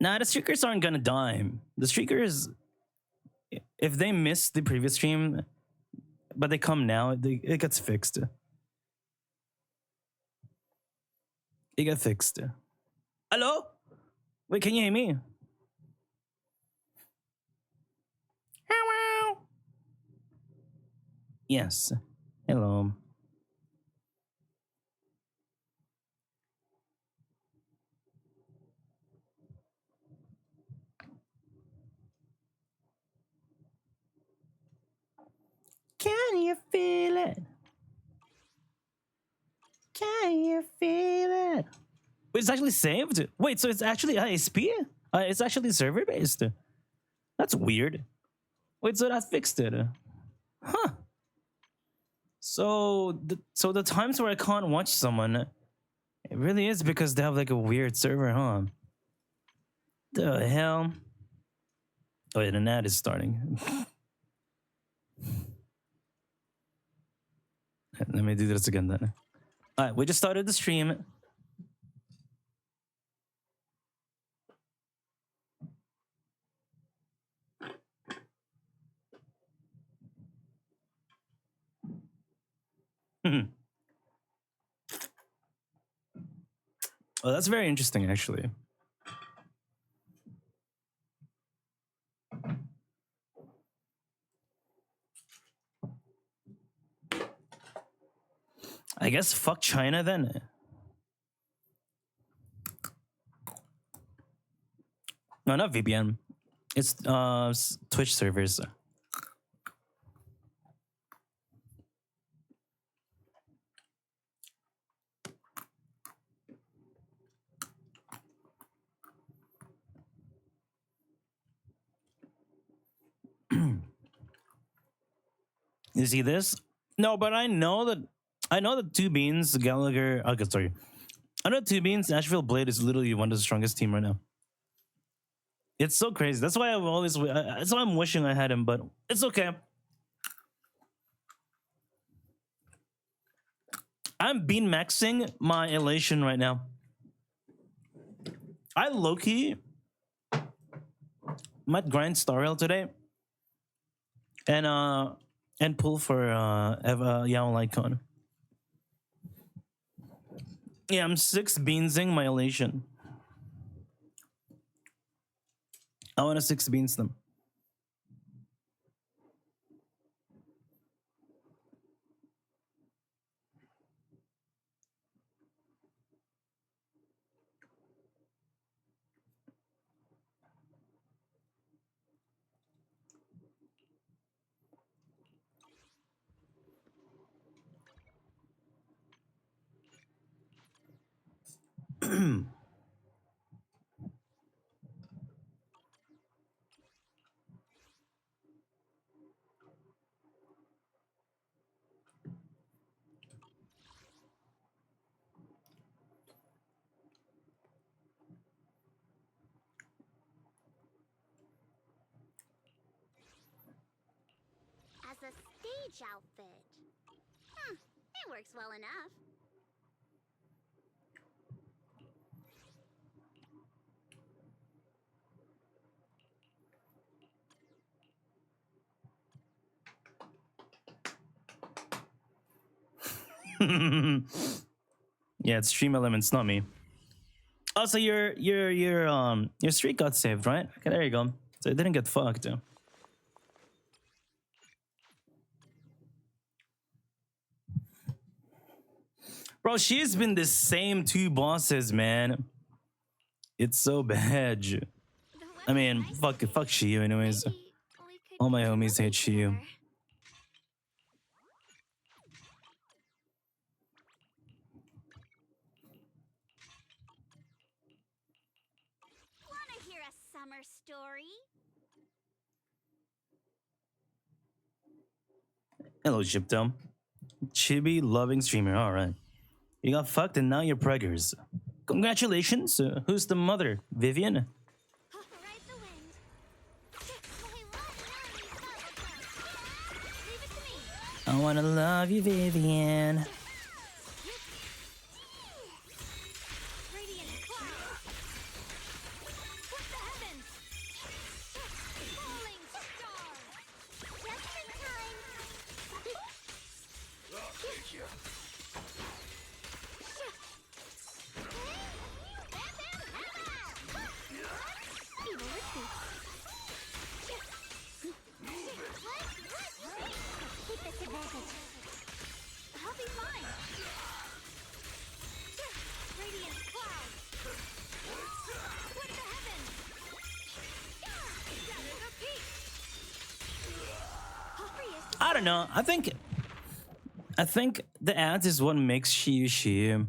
Nah, the streakers aren't gonna die. The streakers, if they miss the previous stream, but they come now, it gets fixed. It got fixed. Hello? Wait, can you hear me? Hello? Yes. Hello. Can you feel it? Can you feel it? Wait, it's actually saved? Wait, so it's actually ISP? It's actually server based. That's weird. Wait, so that fixed it? Huh. So the times where I can't watch someone, it really is because they have like a weird server, huh? The hell? Oh yeah, the ad is starting. Let me do this again then. Alright, we just started the stream. Oh, that's very interesting, actually. I guess fuck China then. No, not VPN. It's Twitch servers. You see this? No, but I know that Two Beans, Gallagher. Okay, sorry. I know Two Beans, Nashville Blade is literally one of the strongest team right now. It's so crazy. That's why I've always. That's why I'm wishing I had him, but it's okay. I'm bean maxing my elation right now. I low-key might grind Star Rail today. And pull for Yao Lycon. Yeah, I'm 6 beansing my elation. I want to 6 beans them. As a stage outfit. It works well enough. Yeah, it's Stream Elements, not me. Also, your streak got saved, right? Okay, there you go. So it didn't get fucked. Bro, she's been the same 2 bosses, man. It's so bad. I mean, fuck Shiyu anyways. All my homies hate Shiyu. Wanna hear a summer story? Hello, Shipto. Chibi loving streamer, alright. You got fucked and now you're preggers. Congratulations. Who's the mother? Vivian? Ride the wind. Leave it to me. I wanna love you, Vivian. Radiant cloud. What the Take this advantage. I'll be fine. Radiant cloud. What the heavens? I don't know. I think the ads is what makes Shiyu.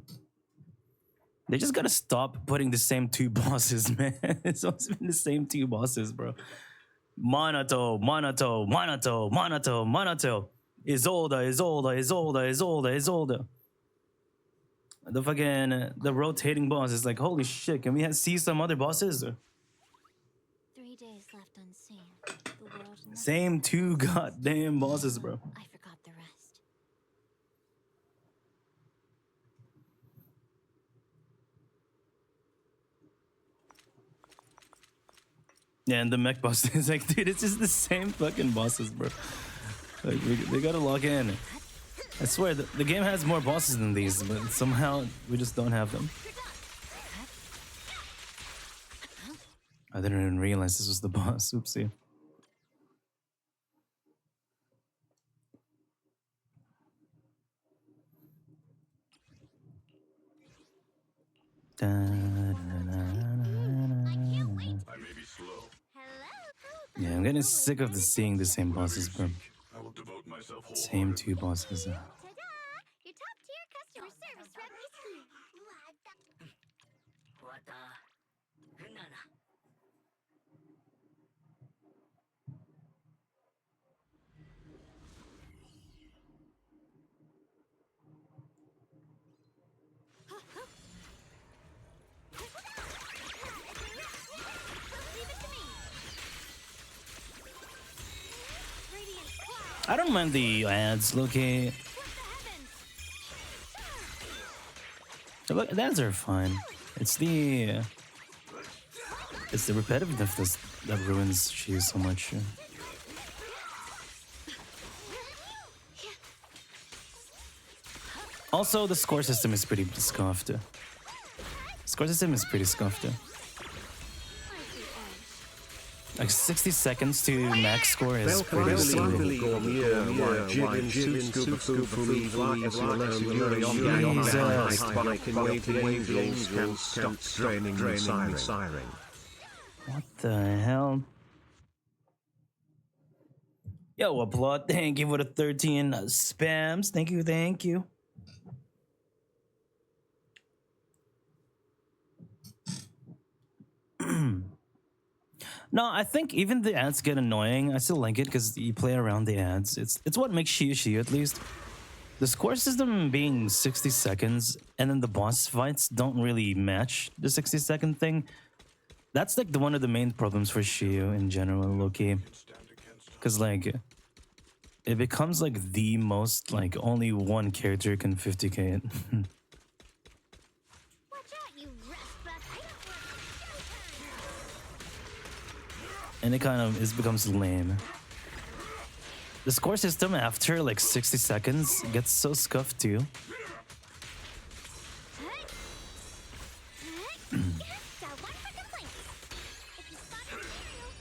They just gotta stop putting the same two bosses, man. It's always been the same two bosses, bro. Monato. Isolda. The fucking the rotating boss is like, holy shit, can we see some other bosses? 3 days left unseen. The world Same two goddamn bosses, bro. I forgot the rest. Yeah, and the mech boss is like, dude, it's just the same fucking bosses, bro. Like, they gotta log in. I swear, the game has more bosses than these, but somehow we just don't have them. I didn't even realize this was the boss. Oopsie. Yeah, I'm getting sick of seeing the same bosses, bro. Same two bosses. Ta-da! Your top-tier customer service rep is here. Leave it to me. Radiant cloud. I don't mind the ads, Loki. What the heavens? The ads are fine. It's the repetitiveness that ruins Shiyu so much. Also, the score system is pretty scuffed. Score system is pretty scuffed. Like 60 seconds to max score is pretty silly. What the hell? Yo, applaud. Thank you for the 13 spams. Thank you. No, I think even the ads get annoying. I still like it because you play around the ads. It's what makes Shiyu at least. The score system being 60 seconds and then the boss fights don't really match the 60-second thing. That's like one of the main problems for Shiyu in general, low-key. Because like it becomes like the most like only one character can 50k it. Watch out, you rest bucket. And it becomes lame. The score system after like 60 seconds gets so scuffed too. Got one for complaints. If you spot the material,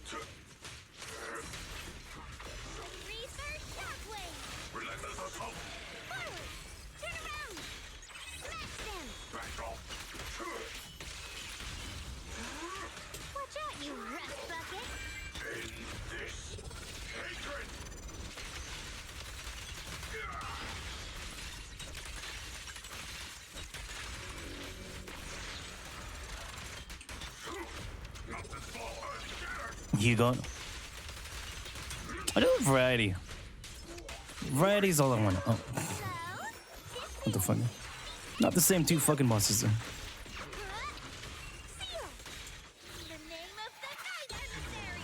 shout. Research shockwave. Forward. Turn around. Smash them. Watch out, you rust bucket. Hugo. I do variety. Variety is all I want. Oh, what the fuck? Not the same two fucking bosses though. Seal. In the name of the night adversary.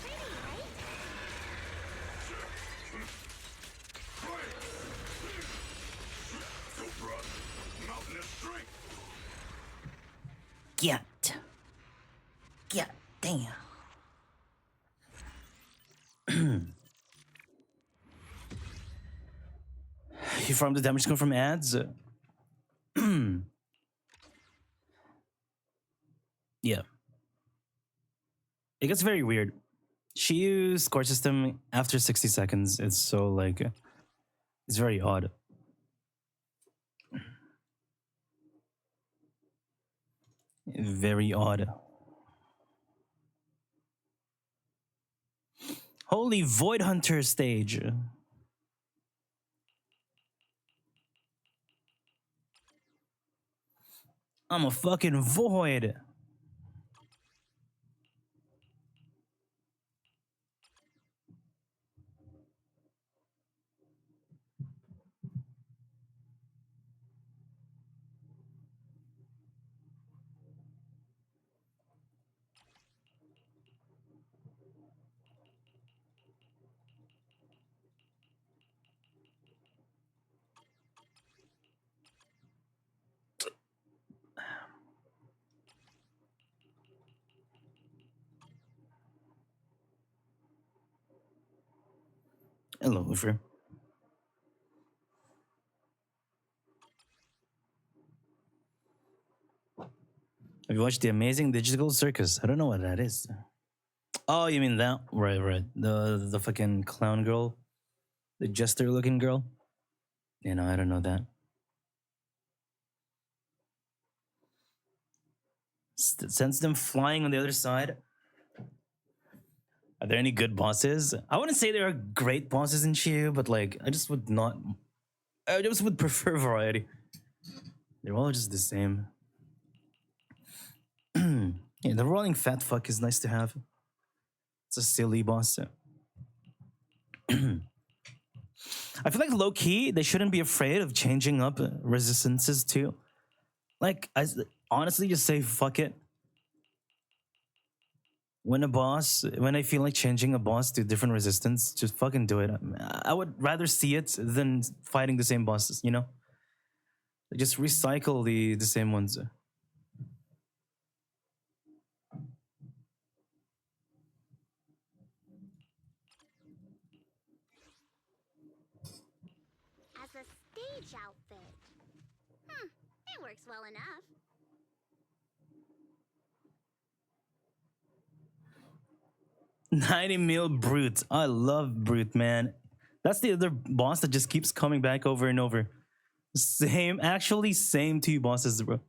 Pretty, right? Get. God damn. You farmed the damage score from ads? Yeah. It gets very weird. She used score system after 60 seconds. It's so like it's very odd. Very odd. Holy Void Hunter stage. I'm a fucking void. Hello, Ufer. Have you watched The Amazing Digital Circus? I don't know what that is. Oh, you mean that? Right, right. The fucking clown girl, the jester looking girl. You know, I don't know that. Sends them flying on the other side. Are there any good bosses? I wouldn't say there are great bosses in Shiyu, but like I just would not. I just would prefer variety. They're all just the same. Yeah, the rolling fat fuck is nice to have. It's a silly boss. I feel like low key they shouldn't be afraid of changing up resistances too. Like honestly, just say fuck it. When when I feel like changing a boss to different resistance, just fucking do it. I would rather see it than fighting the same bosses. You know, just recycle the same ones. As a stage outfit. It works well enough. 90 mil Brute. I love Brute, man. That's the other boss that just keeps coming back over and over. Actually, same two bosses, bro.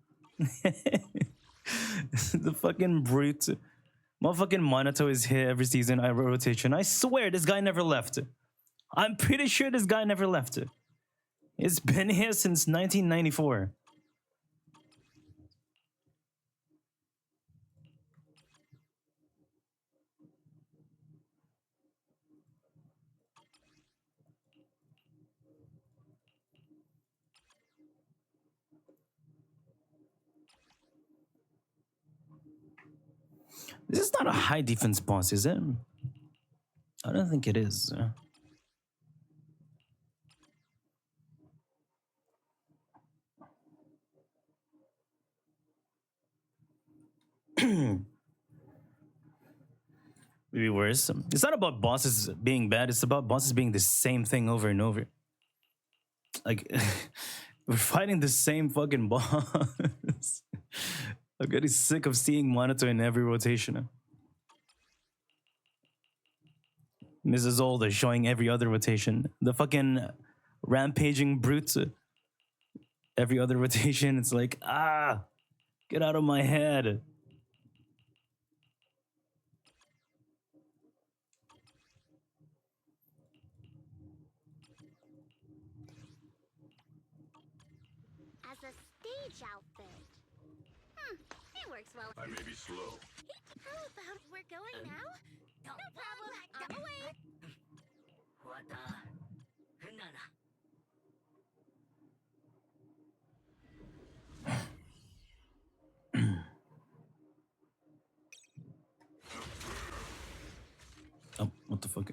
The fucking Brute. Motherfucking Minato is here every season. I rotation. I swear this guy never left. I'm pretty sure this guy never left. It's been here since 1994. This is not a high defense boss, is it? I don't think it is. Maybe worse. It's not about bosses being bad, it's about bosses being the same thing over and over. Like, we're fighting the same fucking boss. I'm getting sick of seeing Monitor in every rotation. Mrs. Older showing every other rotation. The fucking rampaging brute. Every other rotation, it's like, get out of my head. As a stage outfit. It works well. I may be slow. How about we're going now? No problem. Go away. Oh, what the fuck?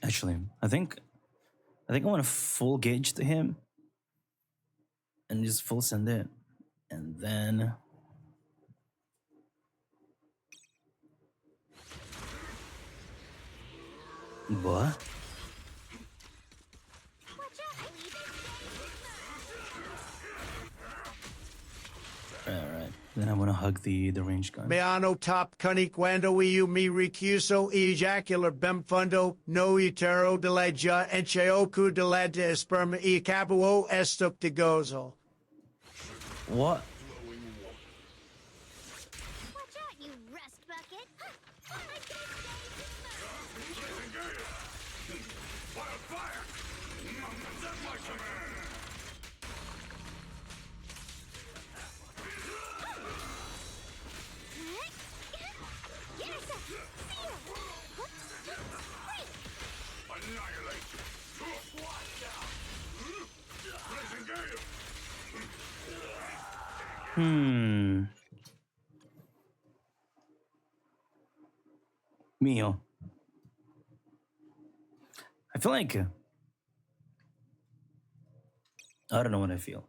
Actually, I want to full gauge to him and just full send it, and then what? Watch out, I leave it. All right. Then I want to hug the range gun. Meano top caniquando iu mi recuso ejacular bemfundo no itero de legia encheoku de lente esperma e capuo estuc de gozo. What? Watch out, you rust bucket. I can't Yes, see ya. Wait. Mio. I feel like I don't know what I feel.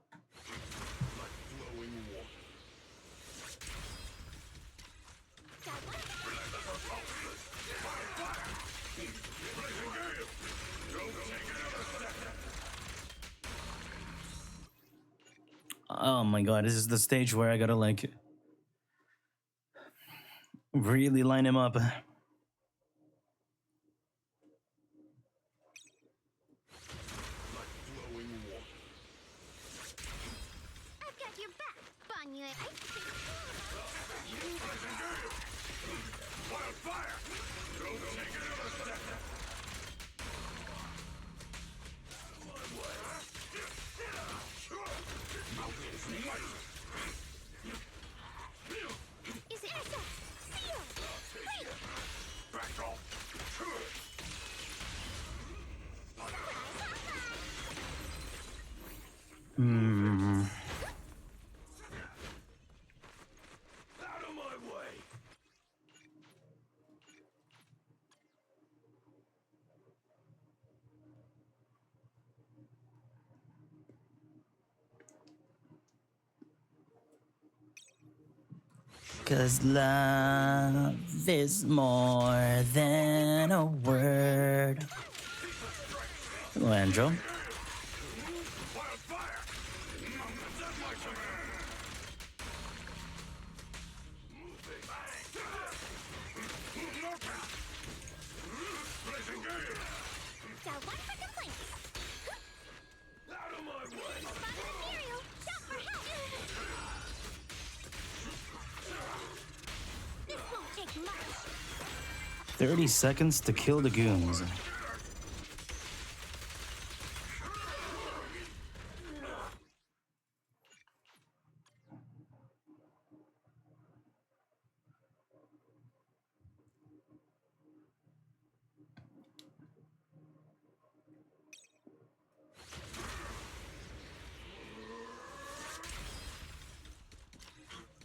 Oh my god, this is the stage where I gotta like really line him up. I've got your back, Banya. Is it Essa? See ya. Wait. Cause love is more than a word. Hello, Andrew. Got one for complaints. Spotted Ethereal. Shout for help. This won't take much. 30 seconds to kill the goons.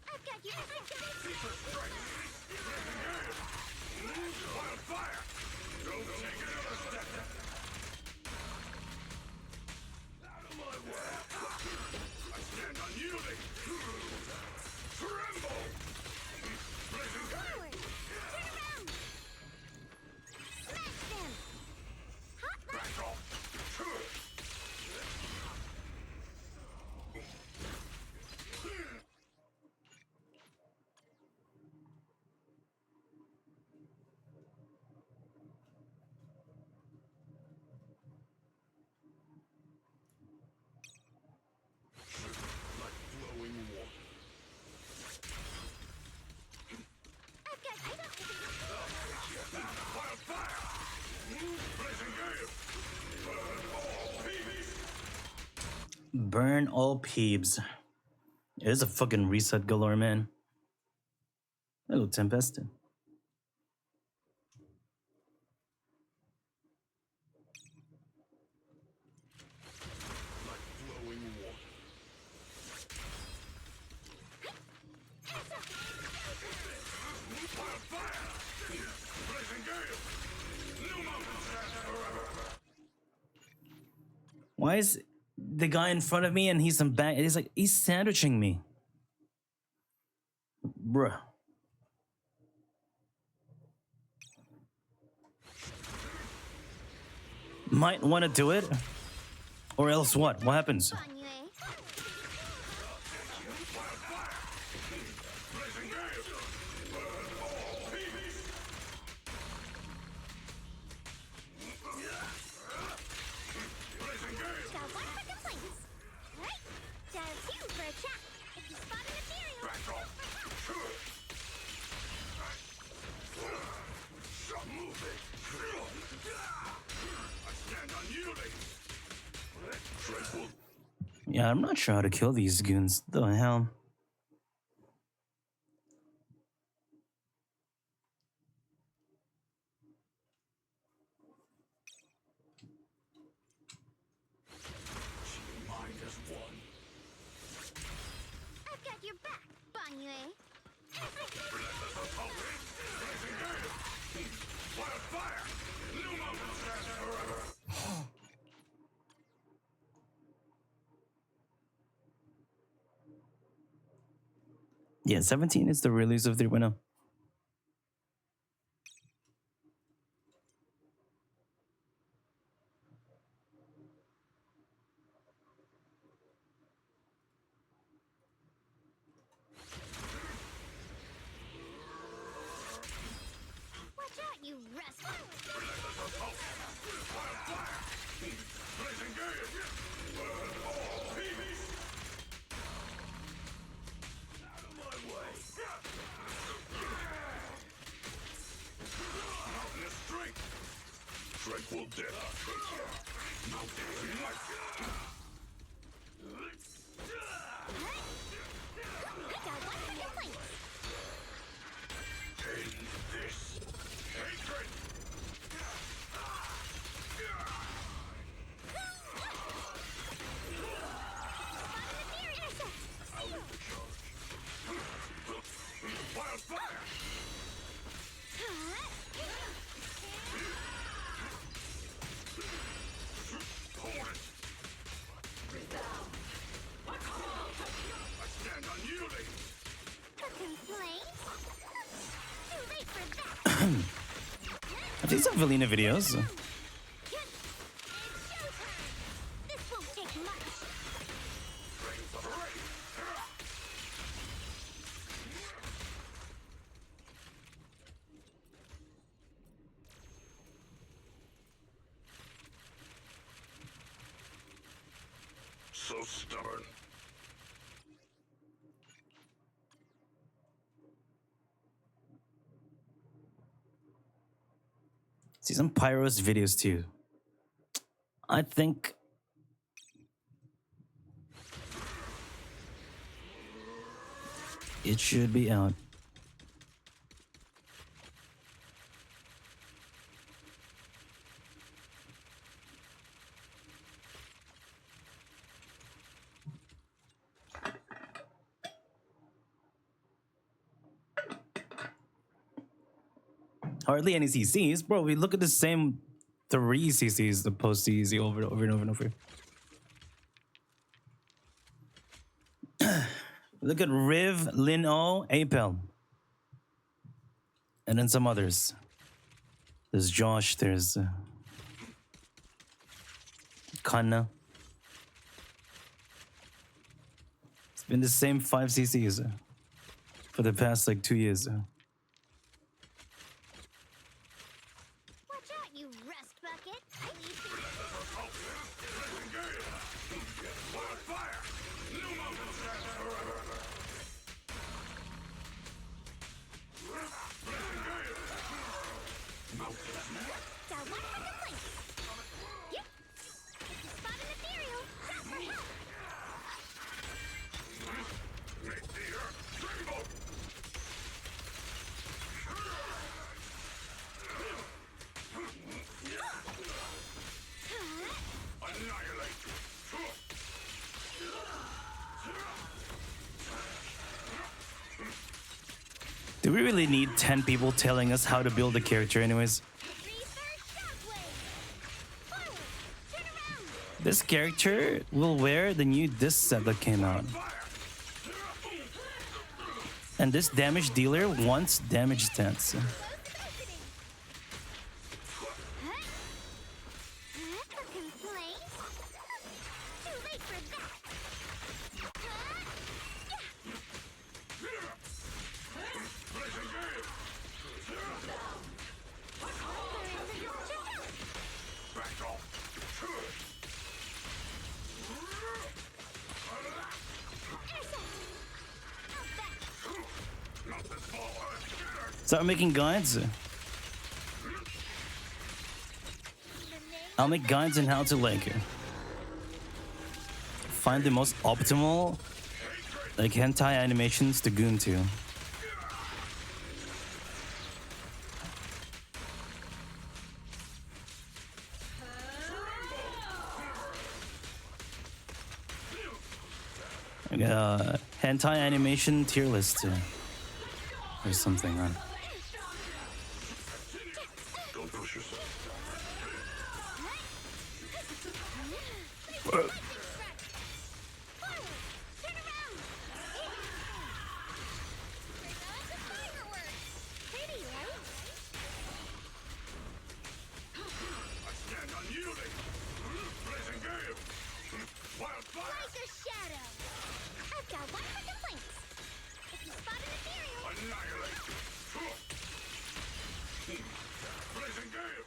I've got you. Forward. Turn around. Smash them. Hot left. I've got Burn all peeps. It is a fucking reset galore, man. Hello, Tempest. Why is the guy in front of me and he's some back? He's like he's sandwiching me, bruh. Might want to do it, or else what? What happens? Fun, you, eh? Got one for complaints. Right? Dial 2 for a chat. If you spot an ethereal. Stop moving! I stand unyielding! Tranquil. Yeah, I'm not sure how to kill these goons. The hell? Mind as one. I've got your back, Banyue. Wildfire! New moments! Yeah, 17 is the release of 3.0. Watch out, you rascal. Blazing gale! Out of my way! Mountainous strength! Tranquil death! Mountainous I got one for complaints. End this hatred! Intercept. I'll lead the charge. Wildfire! Hold it! I stand unyielding! A complaint? Too late for that. I've seen some Velina videos. It's showtime. This won't take much. Strength of rain! So stubborn. See some Pyros videos too. I think it should be out. Hardly any CCs, bro. We look at the same 3 CCs, the post CZ over and over and over and over. Look at Riv, Lin O, Apel, and then some others. There's Josh. There's Kanna. It's been the same 5 CCs for the past like 2 years. Watch out, you rust bucket. I need to... Wildfire! New moments! Got one for complaints. Yep. If you spot an ethereal, shout for help. Make the earth tremble! Annihilate! Do we really need 10 people telling us how to build a character anyways? Reverse shockwave. Forward. Turn around. This character will wear the new disc set that came out. And this damage dealer wants damage stance. Start making guides. I'll make guides on how to like find the most optimal like hentai animations to goon to. Hentai animation tier list or something on. Don't push yourself. I stand unyielding. Blazing gale. Wildfire. Like a shadow. I've got one for complaints. If you spot an ethereal, Annihilate. Blazing gale.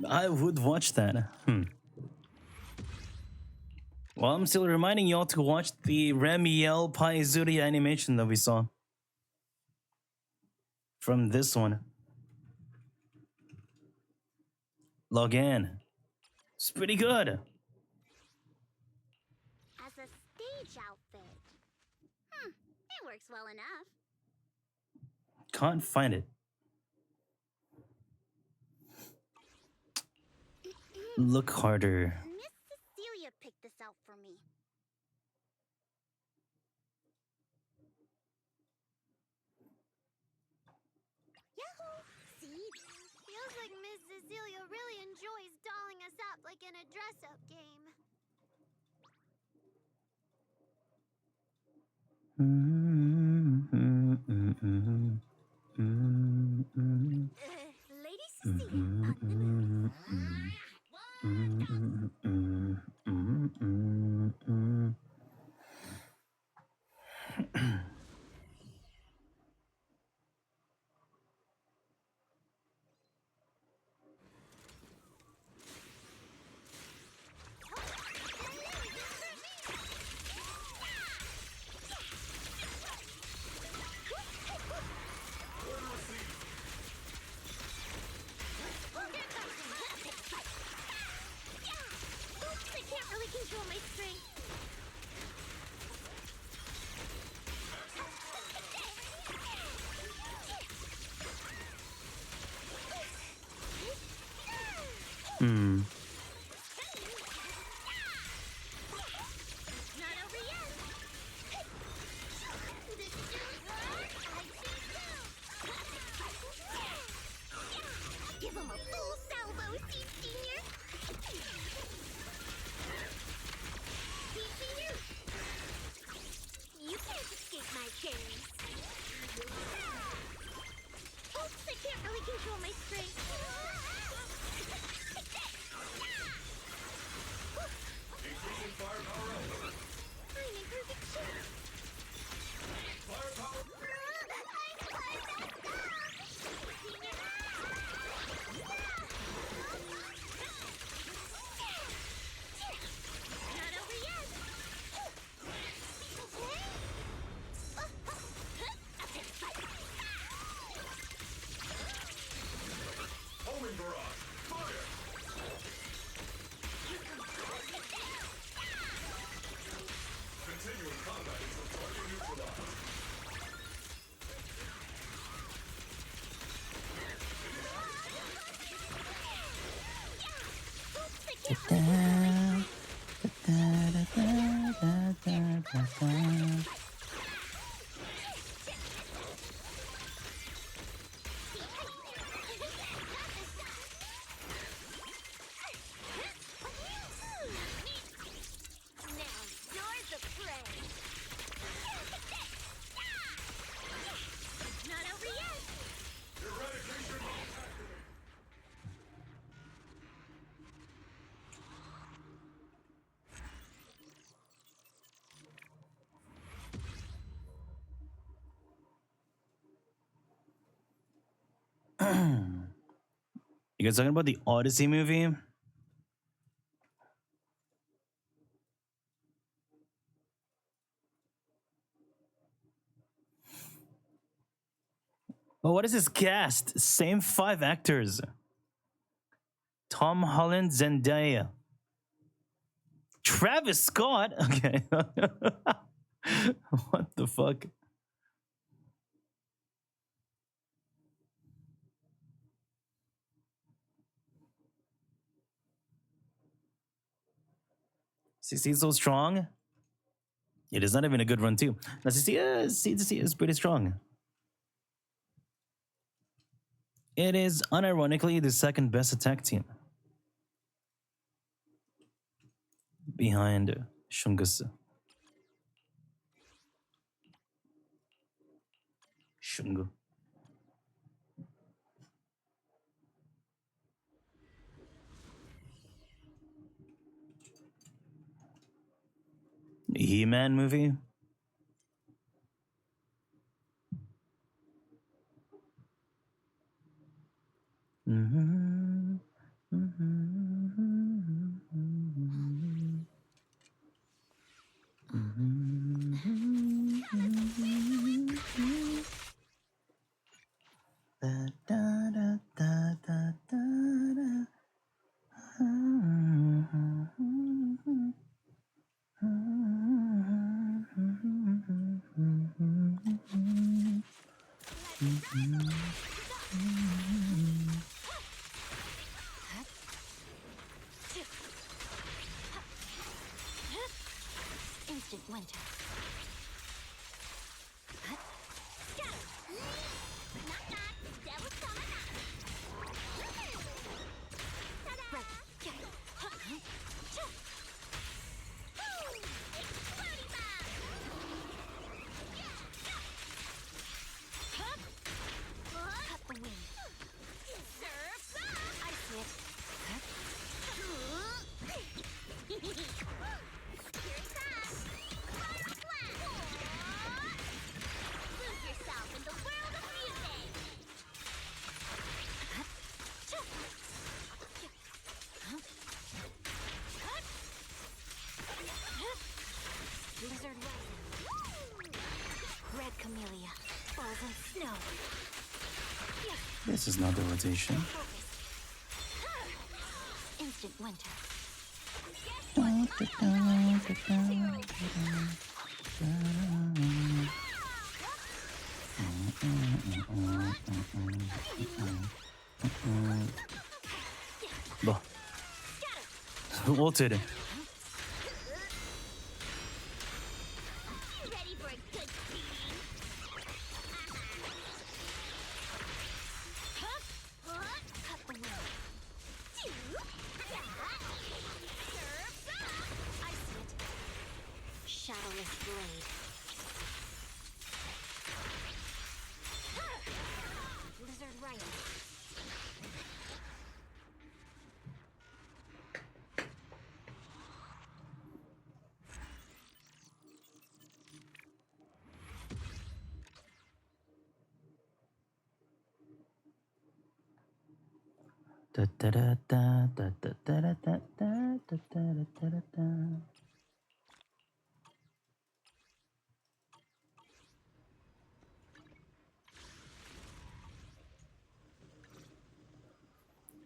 I would watch that. Well, I'm still reminding y'all to watch the Ramiel Paizuri animation that we saw from this one. Log in. It's pretty good. as a stage outfit. It works well enough. Can't find it. Look harder. Miss Cecilia picked this out for me. Yahoo! See? Feels like Miss Cecilia really enjoys dolling us up like in a dress-up game. Lady Cecilia. Oops, I can't really control my strength. Not over yet. Give him a full salvo, Senior. Senior, you can't escape my cherries. Oops, I can't really control my strength. Increasing firepower output. I'm in perfect shape. Firepower. Not over yet. Homing barrage. Fire. Continuing combat until target neutralized. You guys talking about the Odyssey movie? But what is this cast? Same 5 actors. Tom Holland, Zendaya. Travis Scott? Okay. What the fuck? CC is so strong. It is not even a good run too. Now CC is pretty strong. It is unironically the second best attack team. Behind Shungus. Shungu. He-Man movie? Instant winter. Knock knock, devil's coming out. Ta-da! Exploding bomb! Cut the wind. Surf up! I see it. Here it comes! Fire blast! Lose yourself in the world of music! Blizzard rising. Red camellia. Falls in snow. This is not the rotation. Instant winter. Bah. Ulted. Ready for a good beating? Cut the wind. Surf's up! I see it. Shadowless blade. Blizzard right.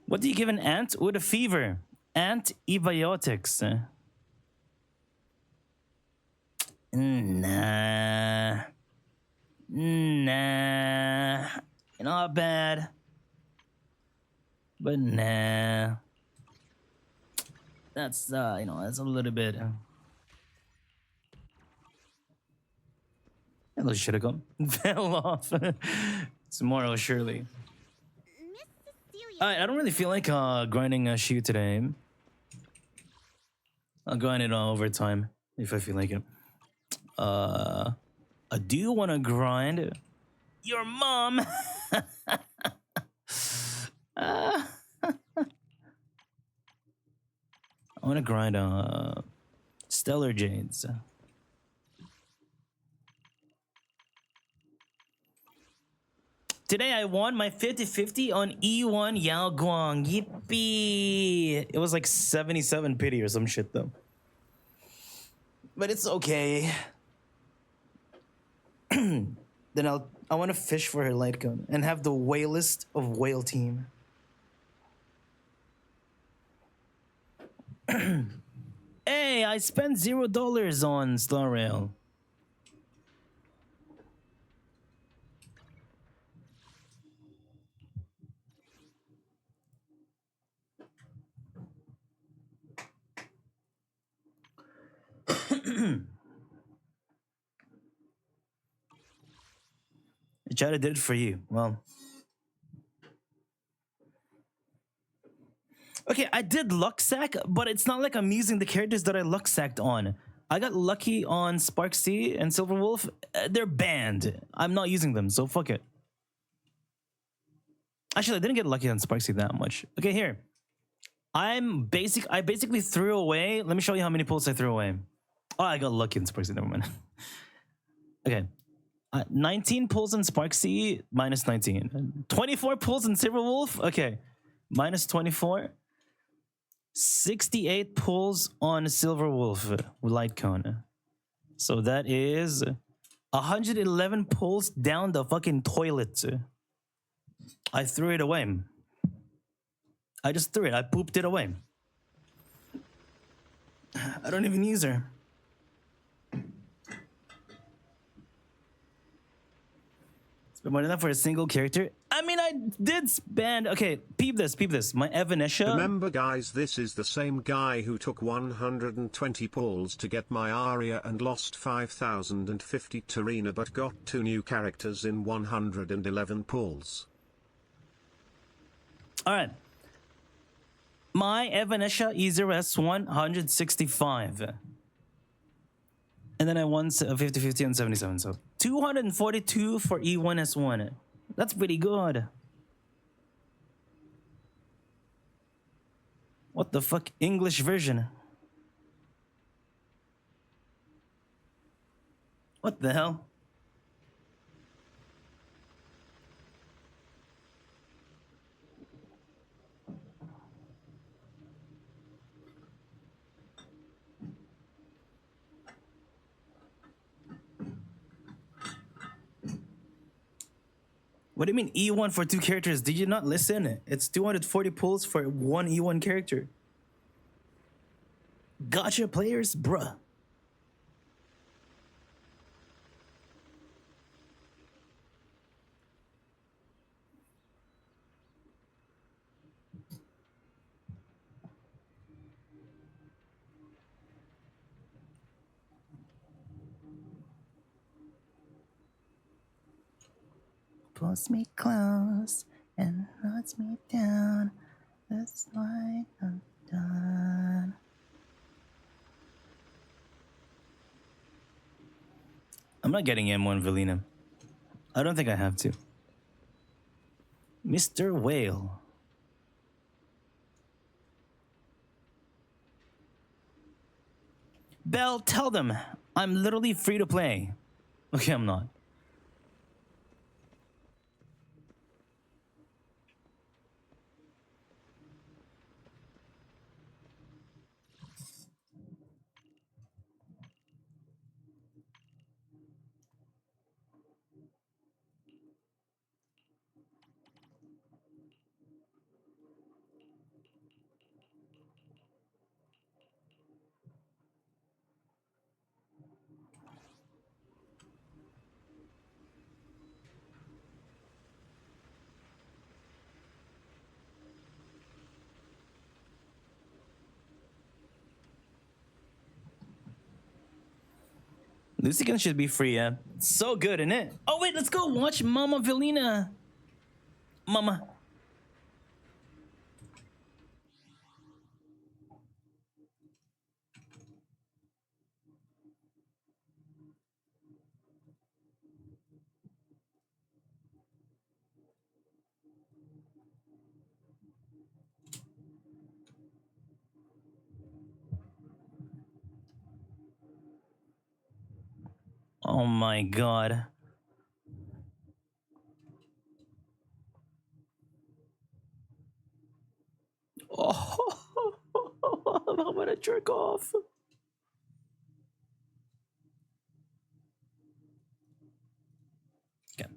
What do you give an ant with a fever? Antibiotics. Nah. Nah. Not bad. But nah. That's, that's a little bit. Hello, should have gone. Fell off. Tomorrow, surely. Miss Cecilia. I don't really feel like grinding a shoe today. I'll grind it over time if I feel like it. I do want to grind your mom. I want to grind Stellar Jades. Today I won my 50-50 on E1 Yao Guang. Yippee! It was like 77 pity or some shit though. But it's okay. Then I want to fish for her light gun and have the whalest of whale team. Hey, I spent $0 on Star Rail. Jada did it for you. Well, okay, I did luck sack, but it's not like I'm using the characters that I luck sacked on. I got lucky on Spark C and Silver Wolf. They're banned. I'm not using them, so fuck it. Actually, I didn't get lucky on Spark C that much. Okay, here. I basically threw away. Let me show you how many pulls I threw away. Oh, I got lucky in Spark C. Never mind. Okay. 19 pulls in Spark C, minus 19. 24 pulls in Silver Wolf, okay, minus 24. 68 pulls on Silver Wolf Light Cone. So that is 111 pulls down the fucking toilet. I threw it away. I just threw it. I pooped it away. I don't even use her. More than that for a single character. I mean, I did spend. Okay, peep this, peep this. My Evanesha. Remember, guys, this is the same guy who took 120 pulls to get my Aria and lost 5,050 Tarina, but got 2 new characters in 111 pulls. All right. My Evanesha E0S 165. And then I won 50-50 on 77. So 242 for E1S1. That's pretty good. What the fuck? English version. What the hell? What do you mean E1 for 2 characters? Did you not listen? It's 240 pulls for 1 E1 character. Gotcha players, bruh. Pulls me close and knocks me down. That's why I'm done. I'm not getting M1 Velina. I don't think I have to. Mr. Whale. Bell, tell them I'm literally free to play. Okay, I'm not. Lucigan should be free, yeah. So good, isn't it? Oh, wait, let's go watch Mama Velina. Mama. Oh my god. I'm gonna jerk off. Okay.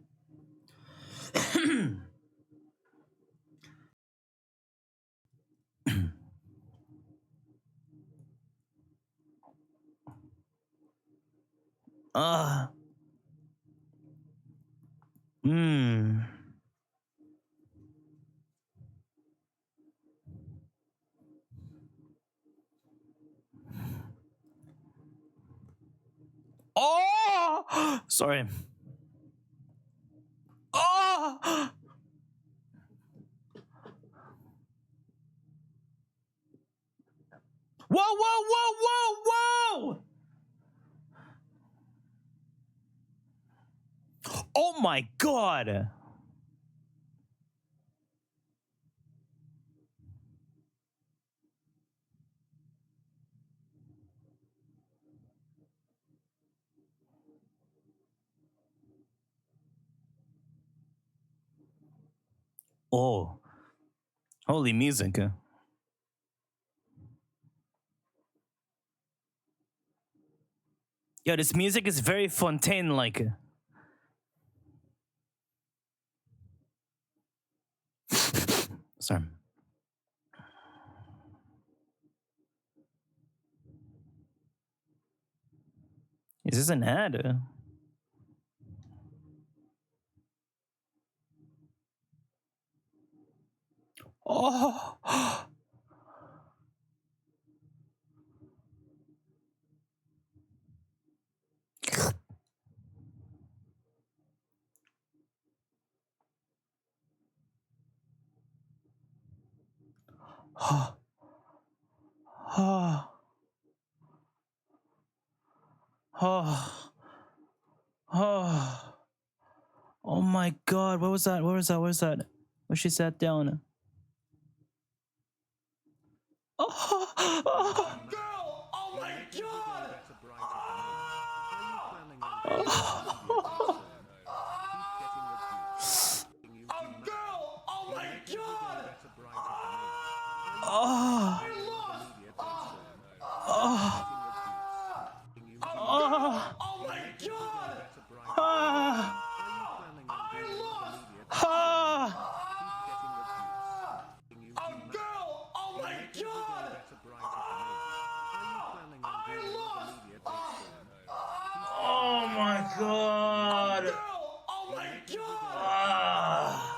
Ah. Hmm. Oh! Sorry. Oh! Whoa, whoa, whoa, whoa, whoa! Oh my god! Oh. Holy music. Yo, this music is very Fontaine-like. Sorry. Is this an ad? Oh. Oh. Oh. Oh. Oh. Oh my god, what was that? What was that? What was that? Where she sat down. Oh. Oh. Girl! Oh my god! Oh, girl! Oh my god! Oh. Oh. Oh. Oh my god! Ah. Ah. Oh, girl! Oh my god! Oh my god. Girl! Oh my god! Ah.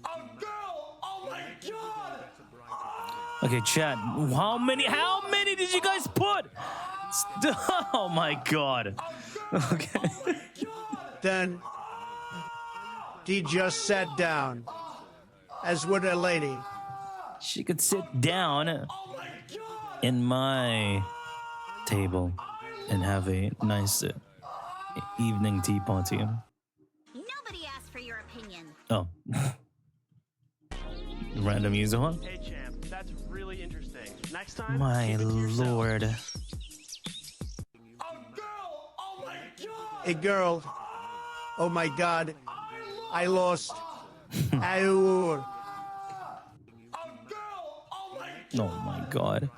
Oh, girl! Oh my god! Okay, chat. How many did you guys put? Oh my god. Okay. Then he just sat down, as would a lady. She could sit down in my table and have a nice evening tea party. Nobody asked for your opinion. Oh. Random user, huh? Hey champ, that's really interesting. Next time, My keep it to yourself. lord. Oh, girl! Oh my god! A girl. Oh my god. I lost. Aur. Oh my god.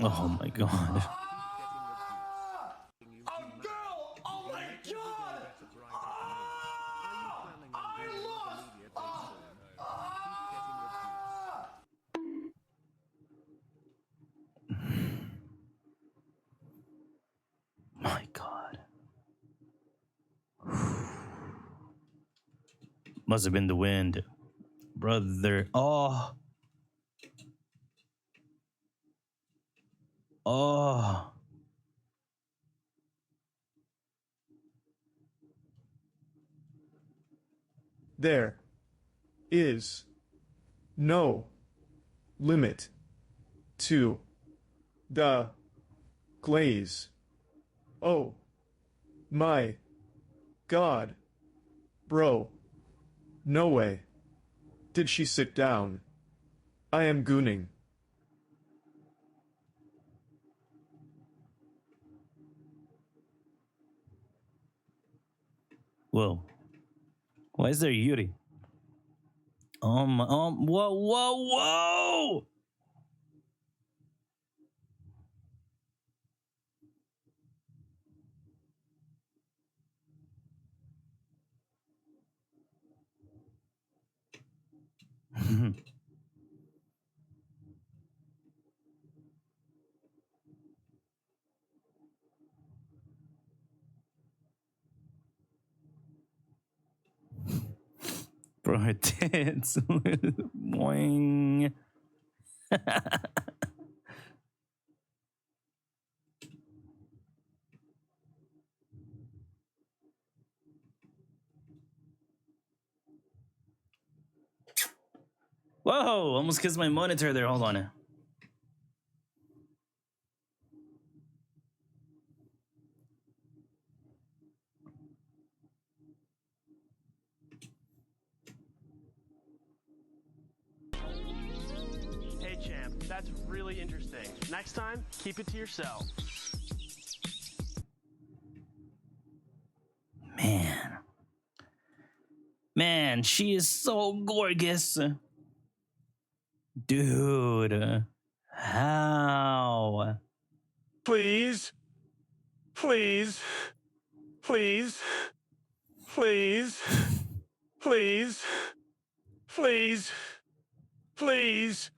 Oh my god. My god. Must have been the wind. Brother. Oh. Oh. There is no limit to the glaze. Oh my god. Bro. No way. Did she sit down? I am gooning. Whoa. Why is there Yuri? Whoa, whoa, whoa! Bro, her tits. Boing. Whoa, almost kissed my monitor there. Hold on. Hey, champ, that's really interesting. Next time, keep it to yourself. Man. Man, she is so gorgeous. Dude. How? Please. Please. Please. Please. Please. Please. Please.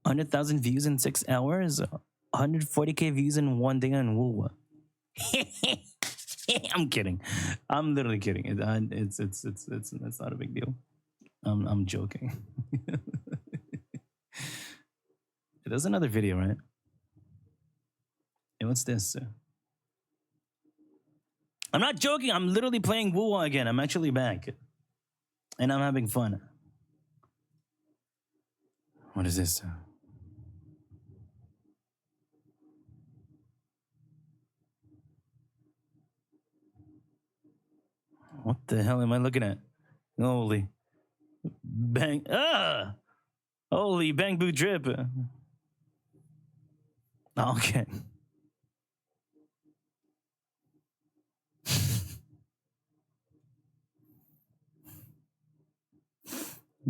100,000 views in 6 hours? 140k views in 1 day on Woo. I'm kidding. I'm literally kidding. It's not a big deal. I'm joking. There's another video, right? Hey, what's this? I'm not joking. I'm literally playing Woo again. I'm actually back. And I'm having fun. What is this? What the hell am I looking at? Holy bang! Ah! Holy bang boo drip! Okay.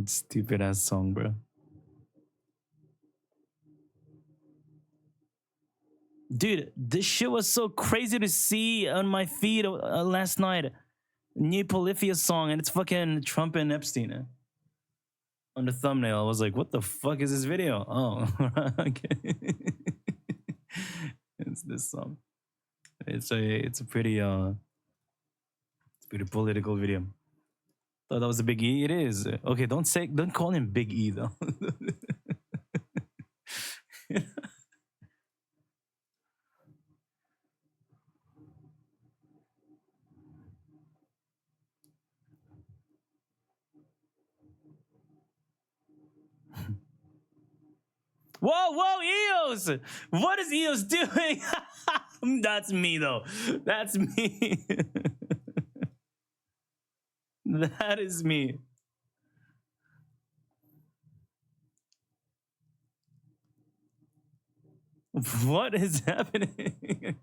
Stupid ass song, bro. Dude, this shit was so crazy to see on my feed last night. New Polyphia song, and it's fucking Trump and Epstein. On the thumbnail, I was like, what the fuck is this video? Oh, okay. It's this song. It's a pretty political video. Thought that was a Big E. It is. Okay, don't call him Big E though. Whoa, EOS! What is EOS doing? That's me though. That's me. That is me. What is happening?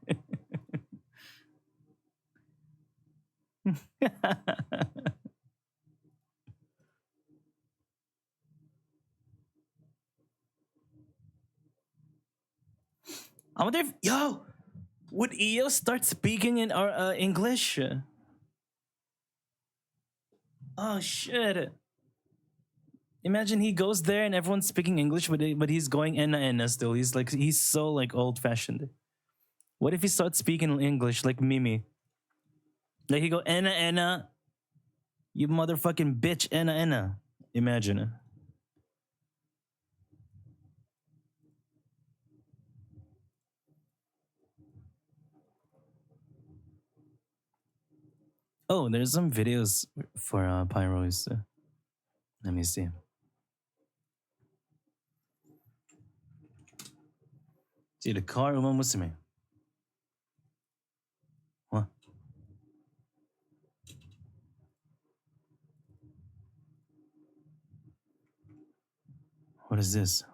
I wonder if would EO start speaking in our English? Oh shit! Imagine he goes there and everyone's speaking English, but he's going enna still. He's so like old fashioned. What if he starts speaking English like Mimi? Like he go enna, you motherfucking bitch enna. Imagine. Oh, there's some videos for Pyros. Let me see. See the car umumusime. What? What is this?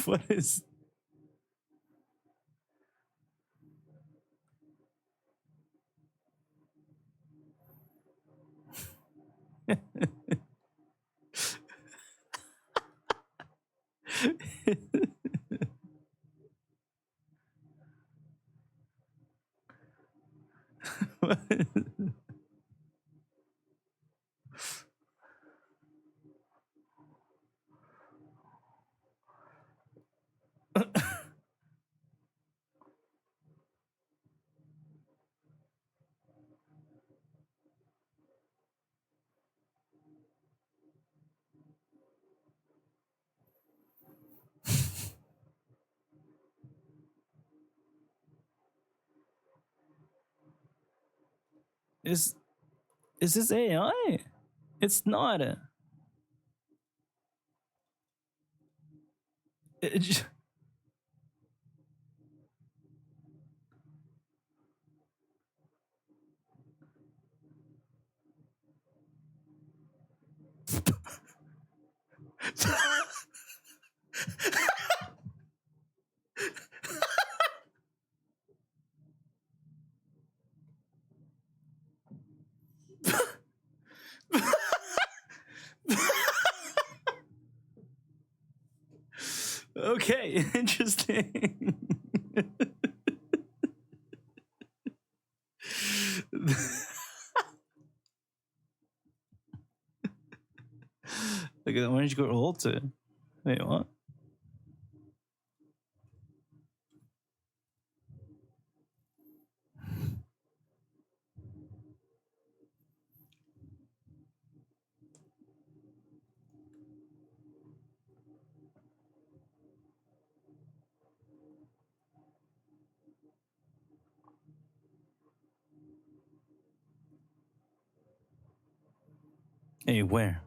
What is? Is this AI? It's not. It j- okay, interesting. Look at the orange got altered. Wait, what? Hey, where?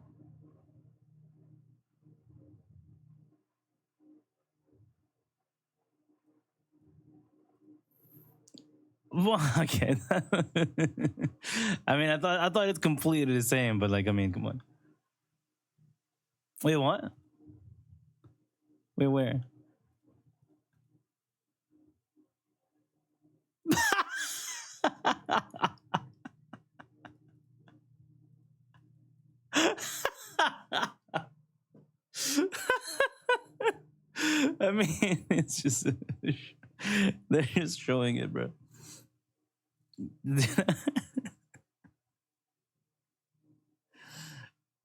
Well, okay. I mean, I thought it's completely the same, but like, I mean, come on. Wait, what? Wait, where? I mean, it's just they're just showing it, bro.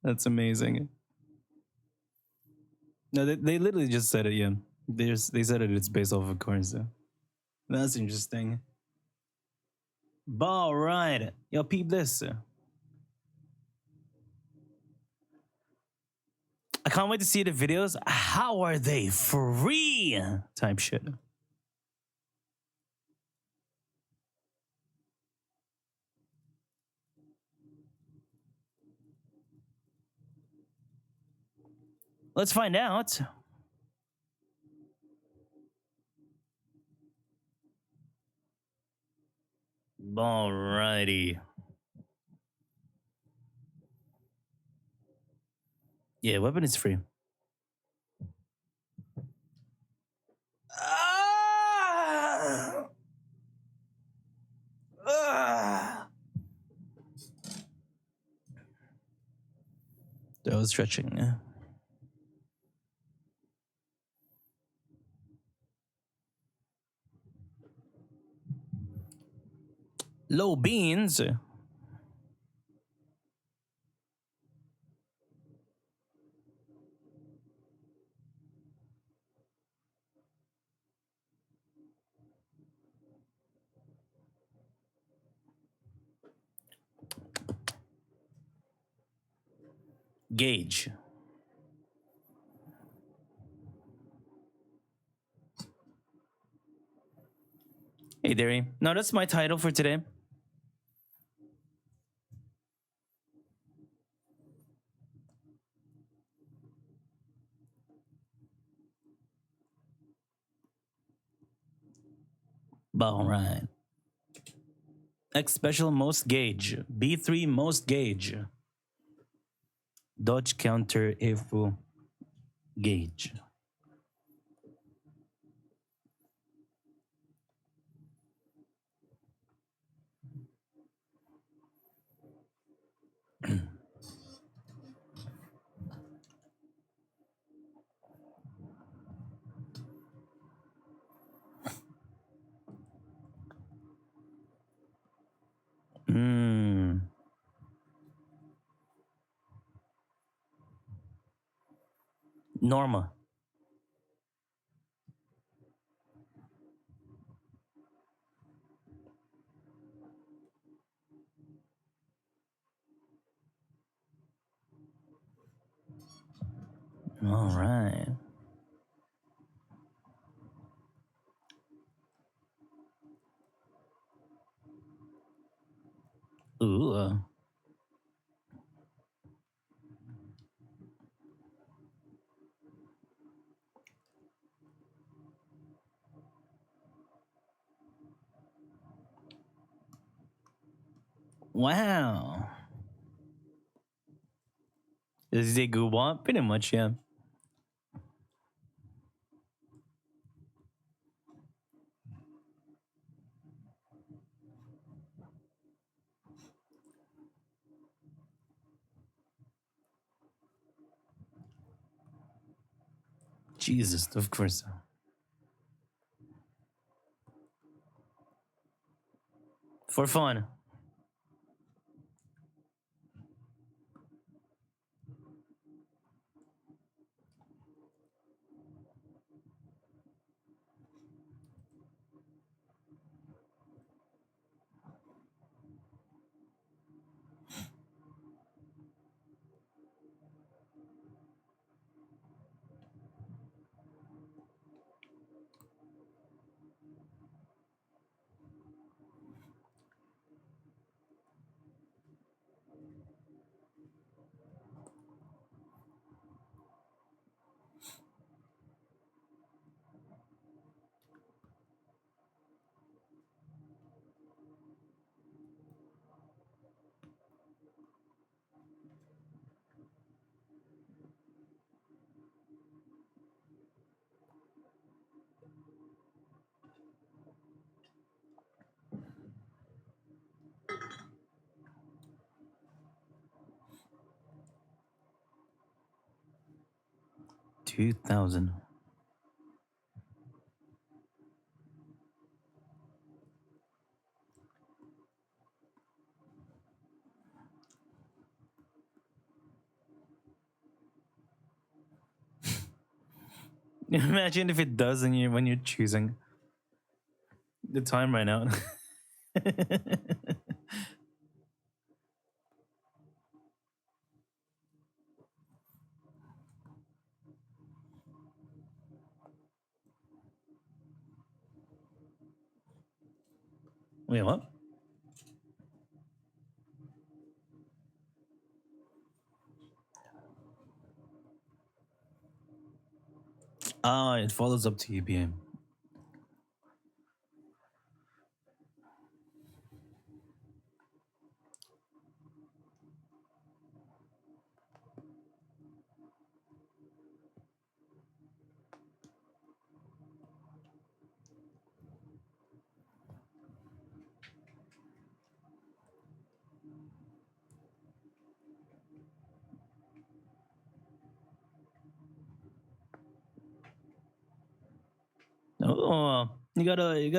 That's amazing. No, they literally just said it. Yeah, they said it. It's based off of course. So. That's interesting. But all right, yo, peep this. I can't wait to see the videos. How are they free? Type shit. Let's find out. Alrighty. Yeah, weapon is free. Ah! Ah! That was stretching. Low beans. Gauge. Hey, Derry. No, that's my title for today. All right. X special most gauge. B3 most gauge. Dodge counter Efu gauge. Hmm. Norma. All right. Ooh. Wow. Is it Gulp? Pretty much, yeah. Jesus, of course. For fun. $2,000. Imagine if it does when you're choosing the time right now. Wait, what? Ah, it follows up to EBM. Oh, you got a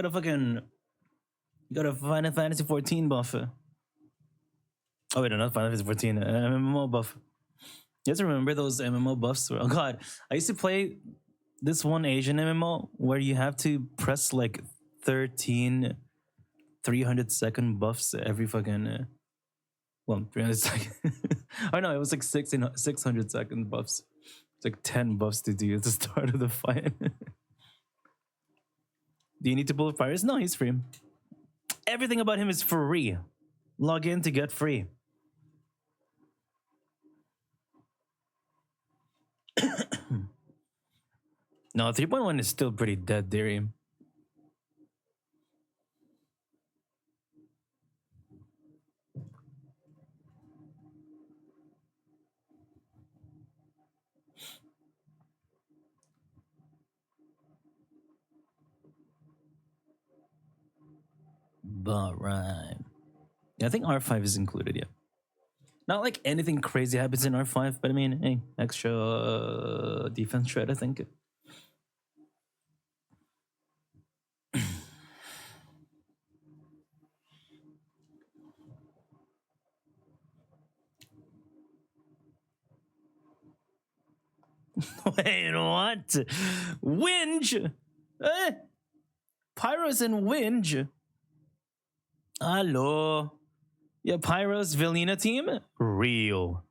Final Fantasy 14 buff. Oh wait, no, not Final Fantasy 14. MMO buff. You guys remember those MMO buffs? Oh god, I used to play this one Asian MMO where you have to press like 13 300-second buffs every fucking well 300 seconds. I know it was like 600-second buffs. It's like 10 buffs to do at the start of the fight. Do you need to pull fires? No, he's free. Everything about him is free. Log in to get free. No, 3.1 is still pretty dead, Darium. But right. Yeah, I think R5 is included, yeah. Not like anything crazy happens in R5, but I mean, hey, extra defense shred, I think. Wait, what? Winge? Eh? Pyros and Winge? Hello. Yeah, Pyros Velina team? Real.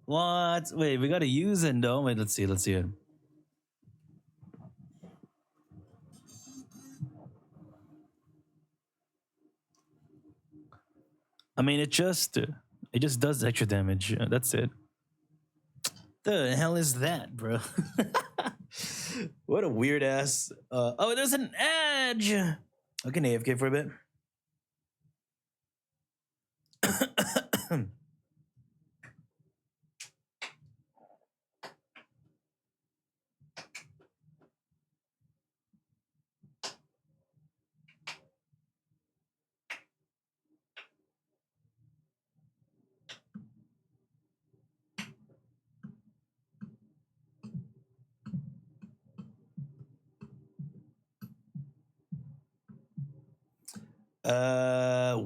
What? Wait, we gotta use it though. Wait, let's see it. I mean, it just does extra damage. That's it. The hell is that, bro? What a weird ass. Oh, there's an edge. Okay, AFK for a bit.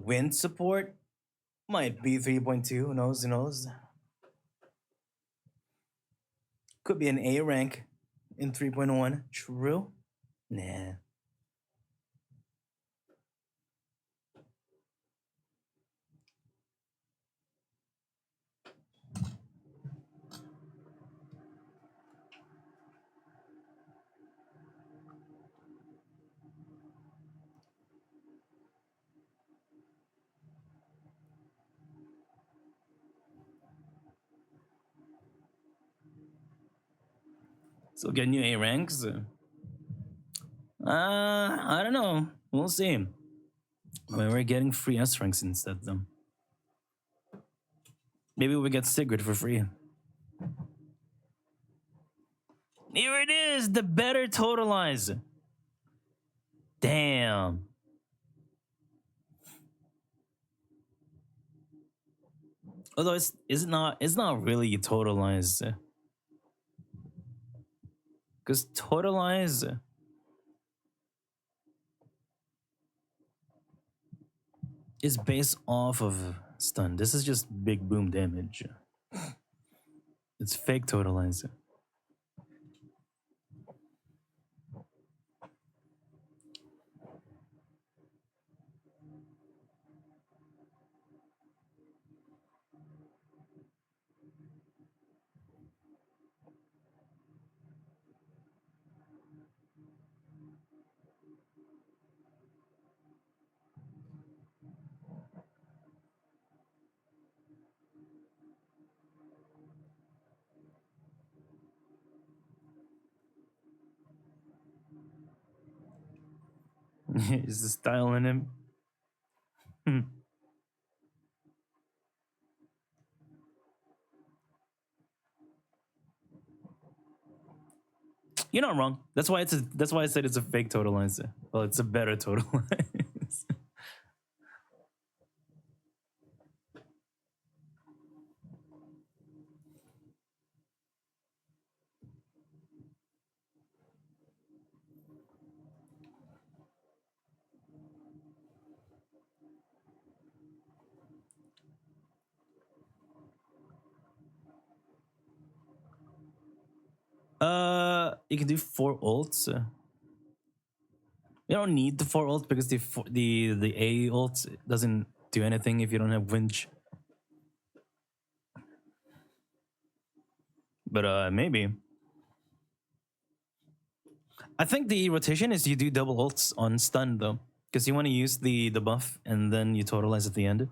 Wind support might be 3.2. Who knows? Who knows? Could be an A rank in 3.1. True? Nah. So get new A ranks. I don't know. We'll see. I mean, we're getting free S ranks instead, though. Maybe we get Sigrid for free. Here it is, the better totalize. Damn. Although it's not really totalize. Because totalize is based off of stun. This is just big boom damage. It's fake totalize. Is the style in him? You're not wrong. That's why I said it's a fake totalizer. Well, it's a better totalize. You can do 4 ults. You don't need the 4 ults because the A ult doesn't do anything if you don't have winch. But maybe. I think the rotation is you do double ults on stun though, because you want to use the buff and then you totalize at the end.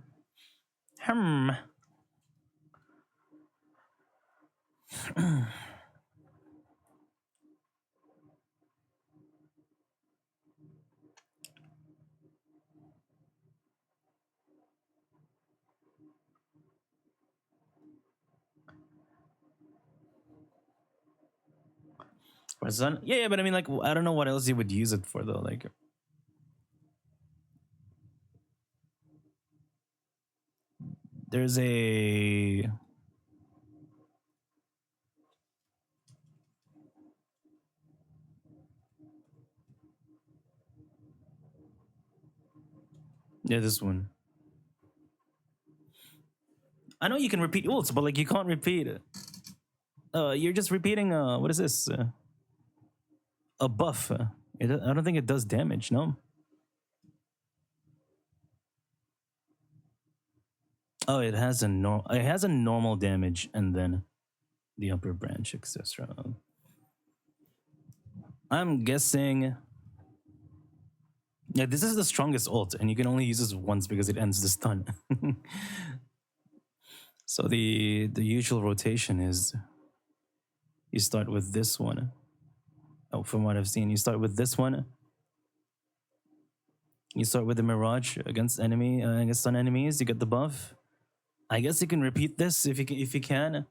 For stun? Yeah, but I mean, like, I don't know what else you would use it for though. Like, there's a Yeah, this one. I know you can repeat ults, but like you can't repeat it. You're just repeating. What is this? A buff. I don't think it does damage. No. Oh, it has a normal damage and then the upper branch, etc. I'm guessing. Yeah, this is the strongest ult, and you can only use this once because it ends the stun. So the usual rotation is you start with this one. Oh, from what I've seen, you start with this one. You start with the Mirage against stun enemies. You get the buff. I guess you can repeat this if you can,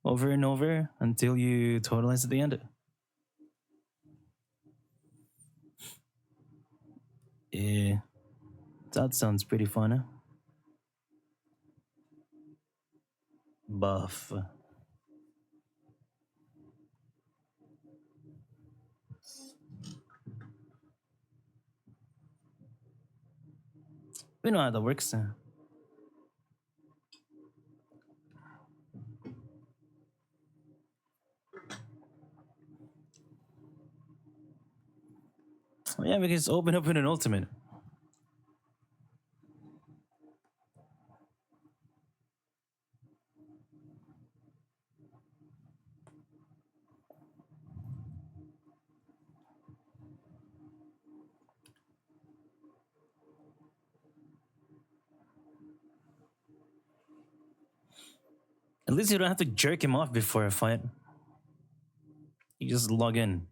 over and over until you totalize at the end. Yeah, that sounds pretty fun. Buff. We know how that works. Yeah, we can just open up with an ultimate. At least you don't have to jerk him off before a fight. You just log in.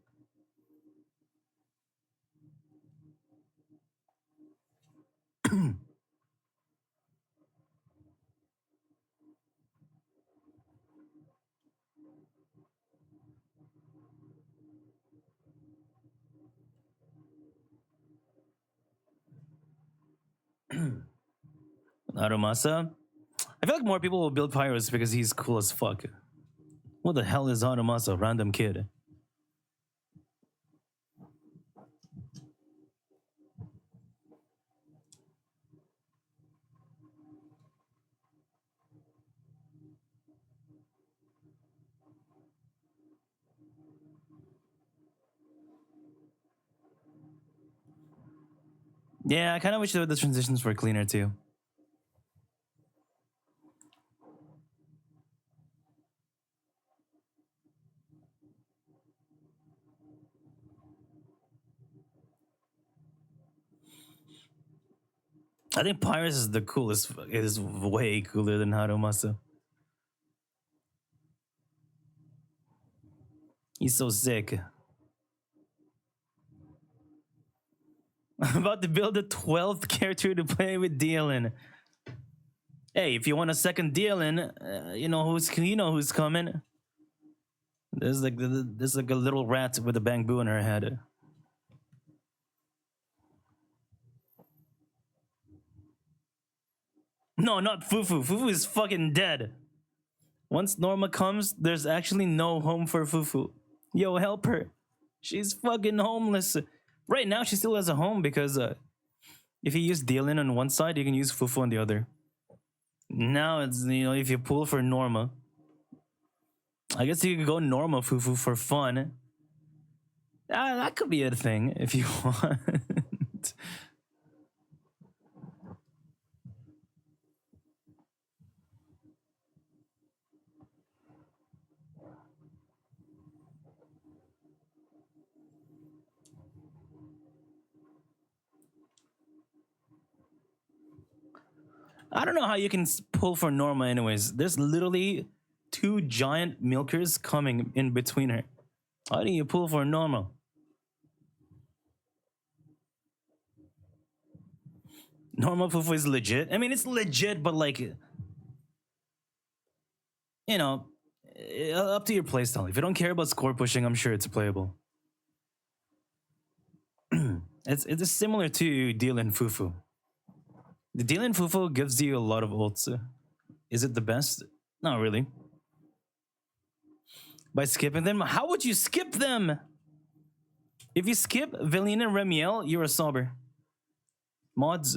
Aromasa? I feel like more people will build Pyros because he's cool as fuck. What the hell is Aromasa? Random kid. Yeah, I kind of wish that the transitions were cleaner too. I think Pyrus is the coolest. It is way cooler than Harumasa. He's so sick. I'm about to build a 12th character to play with Dealin. Hey, if you want a second Dealin, you know who's coming. There's like a little rat with a bamboo in her head. No, not Fufu. Fufu is fucking dead. Once Norma comes, there's actually no home for Fufu. Yo, help her. She's fucking homeless. Right now, she still has a home because if you use Dealin on one side, you can use Fufu on the other. Now it's, if you pull for Norma, I guess you could go Norma Fufu for fun. That could be a thing if you want. I don't know how you can pull for Norma anyways. There's literally 2 giant milkers coming in between her. How do you pull for Norma? Norma Fufu is legit. I mean, it's legit, but like, up to your playstyle. If you don't care about score pushing, I'm sure it's playable. It's similar to Dealin Fufu. The Dealin Fufu gives you a lot of ults. Is it the best? Not really. By skipping them? How would you skip them? If you skip Velina and Remiel, you're a sobber. Mods.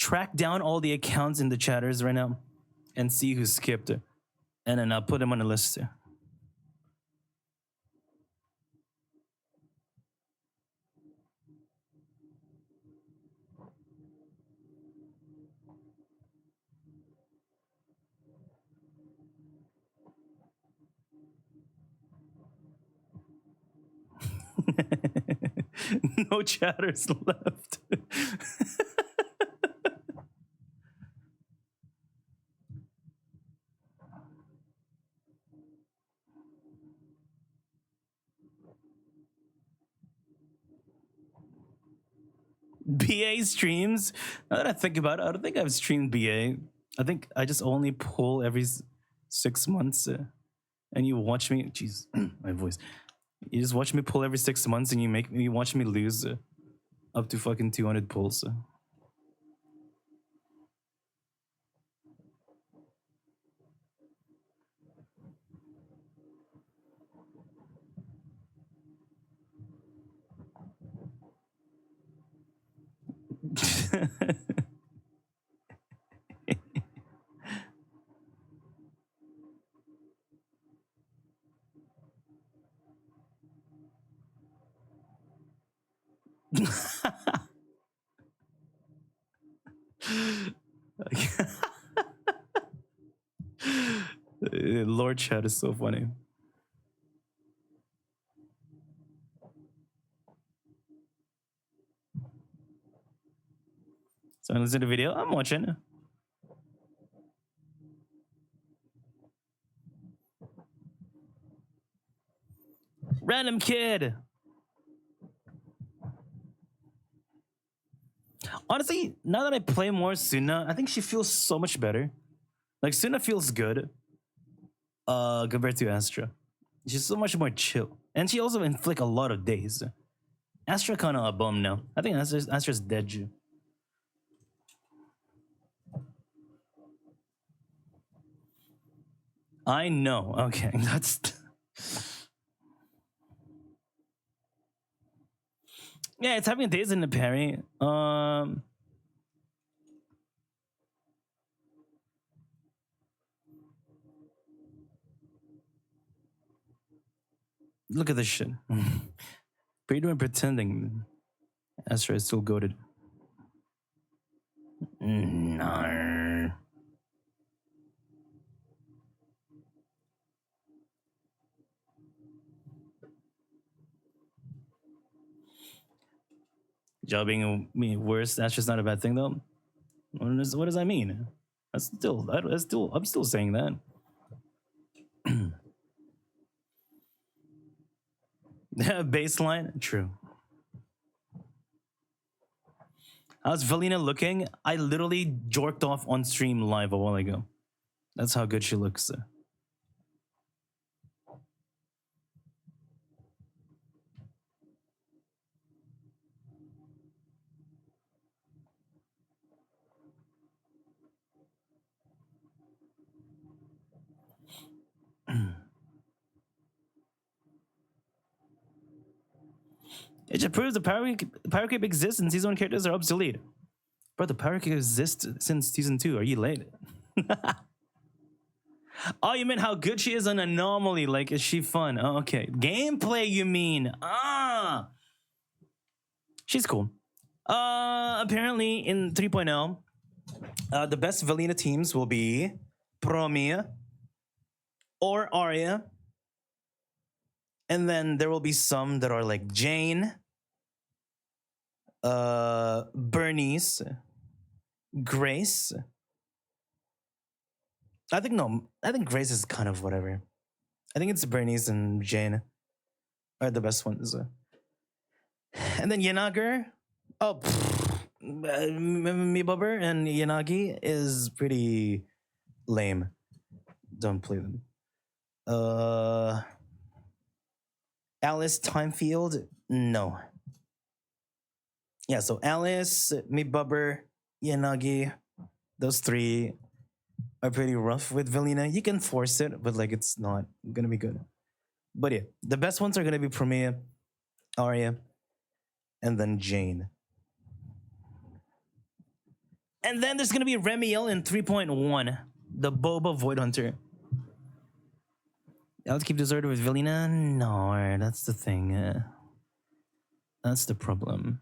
track down all the accounts in the chatters right now and see who skipped it. And then I'll put them on a list. No chatters left. BA streams. Now that I think about it, I don't think I've streamed BA. I think I just only pull every 6 months. And you watch me. Jeez, my voice. You just watch me pull every 6 months, and you watch me lose up to fucking 200 pulls. Lord chat is so funny. So listen to the video. I'm watching. Random kid. Honestly, now that I play more Suna, I think she feels so much better. Like Suna feels good. Compared to Astra. She's so much more chill. And she also inflict a lot of days. Astra kinda a bum now. I think Astra's dead. I know. Okay, that's yeah, it's having days in the parry. Look at this shit. But you're doing pretending. Astra is still goated. No. Job being worse, that's just not a bad thing though. What does that mean? I'm still saying that. Baseline, true. How's Velina looking? I literally jorked off on stream live a while ago. That's how good she looks. It just proves the power creep exists and season 1 characters are obsolete. Bro, the power creep exists since season 2. Are you late? Oh, you meant how good she is on Anomaly. Like, is she fun? Oh, okay. Gameplay, you mean? Ah! She's cool. Apparently in 3.0, the best Velina teams will be Promia or Arya. And then there will be some that are like Jane, Bernice, Grace. I think Grace is kind of whatever. I think it's Bernice and Jane are the best ones. And then Yanager, Mibubber and Yanagi is pretty lame. Don't play them. Alice Timefield, no. Yeah, so Alice, Mibubber, Yanagi, those three are pretty rough with Velina. You can force it, but like it's not gonna be good. But yeah, the best ones are gonna be Promea, Arya, and then Jane. And then there's gonna be Remiel in 3.1, the Boba Void Hunter. Let's keep deserted with Velina. No, that's the thing. That's the problem.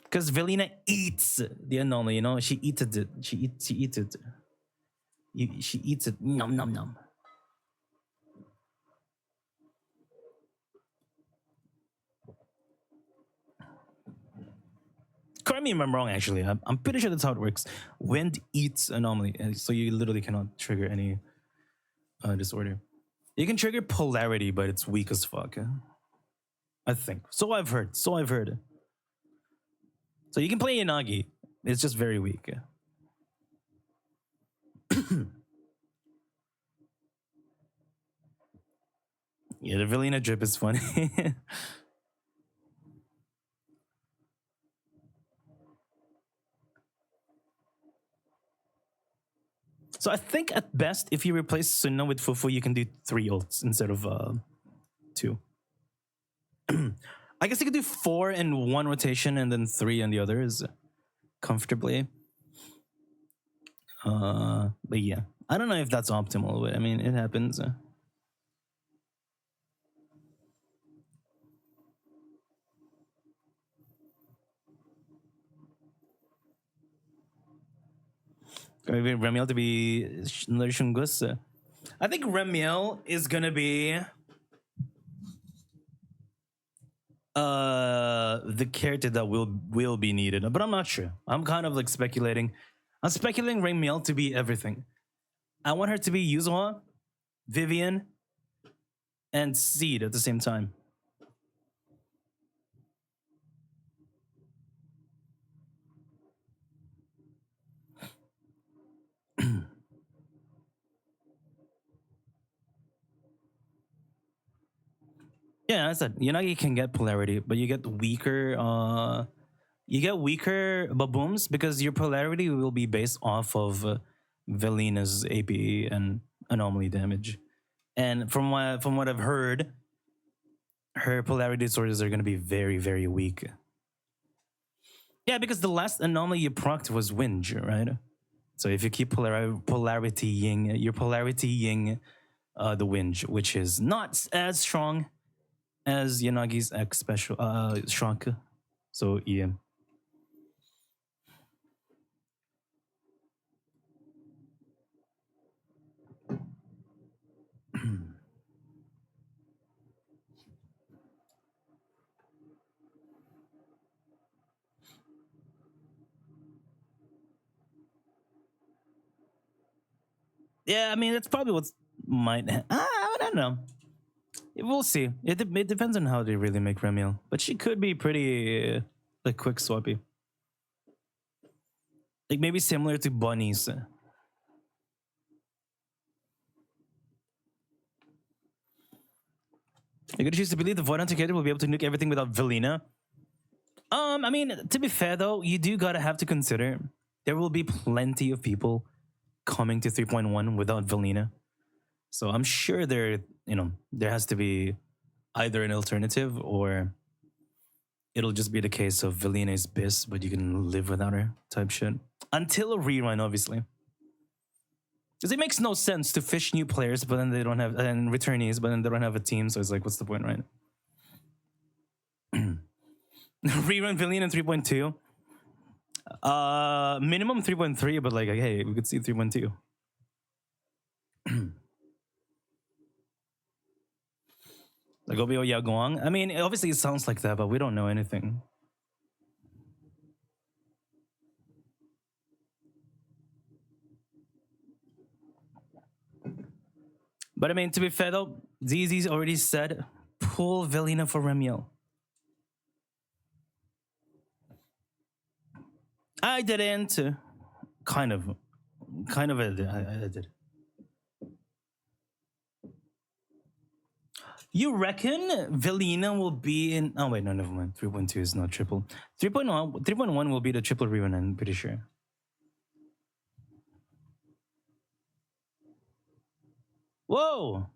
Because Velina eats the anomaly, you know? She eats it. She eats it. She eats it. Nom nom nom. Correct me if I'm wrong, actually. I'm pretty sure that's how it works. Wind eats anomaly, so you literally cannot trigger any disorder. You can trigger polarity, but it's weak as fuck. I think. So I've heard. So you can play Yanagi. It's just very weak. Yeah, the Velina drip is funny. So I think at best, if you replace Sunna with Fufu, you can do 3 ults instead of 2. I guess you could do 4 in one rotation and then 3 in the others comfortably. But yeah, I don't know if that's optimal, but I mean, it happens. Maybe Remiel to be another Shungus. I think Remiel is gonna be the character that will be needed, but I'm not sure. I'm kind of like speculating. I'm speculating Remiel to be everything. I want her to be Yuzuha, Vivian, and Seed at the same time. Yeah, I said Yanagi can get polarity, but you get weaker. You get weaker babooms because your polarity will be based off of Velina's AP and anomaly damage. And from what I've heard, her polarity sources are going to be very, very weak. Yeah, because the last anomaly you procced was Winge, right? So if you keep polarity ying, your polarity ying the Winge, which is not as strong as Yanagi's X special shrunk. So yeah. Yeah, I mean that's probably what might. I don't know. We'll see. It depends on how they really make Remiel, but she could be pretty like quick swappy, like maybe similar to Bunnies. You're gonna choose to believe the Void Hunter character will be able to nuke everything without Velina. I mean, to be fair though, you do gotta have to consider there will be plenty of people coming to 3.1 without Velina. So I'm sure there has to be either an alternative or it'll just be the case of Velina is bis, but you can live without her type shit. Until a rerun, obviously. Because it makes no sense to fish new players, but then they don't have, and returnees, but then they don't have a team. So it's like, what's the point, right? Rerun Velina 3.2. Minimum 3.3, but like, hey, we could see 3.2. Like Obio Yaguang. I mean, obviously it sounds like that, but we don't know anything. But I mean, to be fair though, ZZ's already said, pull Velina for Remiel. I didn't. Kind of I did. You reckon Velina will be in... Oh, wait, no, never mind. 3.2 is not triple. 3.1 will be the triple rerun, I'm pretty sure. Whoa!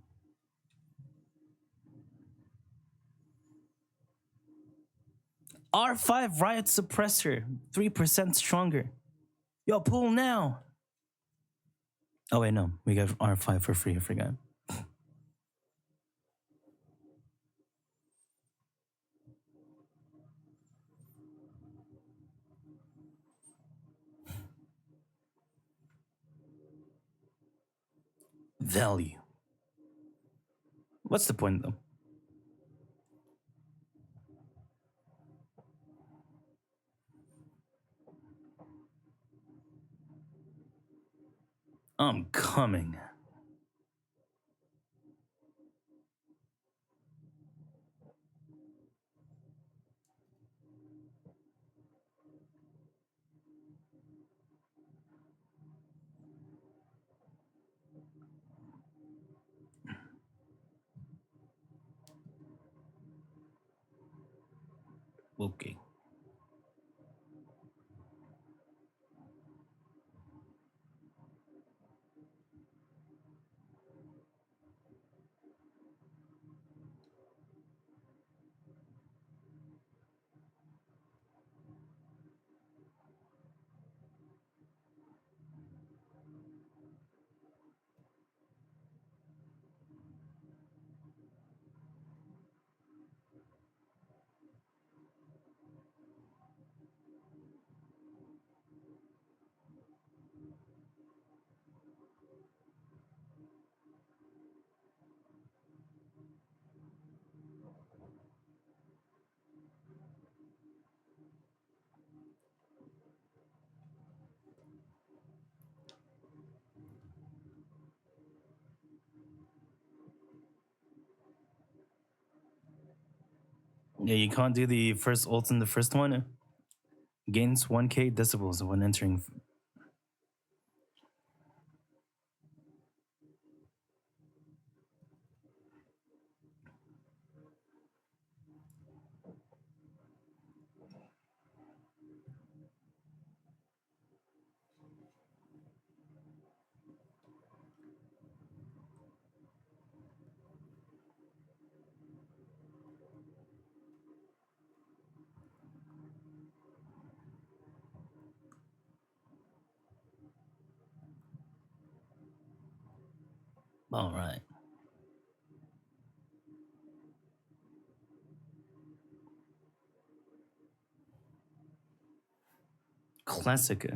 R5 Riot Suppressor, 3% stronger. Yo, pull now. Oh wait, no, we got R5 for free. I forgot. Value. What's the point though? I'm coming. Okay. Yeah, you can't do the first ult in the first one. Gains 1k decibels when entering. All right. Classic.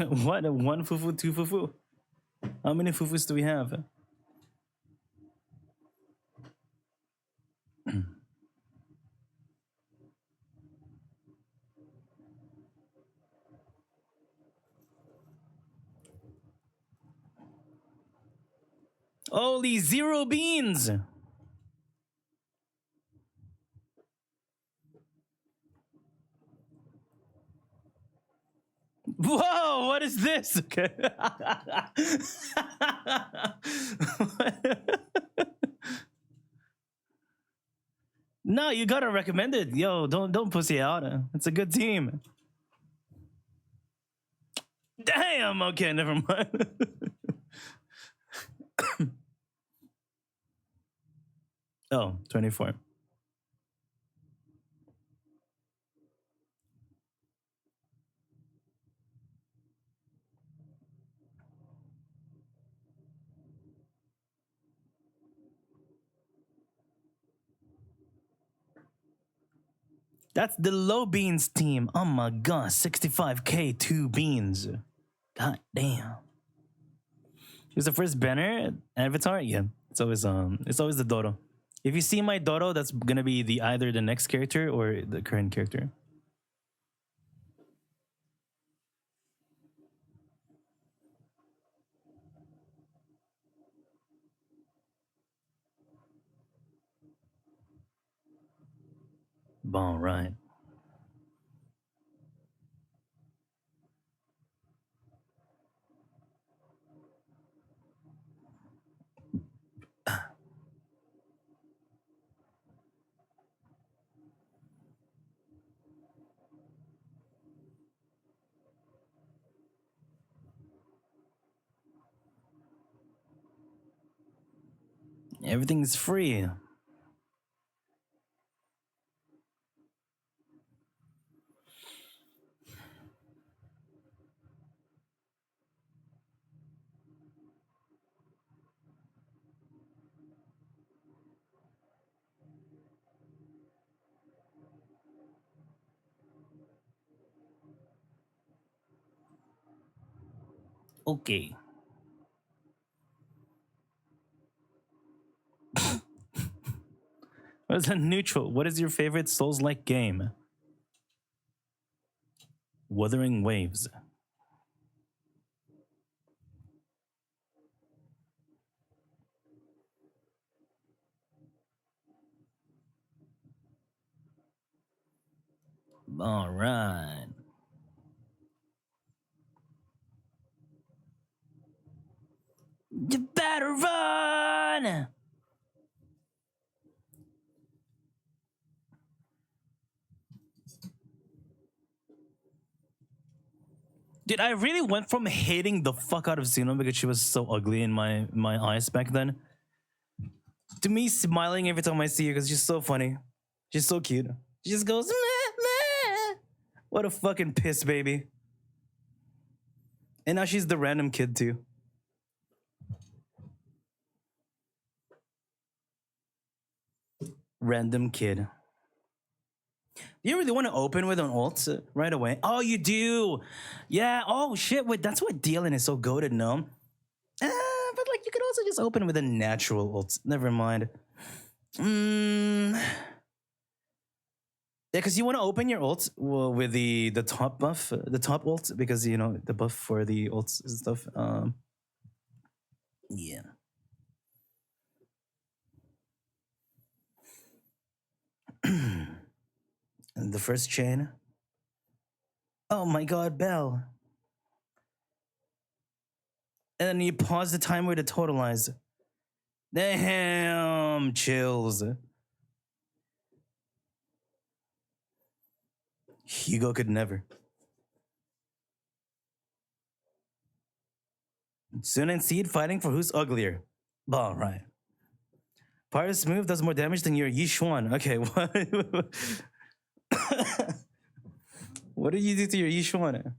What? One fufu, two fufu? How many fufus do we have? Holy 0 beans! Whoa, what is this? Okay. No, you gotta recommend it. Yo, don't pussy out. It's a good team. Damn, okay, never mind. Oh, 24. That's the low beans team. Oh my god, 65k, 2 beans. God damn. Who's the first banner avatar? Yeah, it's always the Dodo. If you see my Dodo, that's gonna be the either the next character or the current character. All right. Everything's free. Okay. What is a neutral? What is your favorite Souls-like game? Wuthering Waves. All right. You better run! Dude, I really went from hating the fuck out of Xeno because she was so ugly in my eyes back then, to me smiling every time I see her because she's so funny. She's so cute. She just goes, meh, meh. What a fucking piss baby. And now she's the random kid too. Random kid. Do you really want to open with an ult right away? Oh, you do. Yeah. Oh shit. Wait, that's why Dealin is so goated, no? But like you could also just open with a natural ult. Never mind. Yeah, because you want to open your ult with the top buff, the top ult, because you know the buff for the ults and stuff. Yeah. And the first chain. Oh my god, Bell. And then you pause the timer to totalize. Damn, chills. Hugo could never. Sun and Seed fighting for who's uglier. All right. Pyrus move does more damage than your Yishuan. Okay, what? What did you do to your Yishuan?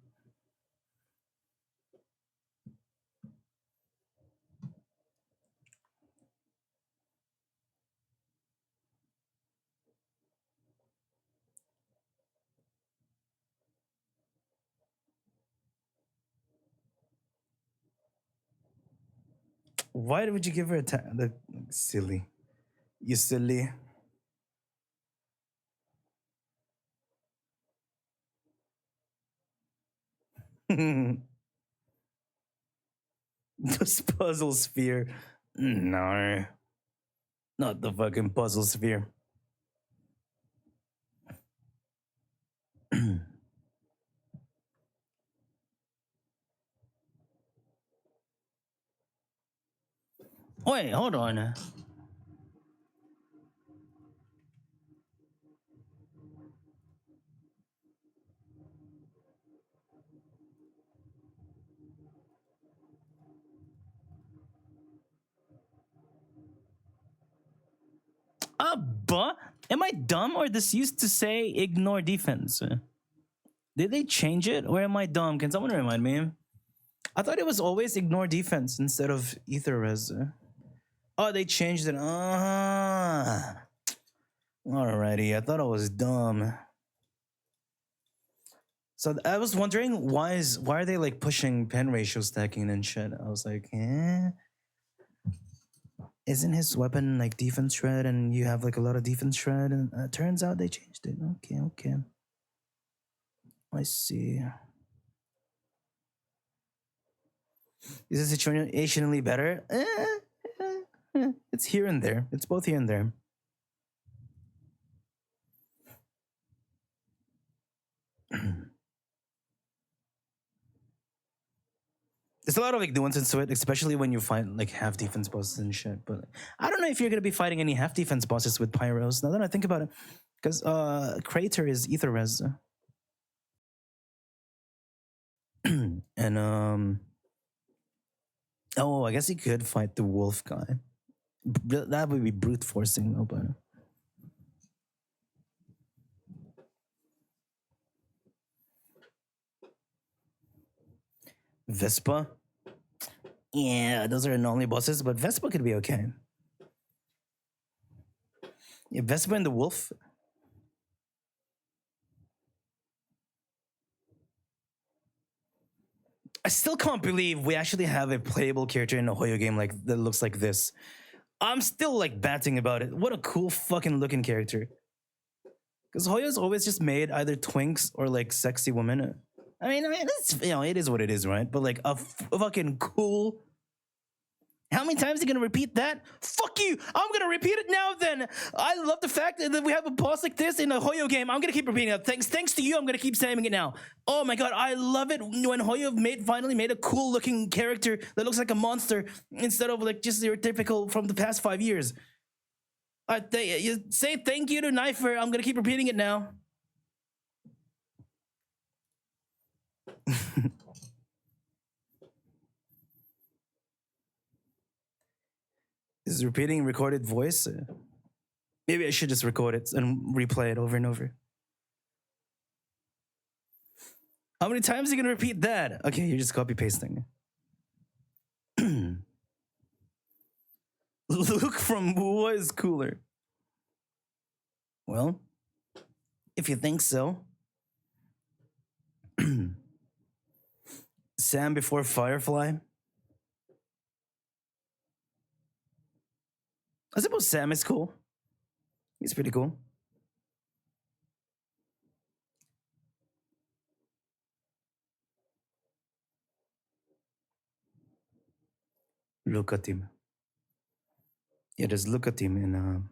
Why would you give her a silly? You silly. This puzzle sphere. No. Not the fucking puzzle sphere. Wait, hold on. But am I dumb or this used to say ignore defense? Did they change it or am I dumb? Can someone remind me? I thought it was always ignore defense instead of ether res. Oh, they changed it. Alrighty, I thought I was dumb. So I was wondering why are they like pushing pen ratio stacking and shit? I was like, isn't his weapon like defense shred and you have like a lot of defense shred? And turns out they changed it. Okay. I see. Is it situationally better? It's here and there. It's both here and there. There's a lot of like nuances to it, especially when you fight like half defense bosses and shit. But I don't know if you're gonna be fighting any half defense bosses with pyros. Now that I think about it, because Crater is ether res, and oh, I guess he could fight the wolf guy. That would be brute forcing, though. But Vespa, yeah, those are anomaly bosses. But Vespa could be okay. Yeah, Vespa and the wolf. I still can't believe we actually have a playable character in a Hoyo game like that looks like this. I'm still like batting about it. What a cool fucking looking character. Because Hoyo's always just made either twinks or like sexy women. I mean, it's, you know, it is what it is, right? But like a fucking cool. How many times are you gonna repeat that? Fuck you! I'm gonna repeat it now. Then I love the fact that we have a boss like this in a Hoyo game. I'm gonna keep repeating it. Thanks to you, I'm gonna keep saying it now. Oh my god, I love it when Hoyo finally made a cool looking character that looks like a monster instead of like just your typical from the past 5 years. You say thank you to Knifer. I'm gonna keep repeating it now. Is repeating recorded voice? Maybe I should just record it and replay it over and over. How many times are you gonna repeat that? Okay, you're just copy pasting. Luke from Mua is cooler. Well, if you think so. Sam before Firefly. I suppose Sam is cool. He's pretty cool. Look at him. Yeah, just look at him and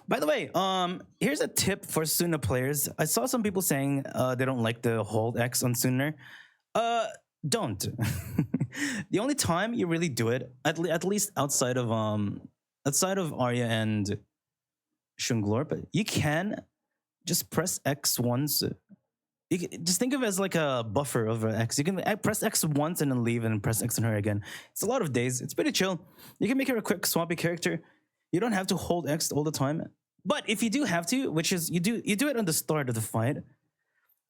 by the way, here's a tip for Suna players. I saw some people saying they don't like the hold X on Sooner. Don't. The only time you really do it, at least outside of Arya and Shunglorp, you can just press X once. You can just think of it as like a buffer over X. You can press X once and then leave and press X on her again. It's a lot of days. It's pretty chill. You can make her a quick swappy character. You don't have to hold X all the time. But if you do have to, which is you do it on the start of the fight,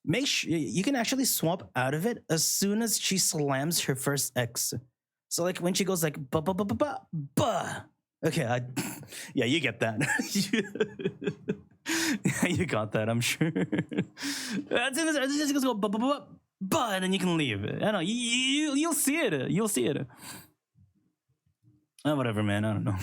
make sure you can actually swap out of it as soon as she slams her first X. So like when she goes like ba ba ba ba ba ba. Okay, yeah, you get that. You got that, I'm sure. That's just go ba ba ba ba, and then you can leave. I don't know. You'll see it. You'll see it. Whatever, man. I don't know.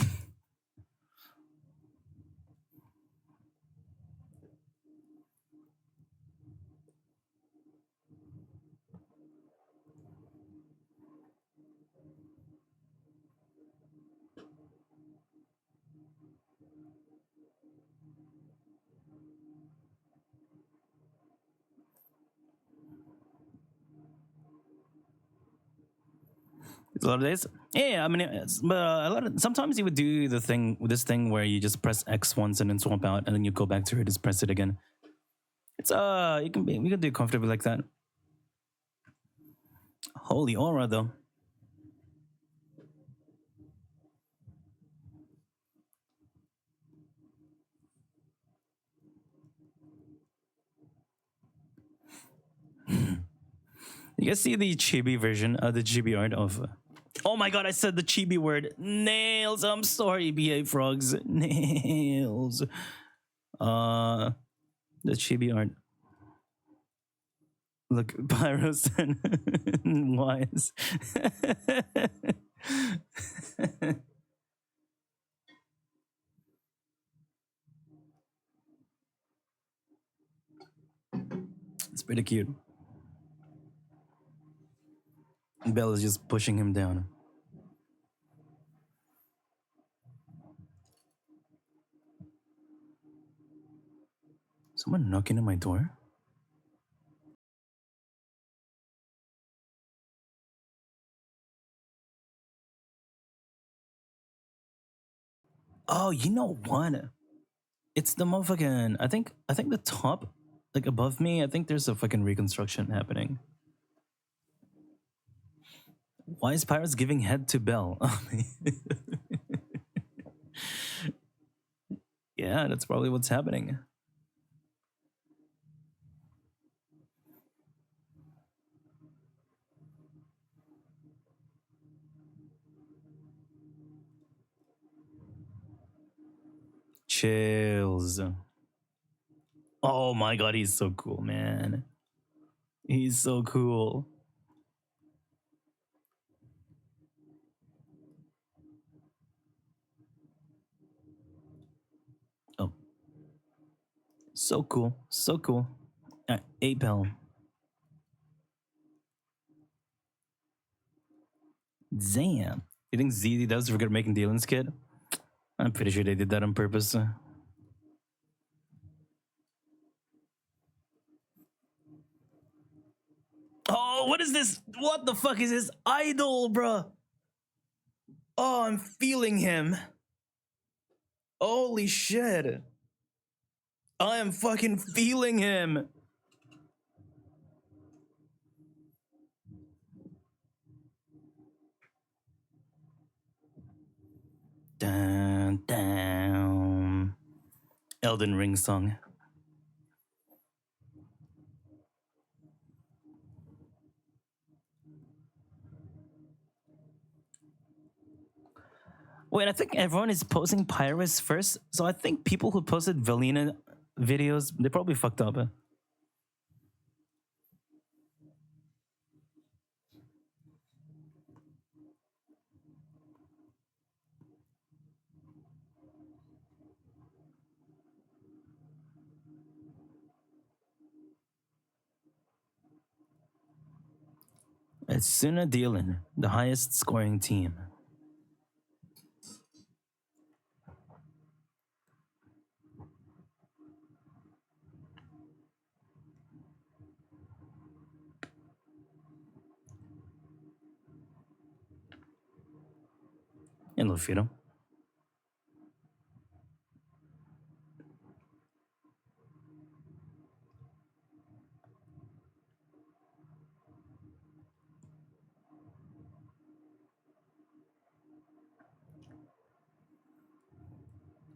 It's a lot of days. Yeah, I mean, but sometimes you would do this thing where you just press X once and then swap out, and then you go back to her, just press it again. It's we can do it comfortably like that. Holy aura though. You guys see the chibi version, the chibi art of... oh my god, I said the chibi word. Nails, I'm sorry, BA frogs. Nails. The chibi art. Look, Pyros and Wise. It's pretty cute. Belle is just pushing him down. Someone knocking on my door? Oh, you know what? It's the motherfucking. I think the top, like above me. I think there's a fucking reconstruction happening. Why is Pirates giving head to Bell? Yeah, that's probably what's happening. Chills. Oh my god, he's so cool, man. He's so cool. Oh. So cool. So cool. 8 Bell. Damn. You think ZD does forget making Dylan's kid? I'm pretty sure they did that on purpose. Oh, what is this? What the fuck is this? Idol, bruh. Oh, I'm feeling him. Holy shit. I am fucking feeling him. Dun, down. Elden Ring song. Wait, I think everyone is posting Pyrus first. So I think people who posted Velina videos, they probably fucked up. It's Suna Dylan, the highest scoring team. And Lufito.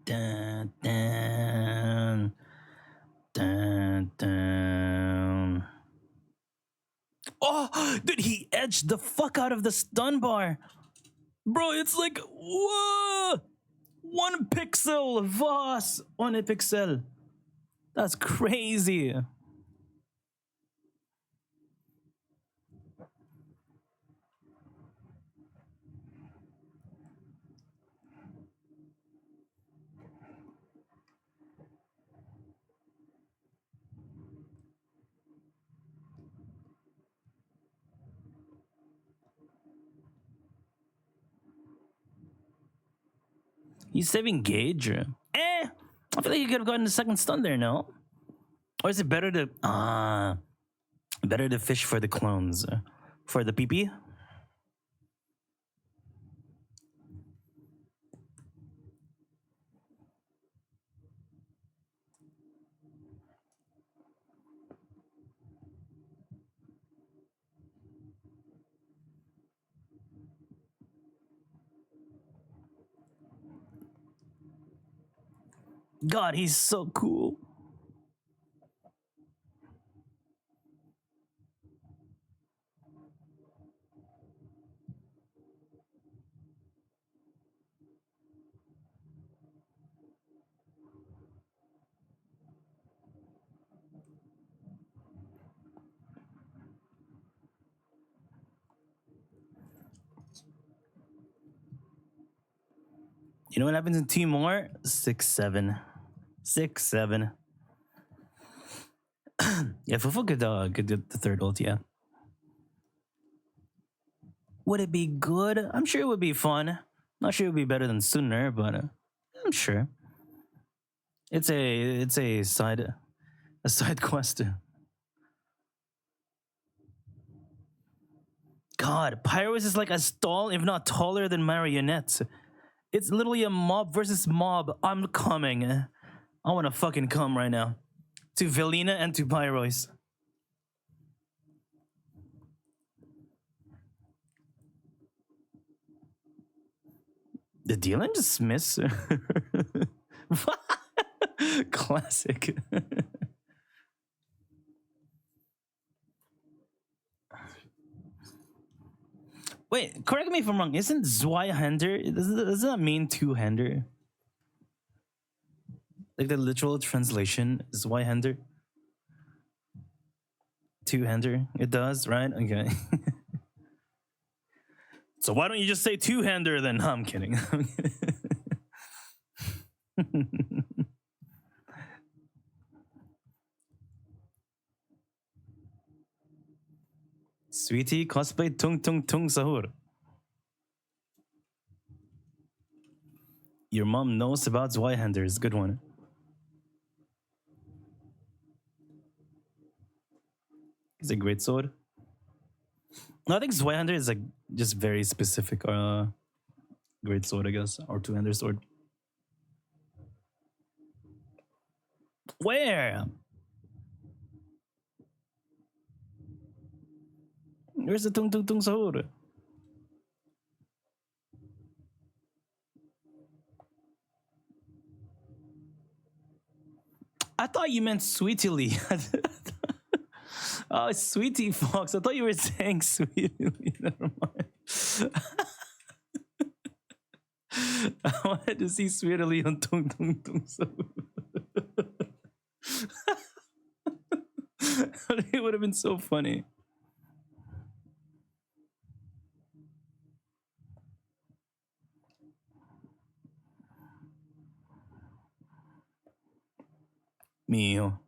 Dun, dun, dun, dun. Oh, dude, he edged the fuck out of the stun bar. Bro, it's like, whoa! 1 pixel, Voss! 1 pixel. That's crazy. He's saving Gauge. I feel like he could have gotten the second stun there, no? Or is it better to fish for the clones? For the PP? God, he's so cool. You know what happens in 2 more? 6-7. 6-7. Yeah, Fufu could get the third ult, yeah. Would it be good? I'm sure it would be fun. Not sure it would be better than Sooner, but I'm sure. It's a side. A side quest. God, Pyros is like as tall, if not taller, than Marionette. It's literally a mob versus mob. I'm coming. I want to fucking come right now. To Velina and to Pyros. Did Dylan just miss? Classic. Wait, correct me if I'm wrong. Isn't Zweihander? Does that mean two-hander? Like the literal translation, Zweihander? Two-hander? It does, right? Okay. So why don't you just say two-hander then? No, I'm kidding. Sweetie cosplay tung tung tung sahur. Your mom knows about Zweihanders. Good one. It's a great sword. No, I think Zweihander is like just very specific great sword, I guess. Or two-hander sword. Where? Where's the tung tung tung sahur? I thought you meant Sweetly. Oh, Sweetie Fox. I thought you were saying Sweetly. Never mind. I wanted to see Sweetly on tung tung tung sahur. It would have been so funny. Mio.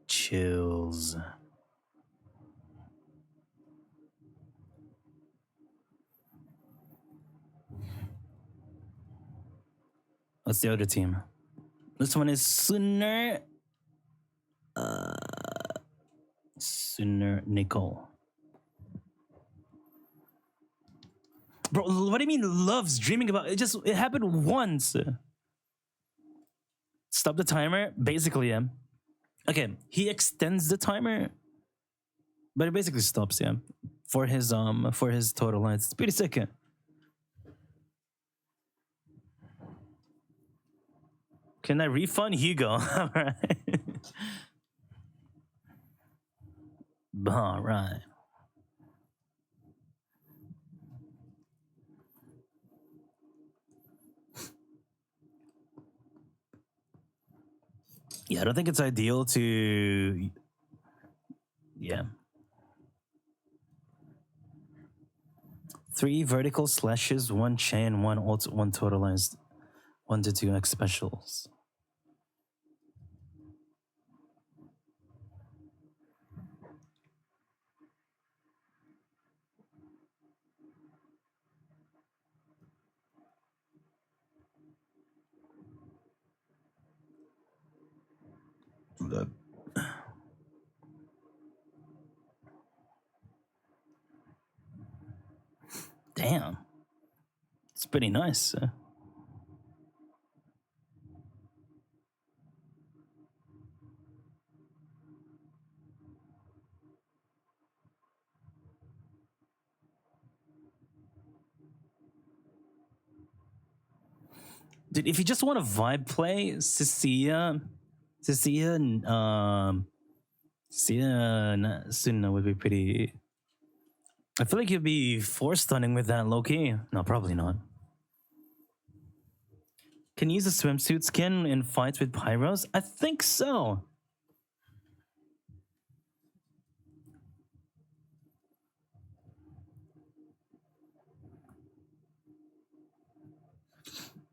Chills. What's the other team? This one is Sooner. Sooner Nicole. Bro, what do you mean loves dreaming about it? It happened once. Stop the timer. Basically, yeah. Okay, he extends the timer, but it basically stops, yeah. For his total lines. It's pretty sick. Yeah. Can I refund Hugo? All right. All right. Yeah, I don't think it's ideal to. Yeah. 3 vertical slashes, 1 chain, 1 totalized, 1 to 2 X specials. Damn. It's pretty nice. Dude, if you just want a vibe play, Cecilia, Suna would be pretty. I feel like you'd be force stunning with that, low-key. No, probably not. Can you use a swimsuit skin in fights with Pyros? I think so.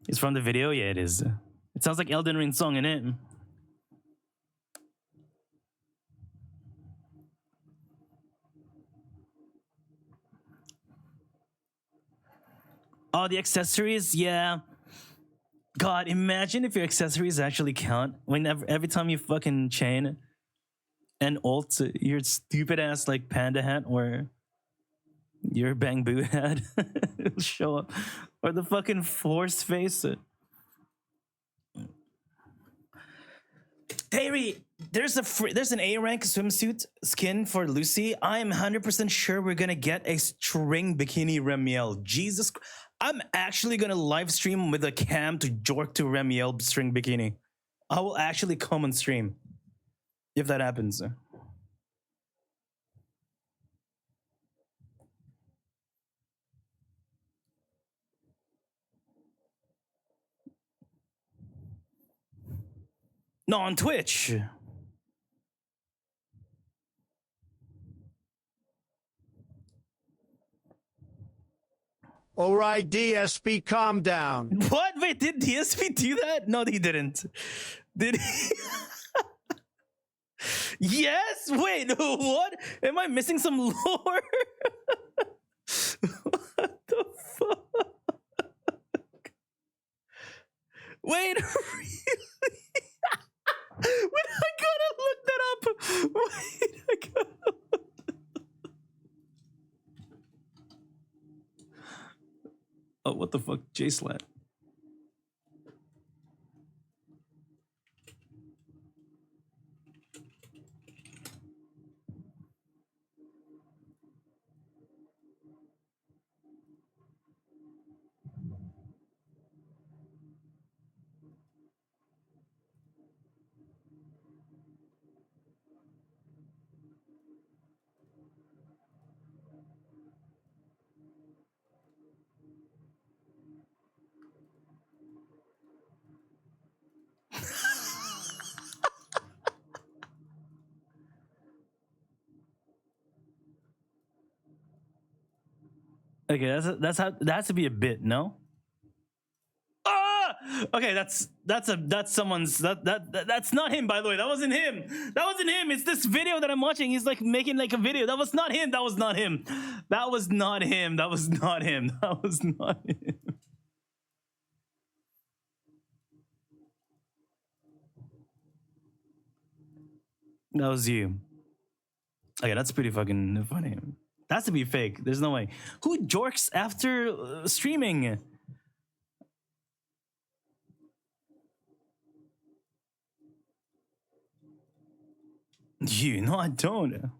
It's from the video? Yeah, it is. It sounds like Elden Ring song in it. Oh, the accessories, yeah. God, imagine if your accessories actually count. Whenever every time you fucking chain and ult your stupid ass like panda hat or your bamboo hat, it'll show up, or the fucking force face. Hey, there's there's an A rank swimsuit skin for Lucy. I'm 100% sure we're gonna get a string bikini Remiel. Jesus, I'm actually gonna live stream with a cam to jork to Remiel string bikini. I will actually come on stream if that happens. No, on Twitch. All right, DSP, calm down. What? Wait, did DSP do that? No, he didn't. Did he? Yes. Wait. What? Am I missing some lore? What the fuck? Wait, really? Wait, I gotta look that up. Wait, I gotta. Oh, what the fuck, J-Slat? Okay, that's how that has to be a bit, no? Ah! Okay, that's someone's that's not him, by the way. That wasn't him. That wasn't him. It's this video that I'm watching. He's like making like a video. That was not him. That was not him. That was not him. That was not him. That was not him. That was you. Okay, that's pretty fucking funny. That has to be fake. There's no way. Who jorks after streaming? You? No, I don't.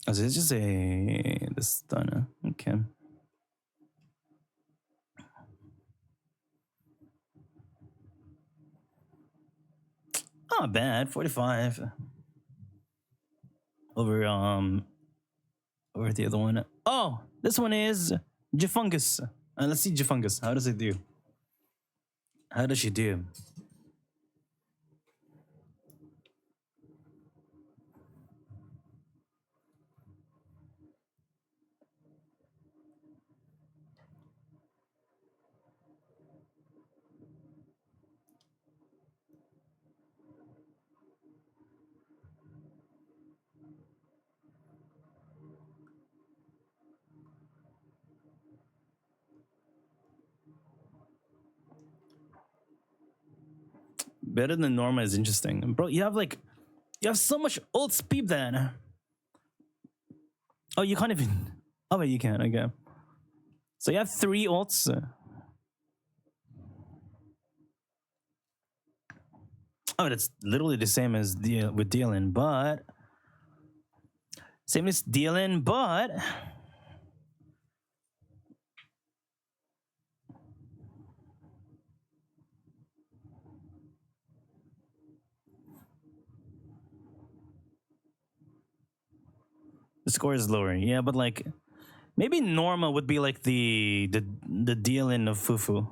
Oh, so it's just a the stunner. Okay. Not bad. 45 over over the other one. Oh, this one is Jifungus. Let's see Jifungus. How does it do? How does she do? Better than Norma is interesting. Bro, you have so much old speed then. Oh, you can't even. Oh, wait, you can. Okay. So you have 3 ults. Oh, it's literally the same as with Dylan, but same as Dylan, but the score is lower. Yeah, but like maybe Norma would be like the Dylan of Fufu.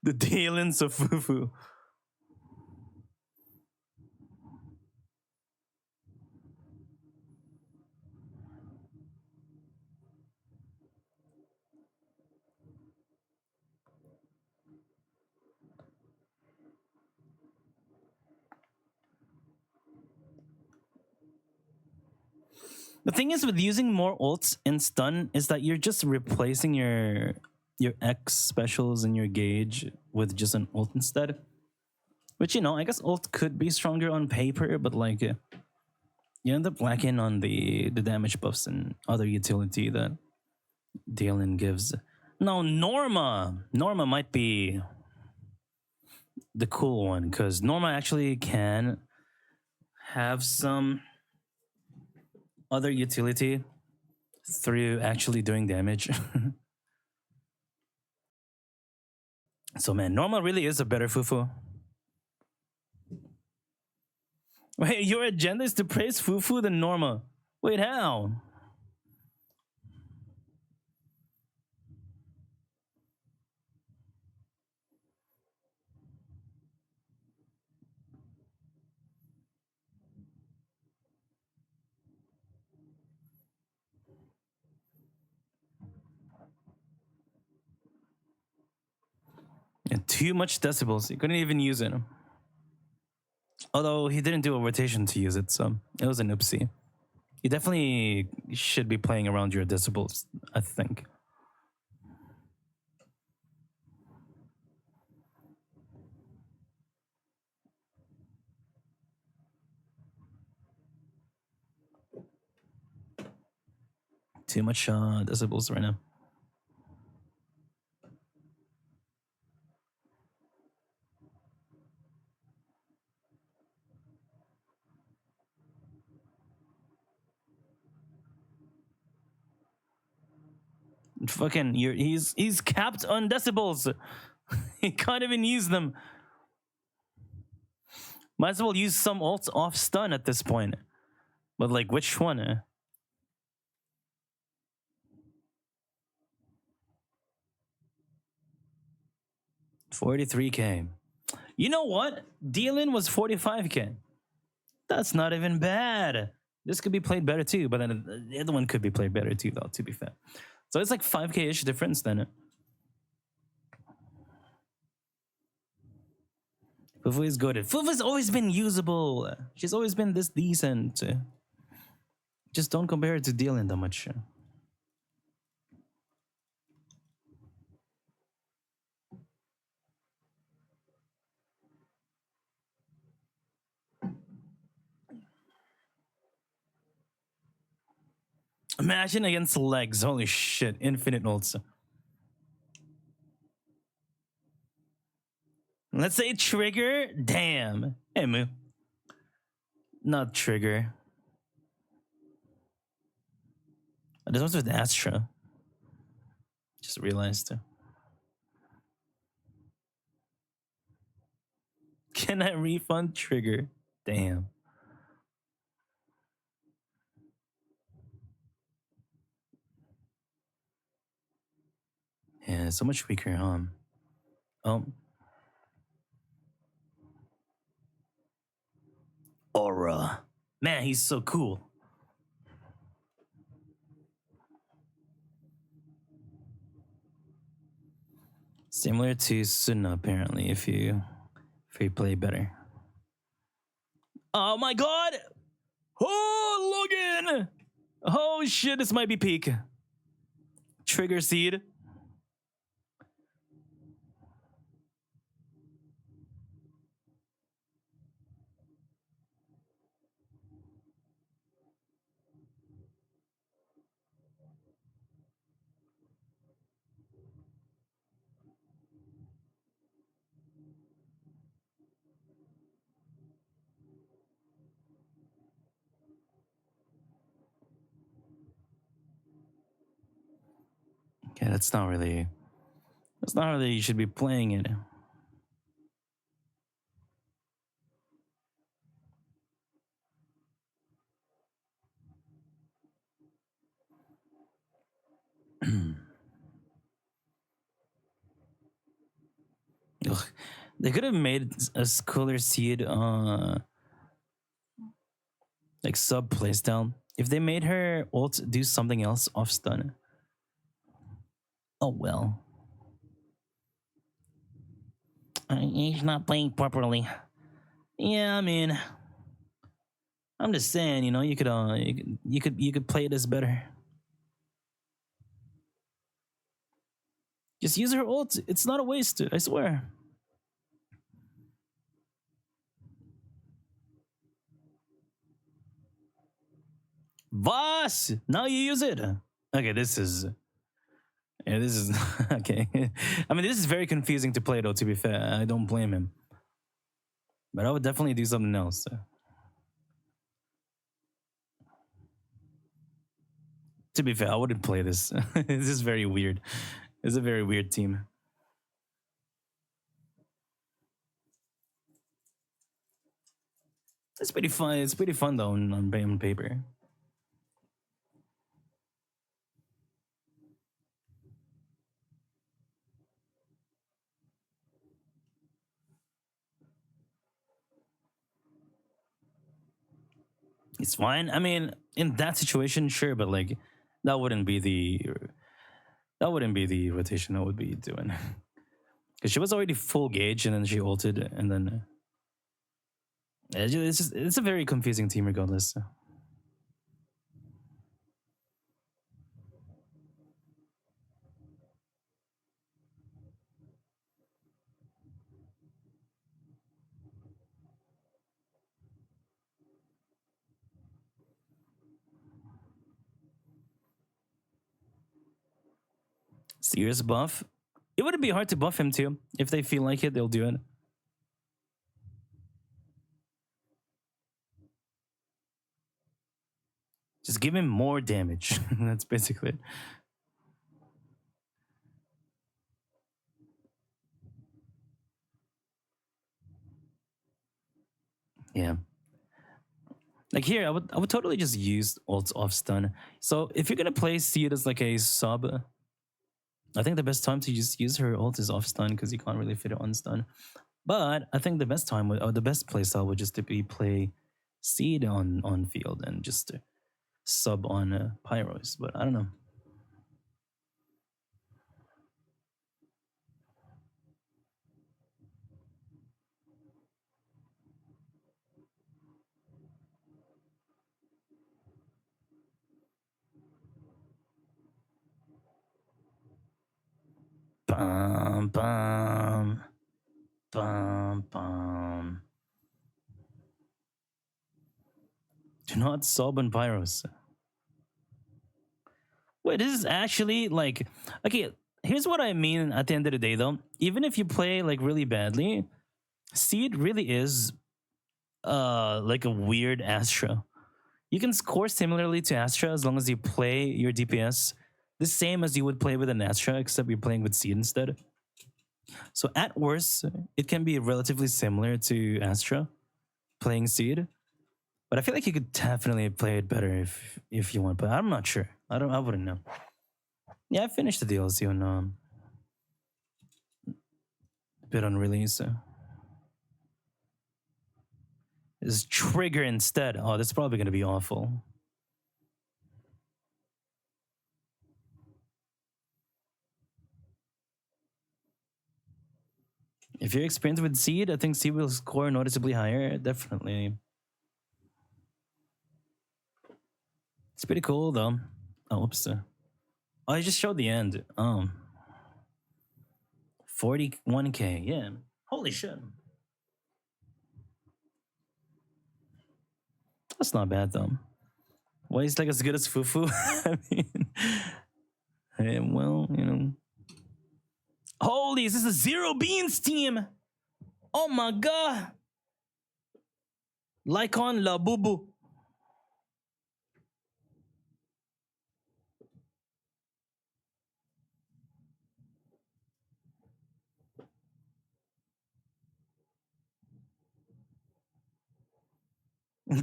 The Dylans of Fufu. The thing is with using more ults in stun is that you're just replacing your X specials and your gauge with just an ult instead. Which, you know, I guess ult could be stronger on paper, but like you end up lacking on the damage buffs and other utility that Dalen gives. No, Norma might be the cool one because Norma actually can have some other utility through actually doing damage. So man, Norma really is a better Fufu. Wait, your agenda is to praise Fufu than Norma. Wait, how? Yeah, too much decibels. He couldn't even use it. Although he didn't do a rotation to use it, so it was an oopsie. You definitely should be playing around your decibels, I think. Too much decibels right now. Fucking, he's capped on decibels. He can't even use them. Might as well use some ults off stun at this point. But like, which one? 43K. You know what? Dealin was 45K. That's not even bad. This could be played better too, but then the other one could be played better too, though, to be fair. So it's like 5K-ish difference then. Fufu is good. Fufu's always been usable. She's always been this decent. Just don't compare it to Dealin that much. Imagine against legs. Holy shit. Infinite ults. Let's say trigger. Damn. Hey, Moo. Not trigger. This one's with Astra. Just realized. Can I refund trigger? Damn. Yeah, so much weaker, huh? Oh. Aura. Man, he's so cool. Similar to Suna, apparently, if you play better. Oh my god! Oh, Logan! Oh shit, this might be peak. Trigger seed. Okay, that's not really you should be playing it. Ugh. They could have made a cooler seed like sub playstyle. If they made her ult do something else off stun. Oh well. He's not playing properly. Yeah, I mean, I'm just saying, you know, you could play this better. Just use her ult. It's not a waste, I swear. Voss! Now you use it. Okay, this is okay. I mean, this is very confusing to play though, to be fair. I don't blame him. But I would definitely do something else. To be fair, I wouldn't play this. This is very weird. It's a very weird team. It's pretty fun. It's pretty fun though on paper. It's fine. I mean, in that situation, sure, but like that wouldn't be the rotation I would be doing. Because she was already full gauge and then she ulted and then it's a very confusing team regardless. Serious buff. It wouldn't be hard to buff him too. If they feel like it, they'll do it. Just give him more damage. That's basically it. Yeah. Like here, I would totally just use ults off stun. So if you're gonna play Seed as like a sub, I think the best time to just use her ult is off stun because you can't really fit it on stun. But I think the best time or the best playstyle would just to be play Seed on field and just sub on Pyros. But I don't know. Bum bum bum bum. Do not sub on Pyros. Wait, this is actually like okay. Here's what I mean. At the end of the day, though, even if you play like really badly, Seed really is like a weird Astra. You can score similarly to Astra as long as you play your DPS the same as you would play with an Astra, except you're playing with Seed instead. So at worst, it can be relatively similar to Astra playing Seed. But I feel like you could definitely play it better if you want. But I'm not sure. I wouldn't know. Yeah, I finished the DLC on a bit on release. So. Is trigger instead. Oh, that's probably gonna be awful. If you're experienced with Seed, I think Seed will score noticeably higher. Definitely. It's pretty cool though. Oh, oops. Oh, I just showed the end. 41K. Yeah. Holy shit. That's not bad though. Why is like as good as Fufu? I mean, hey, well, you know. Holy, is this a Zero Beans team? Oh my god. Lycon La Bubu.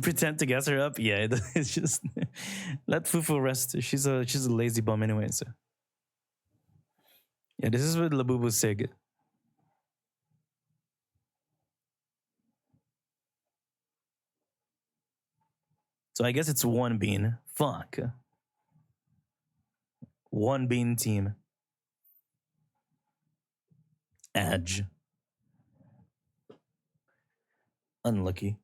Pretend to gas her up. Yeah, it's just let Fufu rest. She's a lazy bum anyway. So yeah, this is with Labubu Sig. So I guess it's one bean. Fuck. One bean team. Edge. Unlucky.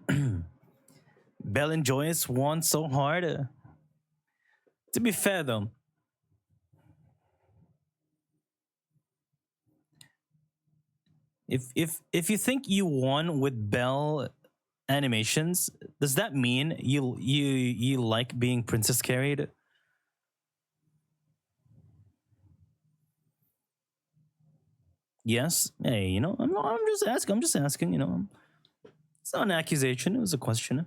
Belle and Joyce won so hard. To be fair though, if you think you won with Belle animations, does that mean you like being princess carried? Yes. Hey, you know, I'm just asking. I'm just asking. You know, it's not an accusation. It was a question.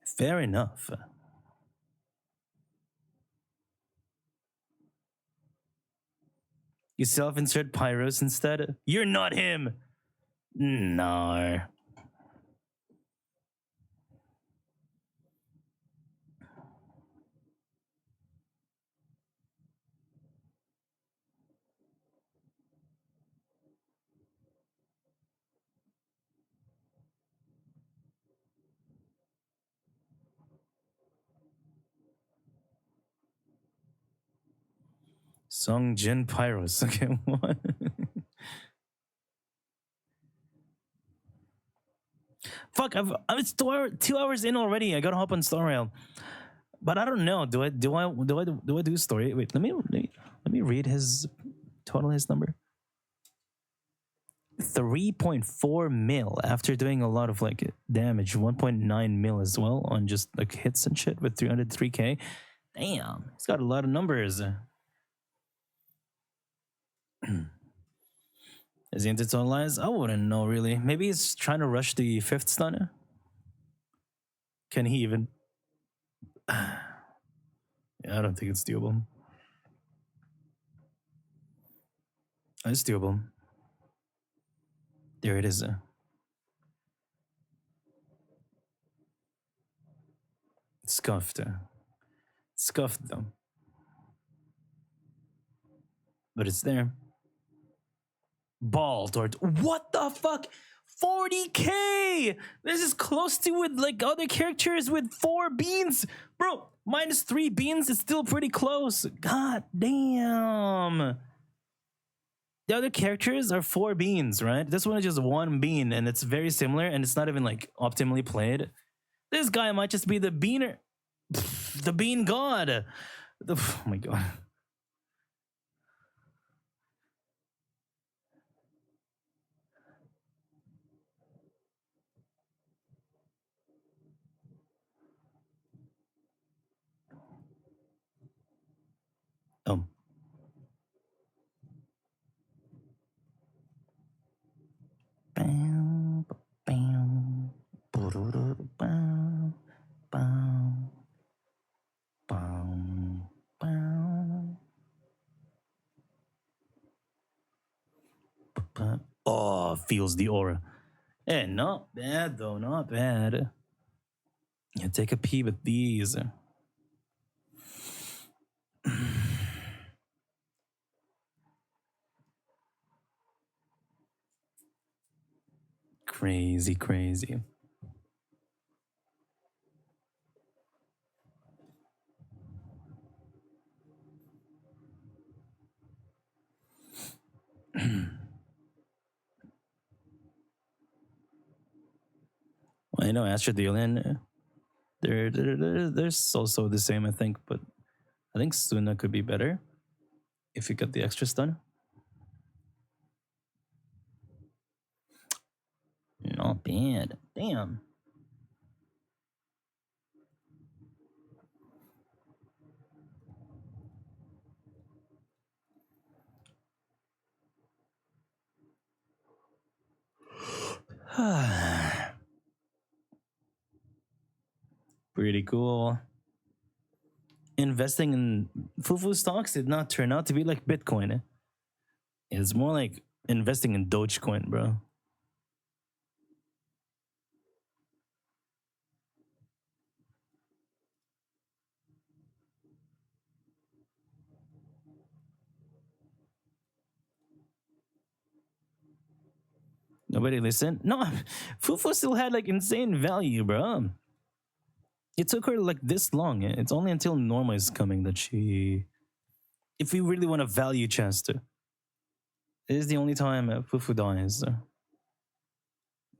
Fair enough. You self-insert Pyros instead. You're not him. No. Song Jin Pyros. Okay, what? Fuck! It's 2 hours in already. I gotta hop on Star Rail, but I don't know. Do I do story? Wait, let me read his his number. 3.4 mil after doing a lot of like damage. 1.9 mil as well on just like hits and shit with 303k. Damn, he's got a lot of numbers. Is he into total lies? I wouldn't know really. Maybe he's trying to rush the 5th stunner. Can he even? Yeah, I don't think it's doable. It's doable. There it is. Scuffed. Scuffed though. But it's there. Ball towards. What the fuck? 40k! This is close to with like other characters with 4 beans. Bro, minus 3 beans is still pretty close. God damn. The other characters are 4 beans, right? This one is just 1 bean and it's very similar and it's not even like optimally played. This guy might just be the beaner. The bean god. Oh my god. Oh. Bam, bam, bam, bam, bam, bam. Oh, feels the aura. Eh, not bad though, not bad. Yeah, take a pee with these. Crazy, crazy. Well, I know Astrodelian, they're also the same, I think, but I think Suna could be better if you got the extra stun. Not bad. Damn. Pretty cool. Investing in Fufu stocks did not turn out to be like Bitcoin. It's more like investing in Dogecoin, bro. Nobody listened? No, Fufu still had like insane value, bro. It took her like this long. It's only until Norma is coming that she... If we really want to value Chester. This is the only time Fufu dies.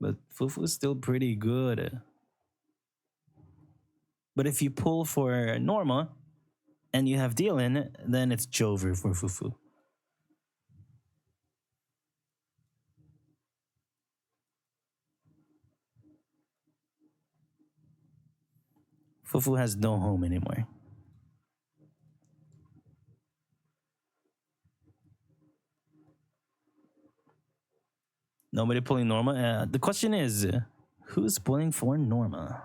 But Fufu is still pretty good. But if you pull for Norma and you have Dealin, then it's Jover for Fufu. Fufu has no home anymore. Nobody pulling Norma? The question is, who's pulling for Norma?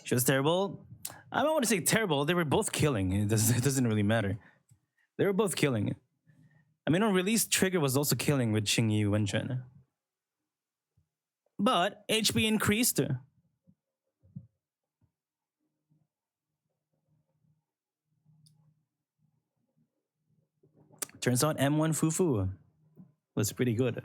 She was terrible. I don't want to say terrible. They were both killing. It doesn't really matter. They were both killing. I mean, on release, Trigger was also killing with Xingyu Wenchen. But HP increased. Turns out M1 Fufu was pretty good.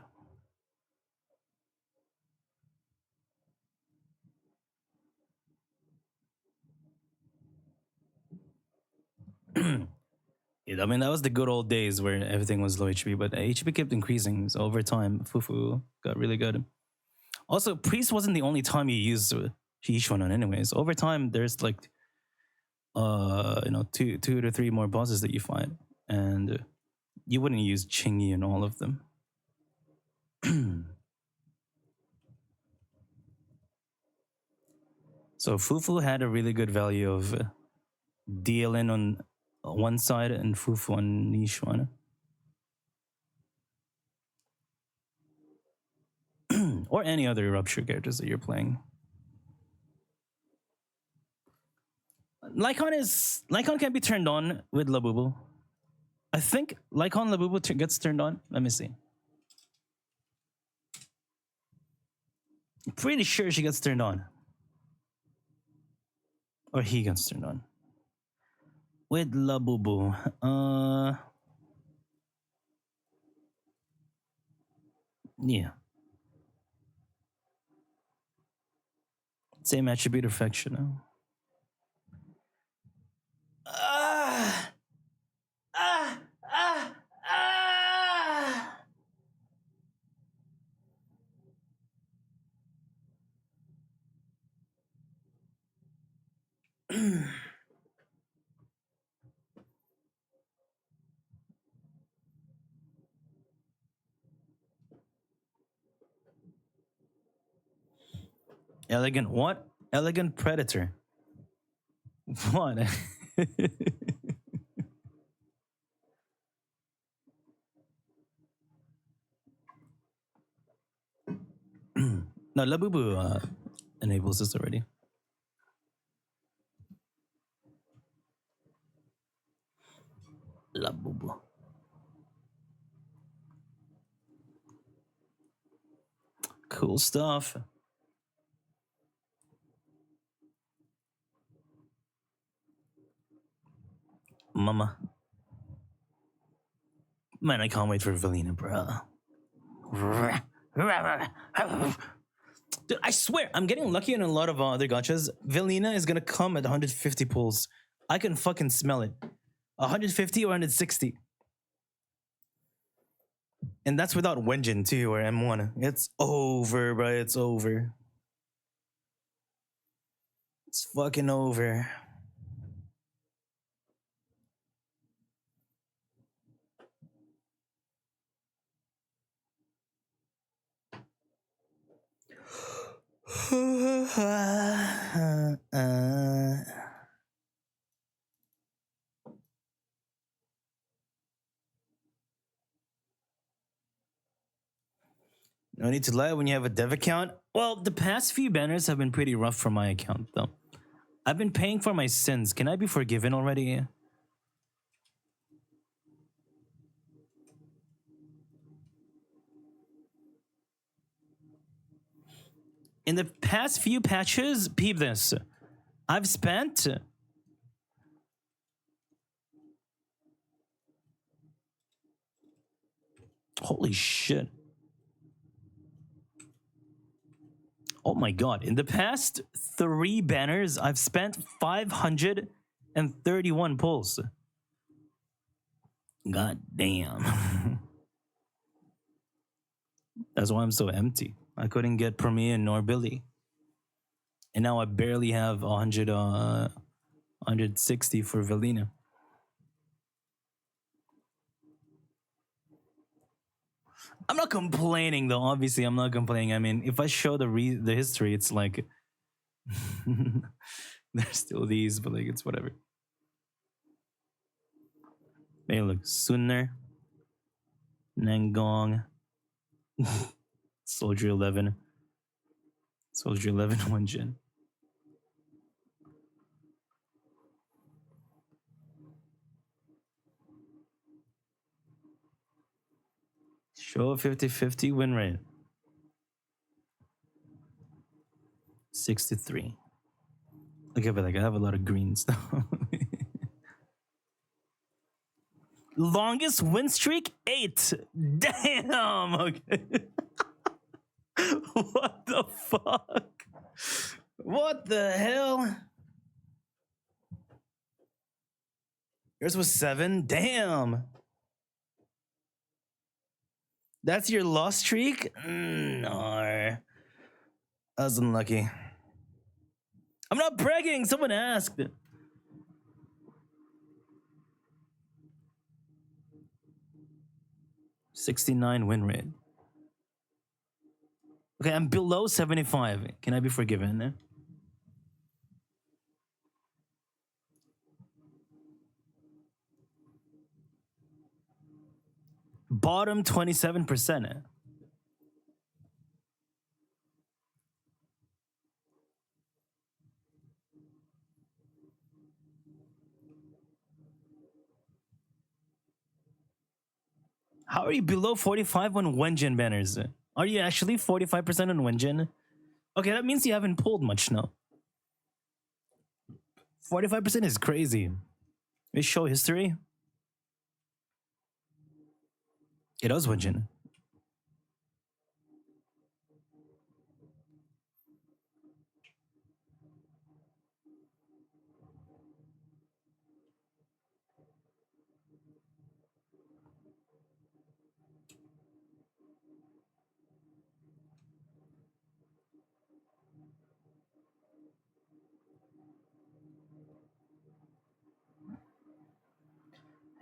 I mean, that was the good old days where everything was low HP, but HP kept increasing. So over time, Fufu got really good. Also, Priest wasn't the only time you used Hishonan anyways. Over time, there's like, two to three more bosses that you fight. And you wouldn't use Chingy in all of them. So Fufu had a really good value of DLN on one side and Fufu on niche one. Or any other Rupture characters that you're playing. Lycon can be turned on with Labubu. I think Lycon Labubu gets turned on. Let me see. I'm pretty sure she gets turned on. Or he gets turned on. With Labubu. Yeah. Same attribute affection. Elegant what? Elegant predator. What? No, Labubu enables this already. Labubu. Cool stuff. Mama. Man, I can't wait for Velina, bro. Dude, I swear, I'm getting lucky in a lot of other gachas. Velina is gonna come at 150 pulls. I can fucking smell it. 150 or 160. And that's without Wenjin too, or M1. It's over, bro. It's over. It's fucking over. No need to lie when you have a dev account. Well, the past few banners have been pretty rough for my account, though. I've been paying for my sins. Can I be forgiven already? In the past few patches, peep this. I've spent... Holy shit. Oh my god. In the past 3 banners, I've spent 531 pulls. God damn. That's why I'm so empty. I couldn't get Premier nor Billy. And now I barely have 160 for Velina. I'm not complaining though. Obviously, I'm not complaining. I mean, if I show the history, it's like there's still these, but like it's whatever. Hey, look, Sunner, Nangong, Soldier 11, Soldier 11, one gen. Show a 50-50 win rate. 63. Okay, but like I have a lot of greens though. Longest win streak? 8. Damn. Okay. What the fuck? What the hell? Yours was 7? Damn. That's your loss streak? No. I was unlucky. I'm not bragging. Someone asked. $69 win rate. Okay, I'm below 75. Can I be forgiven? Bottom 27%. How are you below 45 on Wenjin banners? Are you actually 45% on Wenjin? Okay, that means you haven't pulled much now. 45% is crazy. We show history. It does Wenjin.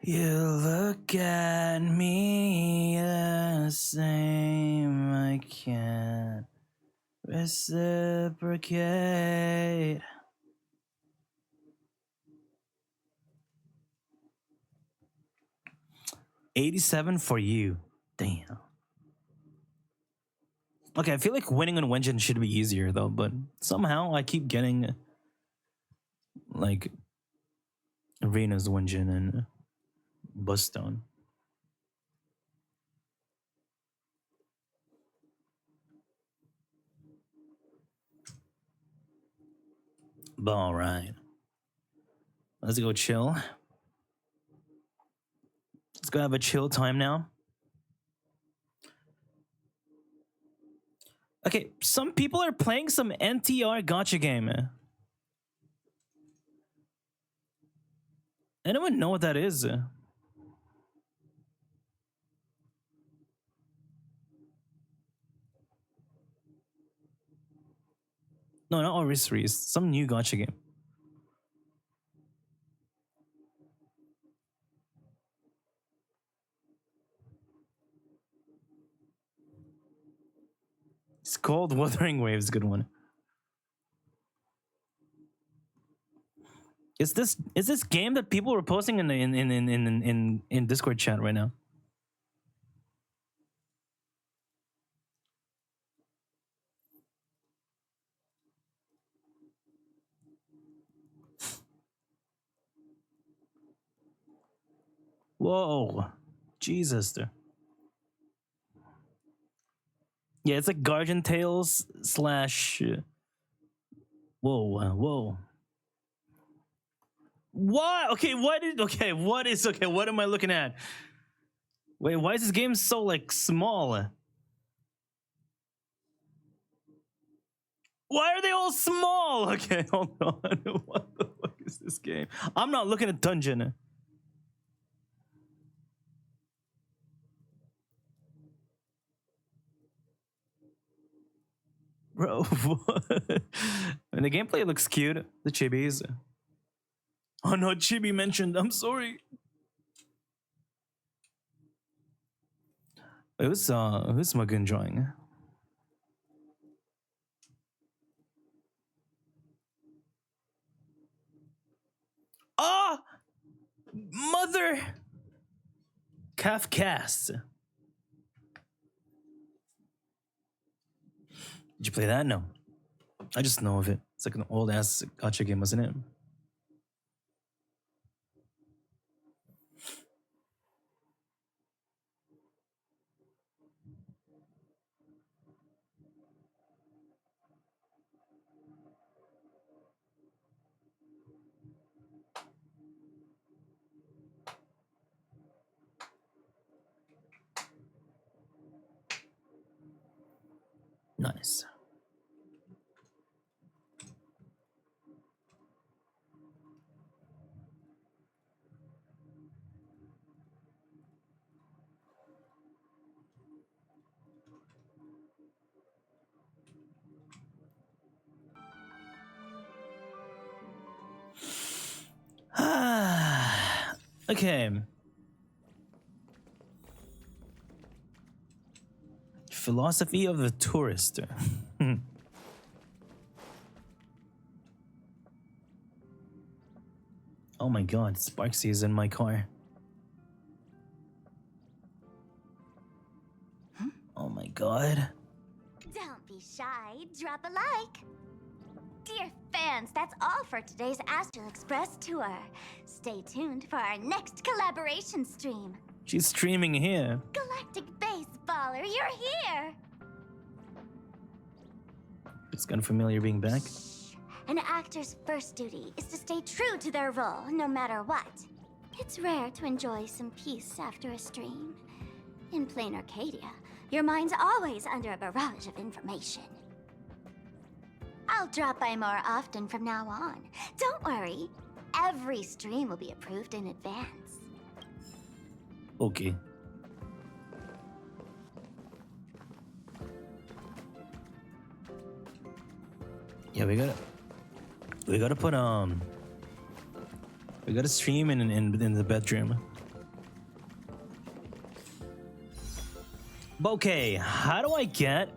You look at me the same, I can't reciprocate. $87 for you. Damn. Okay, I feel like winning on Wenjin should be easier though, but somehow I keep getting like Arena's Wenjin and Bustone. But all right, let's go chill. Let's go have a chill time now. Okay, some people are playing some NTR gacha game. Anyone know what that is? No, not Orisri. Some new gacha game. It's called Wuthering Waves. Good one. Is this game that people were posting in Discord chat right now? Whoa, Jesus! Yeah, it's like Guardian Tales slash. Whoa. What? Okay, what is okay? What is okay? What am I looking at? Wait, why is this game so like small? Why are they all small? Okay, hold on. What the fuck is this game? I'm not looking at dungeon. Bro, what? And the gameplay looks cute. The chibis. Oh no, chibi mentioned. I'm sorry. Who's Magoon drawing? Ah! Mother! Kafkas. Did you play that? No. I just know of it. It's like an old ass gacha game, wasn't it? Nice. Okay. Philosophy of the tourist. Oh my god, Sparksy is in my car. Oh my god. Don't be shy, drop a like. Dear fans, that's all for today's Astral Express tour. Stay tuned for our next collaboration stream. She's streaming here. Galactic Baseballer, you're here! It's kind of familiar being back. An actor's first duty is to stay true to their role, no matter what. It's rare to enjoy some peace after a stream. In plain Arcadia, your mind's always under a barrage of information. I'll drop by more often from now on. Don't worry, every stream will be approved in advance. Okay. Yeah, we gotta put we gotta stream in the bedroom. But okay, how do I get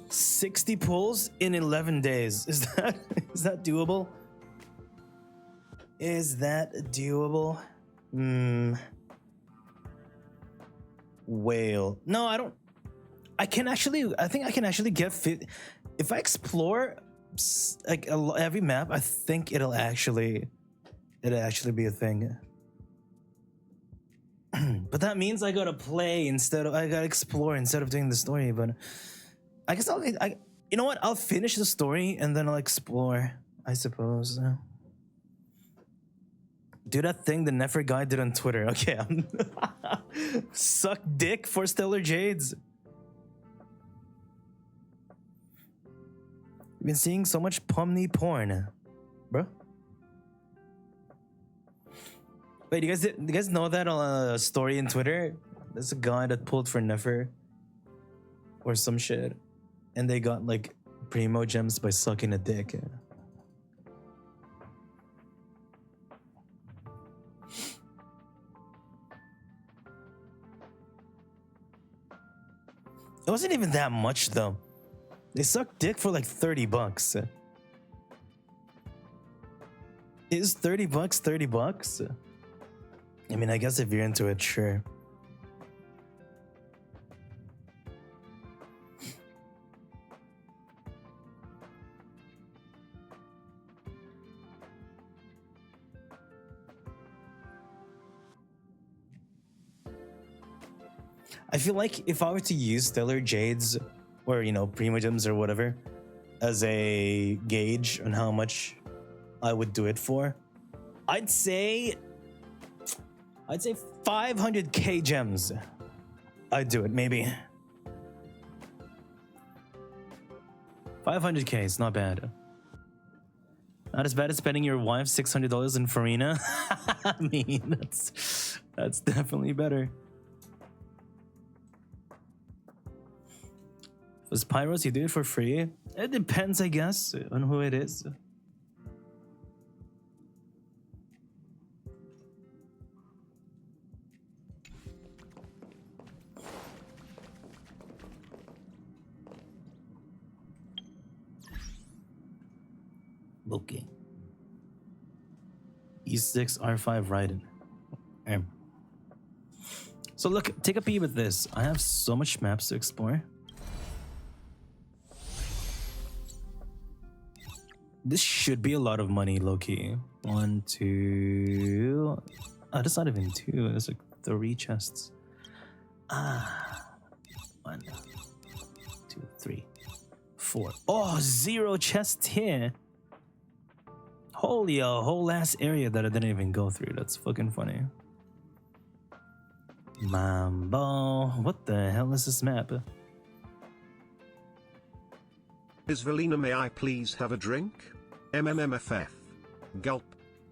60 pulls in 11 days? Is that doable? Is that doable? Whale. No, I don't. I think I can actually get 50. If I explore like every map, I think it'll actually be a thing. But that means I gotta play I gotta explore instead of doing the story. But I guess you know what? I'll finish the story and then I'll explore, I suppose. Do that thing the Nefer guy did on Twitter. Okay, suck dick for Stellar Jades. I've been seeing so much Pumney porn, bro. Wait, do you guys know that story in Twitter? There's a guy that pulled for Nefer or some shit, and they got like primo gems by sucking a dick. It wasn't even that much though. They sucked dick for like $30. Is $30 $30? I mean, I guess if you're into it, sure. I feel like if I were to use Stellar Jades or, you know, Primogems or whatever as a gauge on how much I would do it for, I'd say 500k gems. I'd do it, maybe. 500k is not bad. Not as bad as spending your wife's $600 in Farina. I mean, that's definitely better. If it's Pyros, you do it for free. It depends, I guess, on who it is. Okay. E6, R5, Raiden. So look, take a peek at this. I have so much maps to explore. This should be a lot of money, low-key. 1, 2... Oh, that's not even 2. There's like 3 chests. 1, 2, 3, 4. Oh, 0 chests here. Holy, a whole ass area that I didn't even go through. That's fucking funny. Mambo. What the hell is this map? Is Velina, may I please have a drink? MMMFF. Gulp.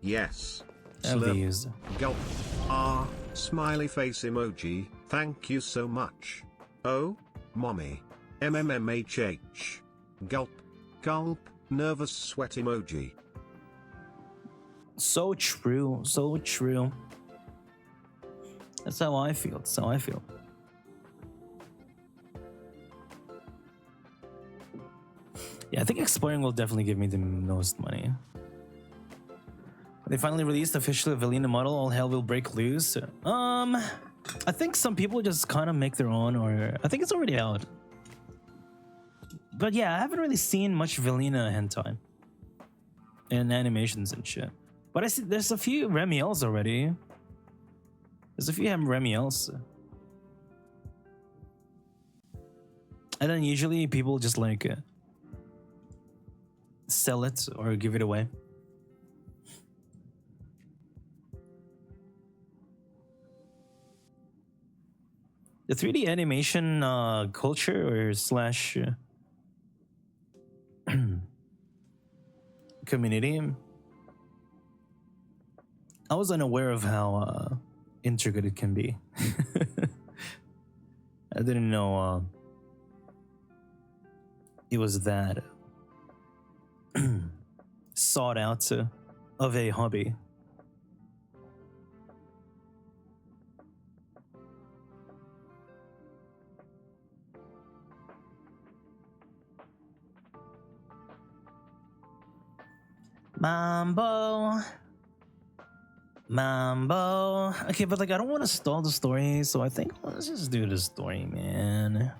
Yes. Slurp. Gulp. Ah, smiley face emoji. Thank you so much. Oh, mommy. MMMHH. Gulp. Gulp. Nervous sweat emoji. So true. So true. That's how I feel. That's how I feel. Yeah, I think exploring will definitely give me the most money. When they finally released the official Velina model, all hell will break loose. I think some people just kind of make their own, or I think it's already out. But yeah, I haven't really seen much Velina hentai and animations and shit. But I see there's a few Remiels already. There's a few Remiels. And then usually people just like sell it or give it away. The 3D animation culture or slash community, I was unaware of how intricate it can be. I didn't know it was that sought out of a hobby. Mambo. Okay, but like I don't want to stall the story, so I think let's just do the story, man.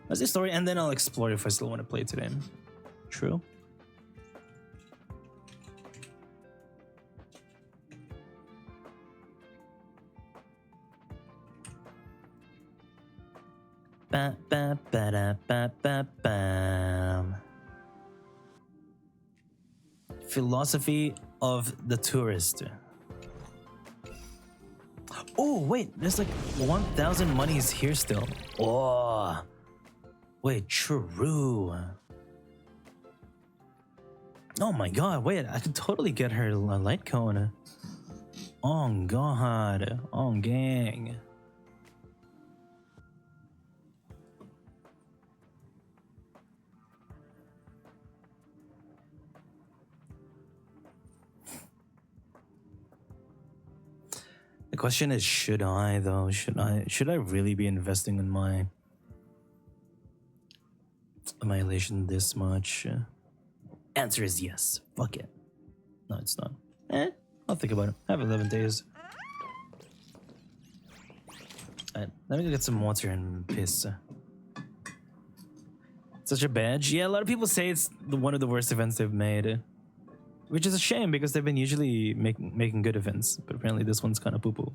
Let's do the story, and then I'll explore if I still want to play today. True. Ba ba ba da ba ba bam. Philosophy of the tourist. Oh wait, there's like 1,000 monies here still. Oh, wait, true. Oh my god, wait, I could totally get her a light cone. Oh god, oh gang. The question is, should I though? Should I really be investing in my Annihilation this much? Answer is yes. Fuck it. No, it's not. I'll think about it. I have 11 days. Alright, let me go get some water and piss. Such a badge? Yeah, a lot of people say it's one of the worst events they've made. Which is a shame because they've been usually making good events, but apparently this one's kind of poo-poo.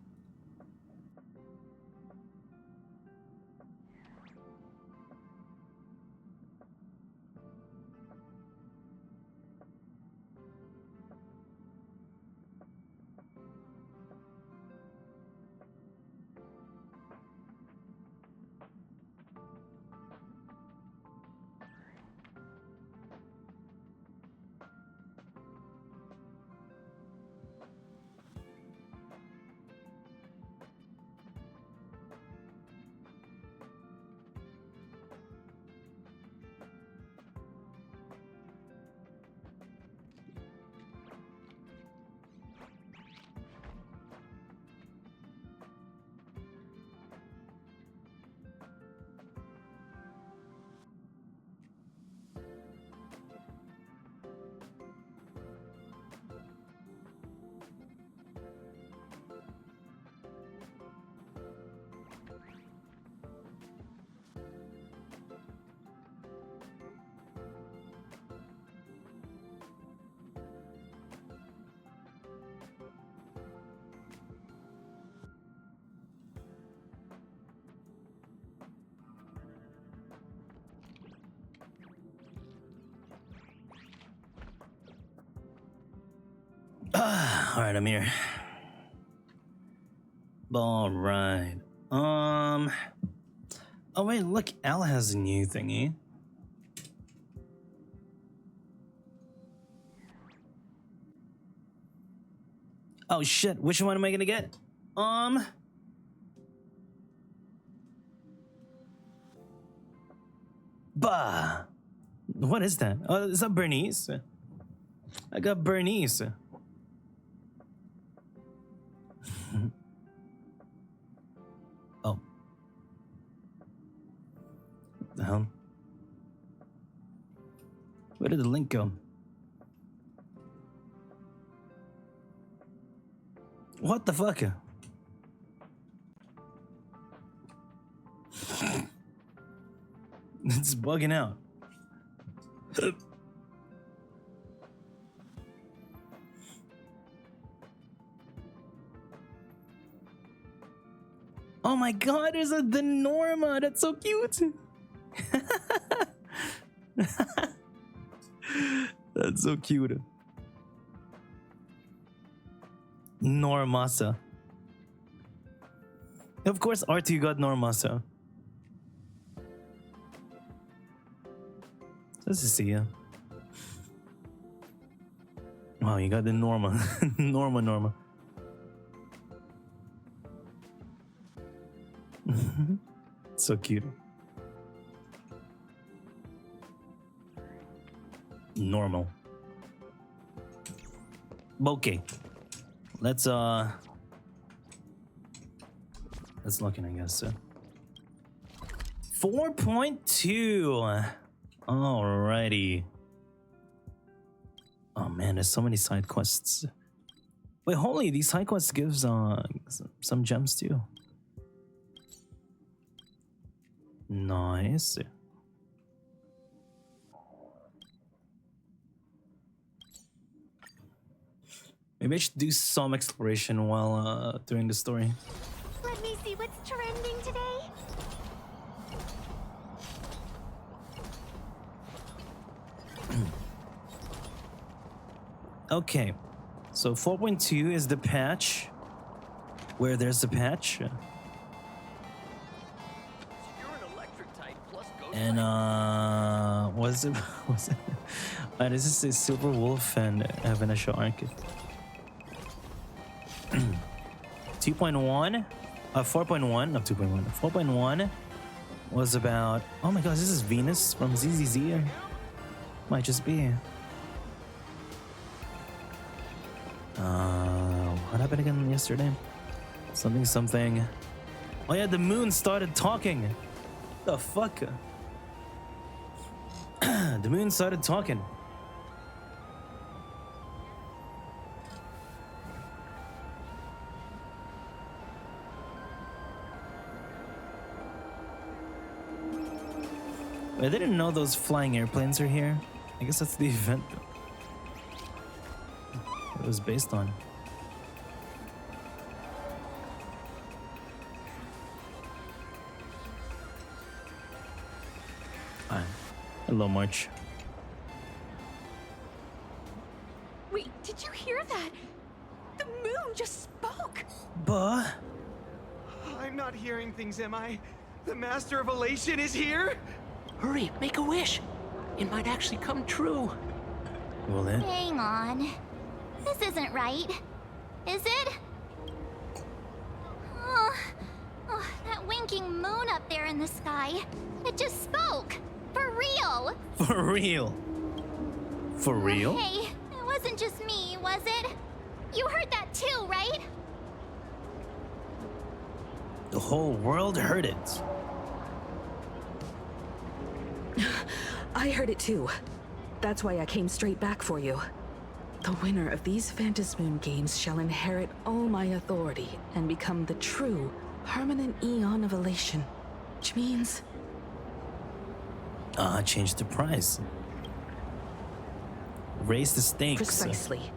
All right, I'm here. All right. Oh wait, look, Al has a new thingy. Oh shit, which one am I gonna get? Bah. What is that? Oh, is that Bernice? I got Bernice. Oh. What the hell? Where did the link go? What the fuck? It's bugging out. Oh my god, there's the Norma. That's so cute. That's so cute. Normasa. Of course, R2 got Normasa. Nice to see you. Wow, you got the Norma. Norma. So cute. Normal. Okay. Let's look in, I guess. 4.2. Alrighty. Oh man, there's so many side quests. Wait, holy, these side quests gives some gems too. Nice. Maybe I should do some exploration while doing the story. Let me see what's trending today. Okay, so 4.2 is the patch. Where there's a patch. And was it this is a Silver Wolf and Evanesha Arc. 2.1 4.1 not 2.1 4.1 was about, oh my god, this is Venus from ZZZ. Might just be. What happened again yesterday? Something. Oh yeah, the moon started talking. The fuck? The moon started talking. I didn't know those flying airplanes are here. I guess that's the event it was based on. Hello, March. Wait, did you hear that? The moon just spoke! Buh? I'm not hearing things, am I? The Master of Elation is here? Hurry, make a wish. It might actually come true. Will it? Hang on. This isn't right. Is it? Oh, that winking moon up there in the sky. It just spoke. For real. For real? For real? Hey, it wasn't just me, was it? You heard that too, right? The whole world heard it. I heard it too. That's why I came straight back for you. The winner of these Phantasmoon games shall inherit all my authority and become the true, permanent Eon of Elation. Which means... Change the price. Raise the stakes. Precisely.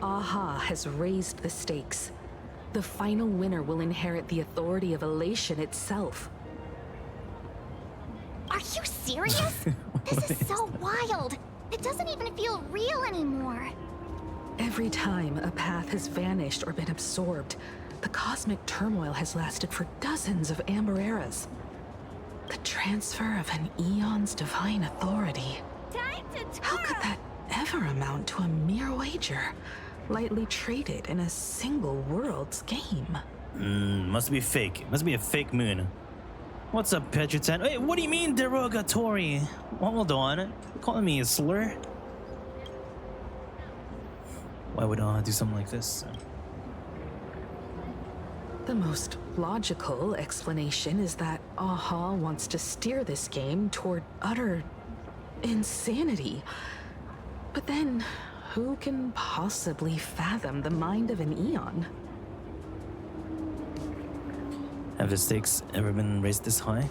Aha has raised the stakes. The final winner will inherit the authority of Elation itself. Are you serious? This is so wild. It doesn't even feel real anymore. Every time a path has vanished or been absorbed, the cosmic turmoil has lasted for dozens of amber eras. The transfer of an eon's divine authority. How could that ever amount to a mere wager, lightly traded in a single world's game? Must be fake. Must be a fake moon. What's up, Petritan? Hey, what do you mean derogatory? Hold on. Calling me a slur? Why would I do something like this? The most logical explanation is that Aha wants to steer this game toward utter insanity. But then, who can possibly fathom the mind of an Eon? Have the stakes ever been raised this high?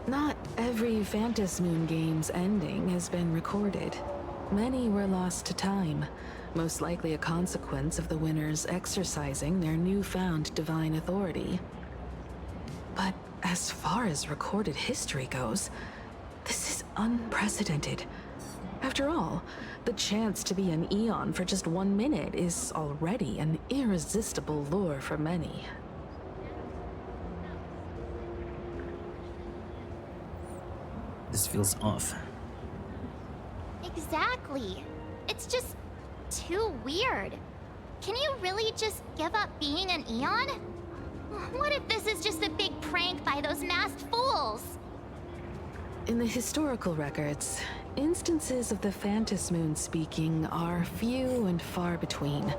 Not every Phantasmoon game's ending has been recorded. Many were lost to time, most likely a consequence of the winners exercising their newfound divine authority. But as far as recorded history goes, this is unprecedented. After all, the chance to be an Eon for just 1 minute is already an irresistible lure for many. This feels off. Exactly. It's just too weird. Can you really just give up being an Eon? What if this is just a big prank by those masked fools? In the historical records, instances of the Phantasmoon speaking are few and far between,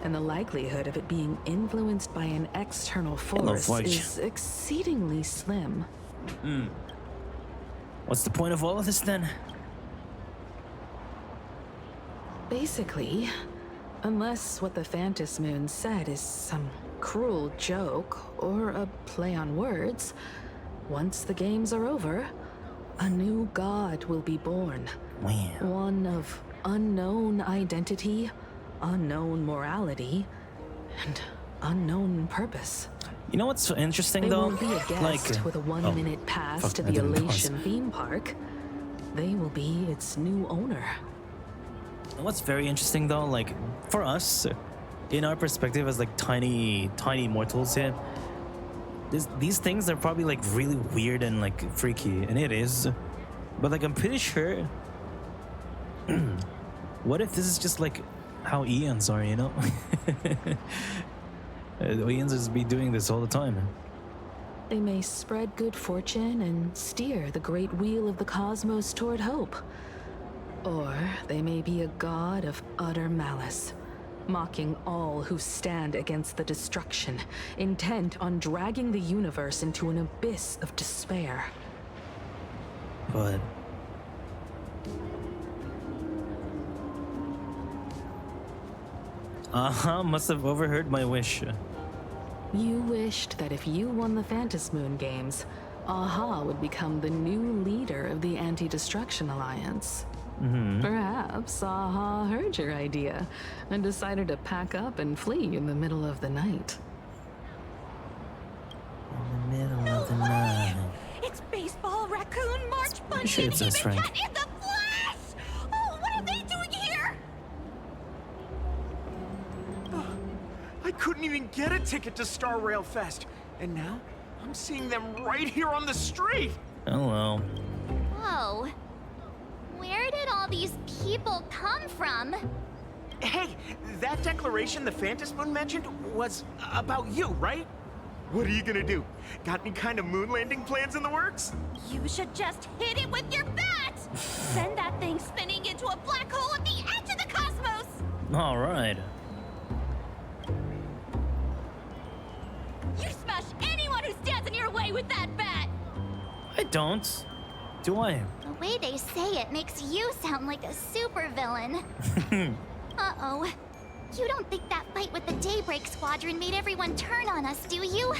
and the likelihood of it being influenced by an external force is exceedingly slim. What's the point of all of this then? Basically, unless what the Phantasmoon said is some cruel joke or a play on words, once the games are over, a new god will be born. Wow. One of unknown identity, unknown morality, and unknown purpose. You know what's interesting They though? won't be a guest with a 1 minute pass fuck, to I the didn't pause. Elation theme park. They will be its new owner. And what's very interesting though, like for us, in our perspective as like tiny mortals here, these things are probably like really weird and like freaky, and it is. But like I'm pretty sure. What if this is just like how Eons are, you know? Eons just be doing this all the time. They may spread good fortune and steer the great wheel of the cosmos toward hope. Or they may be a god of utter malice, mocking all who stand against the destruction, intent on dragging the universe into an abyss of despair. But must have overheard my wish. You wished that if you won the Phantasmoon games, Aha would become the new leader of the Anti-Destruction Alliance. Perhaps Aha heard your idea and decided to pack up and flee in the middle of the night. In the middle of the night. It's baseball, raccoon, March Bunch, sure and it's us, human Frank. cat in the flesh! Oh, what are they doing here? I couldn't even get a ticket to Star Rail Fest, and now I'm seeing them right here on the street. Oh well. Whoa. Where did all these people come from? Hey, that declaration the Phantasmoon mentioned was about you, right? What are you gonna do? Got any kind of moon landing plans in the works? You should just hit it with your bat! Send that thing spinning into a black hole at the edge of the cosmos! All right. You smash anyone who stands in your way with that bat! I don't. Do I? The way they say it makes you sound like a supervillain. Uh-oh. You don't think that fight with the Daybreak Squadron made everyone turn on us, do you?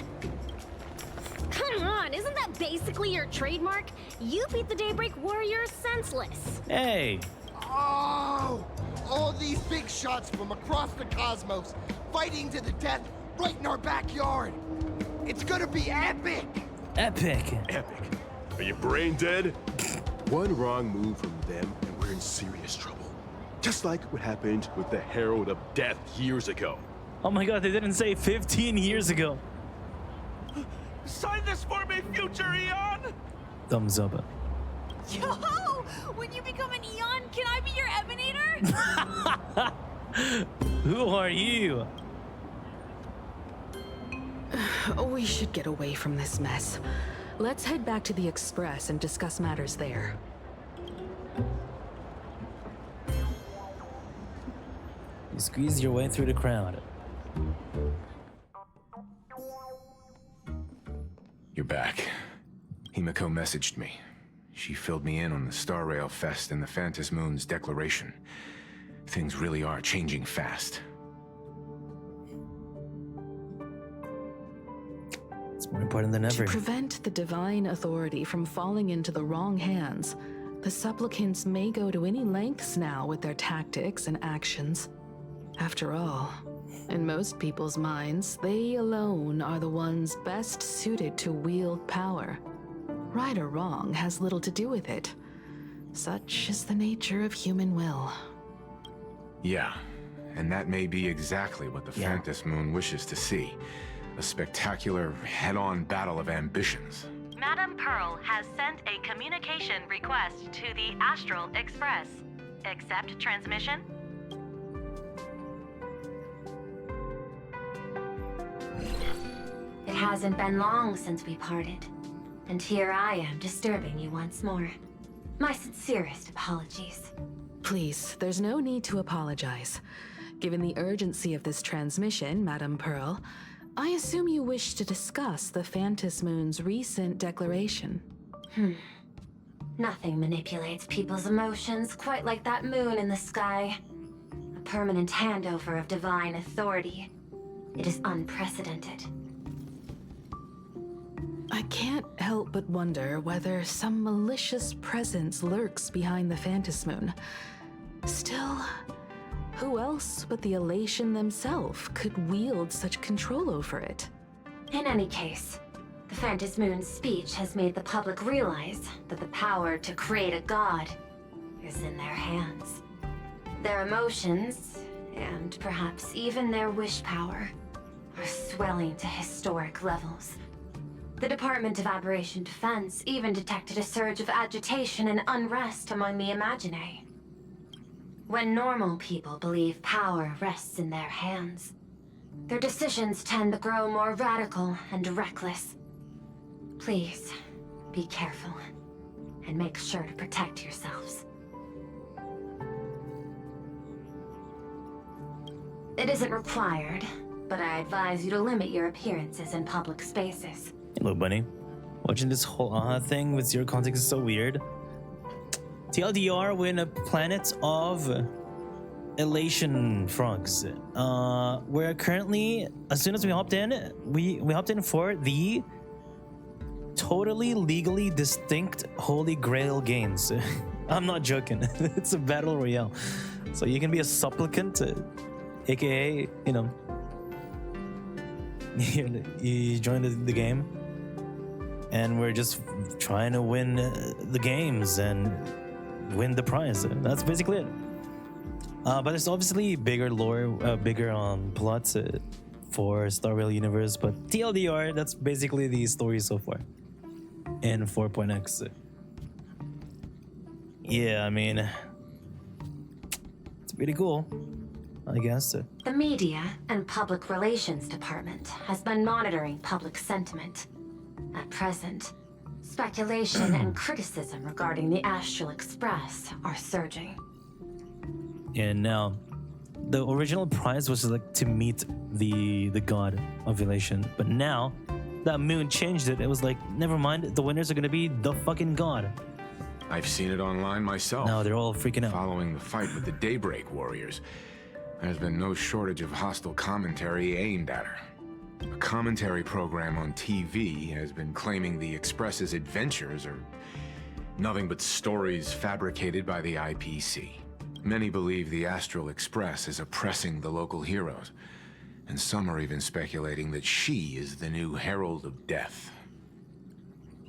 Come on, isn't that basically your trademark? You beat the Daybreak Warriors senseless. Hey. Oh! All these big shots from across the cosmos, fighting to the death right in our backyard. It's gonna be epic! Epic. Epic. Are you brain dead? One wrong move from them and we're in serious trouble. Just like what happened with the Herald of Death years ago. Oh my god, they didn't say 15 years ago. Sign this for me, future Eon! Thumbs up. Yo! When you become an Eon, can I be your Emanator? Who are you? We should get away from this mess. Let's head back to the Express and discuss matters there. You squeeze your way through the crowd. You're back. Himiko messaged me. She filled me in on the Star Rail Fest and the Phantom Moon's declaration. Things really are changing fast. It's more important than ever. To prevent the divine authority from falling into the wrong hands, the supplicants may go to any lengths now with their tactics and actions. After all, in most people's minds, they alone are the ones best suited to wield power. Right or wrong has little to do with it. Such is the nature of human will. Yeah, and that may be exactly what the Phantom Moon wishes to see. A spectacular, head-on battle of ambitions. Madame Pearl has sent a communication request to the Astral Express. Accept transmission? It hasn't been long since we parted, and here I am disturbing you once more. My sincerest apologies. Please, there's no need to apologize. Given the urgency of this transmission, Madame Pearl, I assume you wish to discuss the Phantom Moon's recent declaration. Nothing manipulates people's emotions quite like that moon in the sky. A permanent handover of divine authority. It is unprecedented. I can't help but wonder whether some malicious presence lurks behind the Phantom Moon. Still, who else but the Elation themselves could wield such control over it? In any case, the Phantom Moon's speech has made the public realize that the power to create a god is in their hands. Their emotions, and perhaps even their wish power, are swelling to historic levels. The Department of Aberration Defense even detected a surge of agitation and unrest among the Imaginae. When normal people believe power rests in their hands, their decisions tend to grow more radical and reckless. Please, be careful, and make sure to protect yourselves. It isn't required, but I advise you to limit your appearances in public spaces. Hello, Bunny. Watching this whole AHA thing with zero context is so weird. TLDR, we're in a planet of elation frogs. We're currently, as soon as we hopped in, we hopped in for the totally legally distinct Holy Grail games. I'm not joking. It's a battle royale. So you can be a supplicant, aka, you know, you join the game, and we're just trying to win the games and win the prize. That's basically it. But there's obviously bigger lore, bigger plots for Star Rail universe. But TLDR, that's basically the story so far in 4.x. Yeah, I mean, it's pretty cool, I guess. The Media and Public Relations Department has been monitoring public sentiment. At present, speculation and criticism regarding the Astral Express are surging. And now, the original prize was like to meet the god of elation, but now that moon changed it. It was like, never mind, the winners are gonna be the fucking god. I've seen it online myself. Now they're all freaking out. Following the fight with the Daybreak Warriors, there's been no shortage of hostile commentary aimed at her. A commentary program on TV has been claiming the Express's adventures are nothing but stories fabricated by the IPC. Many believe the Astral Express is oppressing the local heroes, and some are even speculating that she is the new Herald of Death.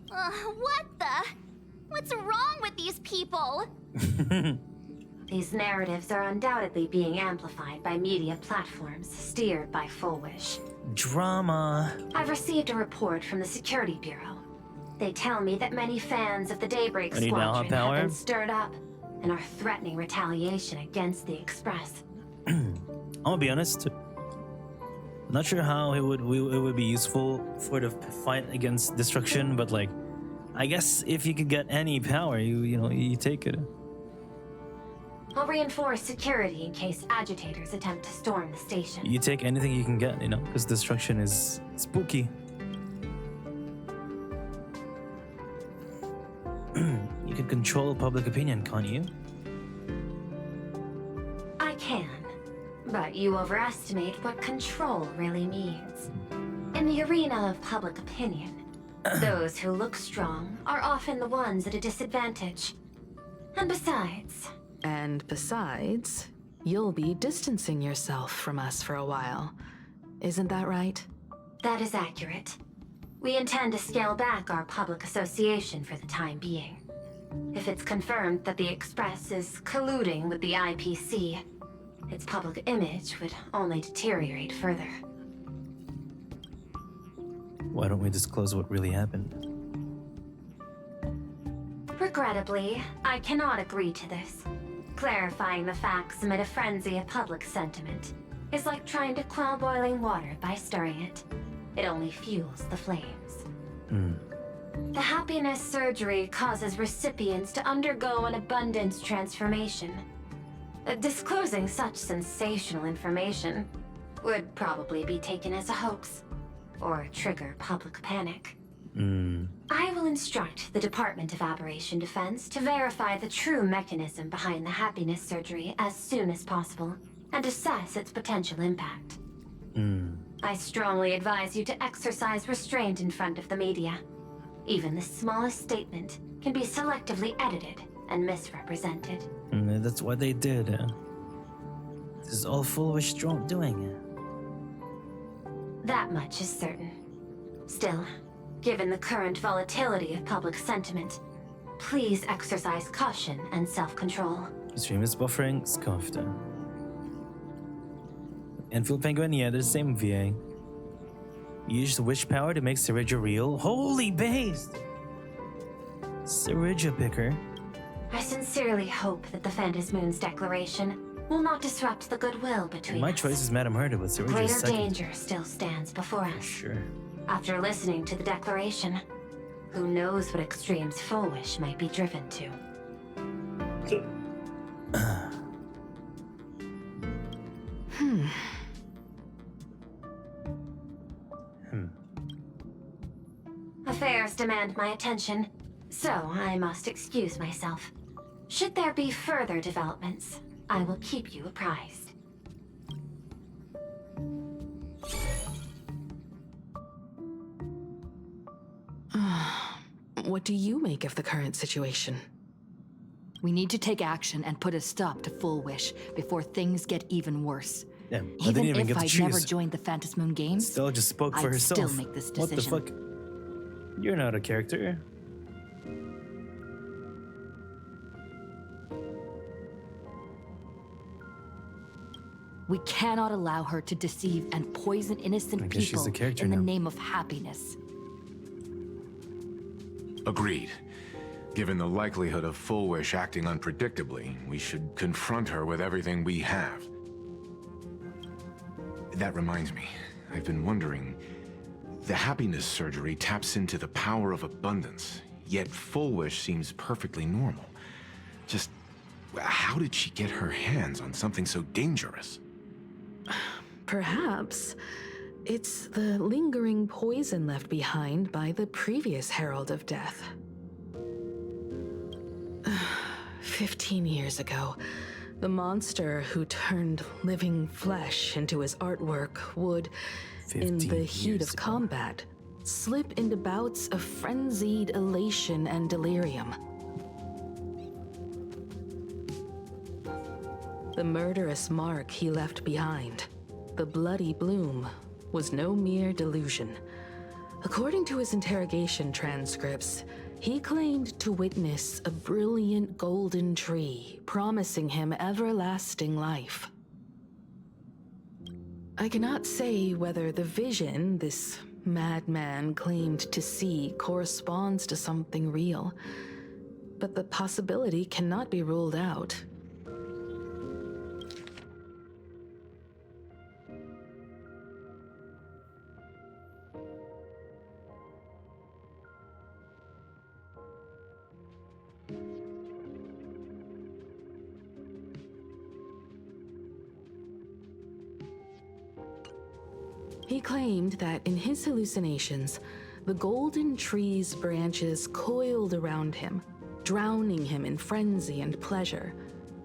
What the? What's wrong with these people? These narratives are undoubtedly being amplified by media platforms steered by Full Wish. Drama. I've received a report from the Security Bureau. They tell me that many fans of the Daybreak And you now have Squadron have power? been stirred up and are threatening retaliation against the Express. I'm gonna be honest. Not sure how it would be useful for the fight against destruction, but like, I guess if you could get any power, you take it. I'll reinforce security in case agitators attempt to storm the station. You take anything you can get, because destruction is spooky. You can control public opinion, can't you? I can, but you overestimate what control really means. In the arena of public opinion, those who look strong are often the ones at a disadvantage. And besides, you'll be distancing yourself from us for a while. Isn't that right? That is accurate. We intend to scale back our public association for the time being. If it's confirmed that the Express is colluding with the IPC, its public image would only deteriorate further. Why don't we disclose what really happened? Regrettably, I cannot agree to this. Clarifying the facts amid a frenzy of public sentiment is like trying to quell boiling water by stirring it. It only fuels the flames. The happiness surgery causes recipients to undergo an abundance transformation. Disclosing such sensational information would probably be taken as a hoax, or trigger public panic. I will instruct the Department of Aberration Defense to verify the true mechanism behind the happiness surgery as soon as possible, and assess its potential impact. I strongly advise you to exercise restraint in front of the media. Even the smallest statement can be selectively edited and misrepresented. That's what they did. This is all Full Wish doing. That much is certain. Still, given the current volatility of public sentiment, please exercise caution and self-control. Stream is buffering, scuffed. Enfield Penguin, yeah, they're the same VA. Use the wish power to make Syringa real. Holy based! Syringa picker. I sincerely hope that the Phantom Moon's declaration will not disrupt the goodwill between My us. choice is Madame Herda, but Syringa is Greater second. danger still stands before us. Sure. After listening to the declaration, who knows what extremes Full Wish might be driven to. Affairs demand my attention, so I must excuse myself. Should there be further developments, I will keep you apprised. What do you make of the current situation? We need to take action and put a stop to Full Wish before things get even worse. Damn, I Even didn't even if get to I'd choose. never joined the Phantom Moon Games, Stella just spoke for I'd herself. still make this What the decision. fuck? You're not a character. We cannot allow her to deceive and poison innocent I guess she's people a character in the now. name of happiness. Agreed. Given the likelihood of Full Wish acting unpredictably, we should confront her with everything we have. That reminds me, I've been wondering, the happiness surgery taps into the power of abundance, yet Full Wish seems perfectly normal. Just, how did she get her hands on something so dangerous? Perhaps it's the lingering poison left behind by the previous Herald of Death. 15 years ago, the monster who turned living flesh into his artwork would, in the heat of combat, slip into bouts of frenzied elation and delirium. The murderous mark he left behind, the bloody bloom, was no mere delusion. According to his interrogation transcripts, He claimed to witness a brilliant golden tree, promising him everlasting life. I cannot say whether the vision this madman claimed to see corresponds to something real, but the possibility cannot be ruled out. He claimed that in his hallucinations, the golden tree's branches coiled around him, drowning him in frenzy and pleasure.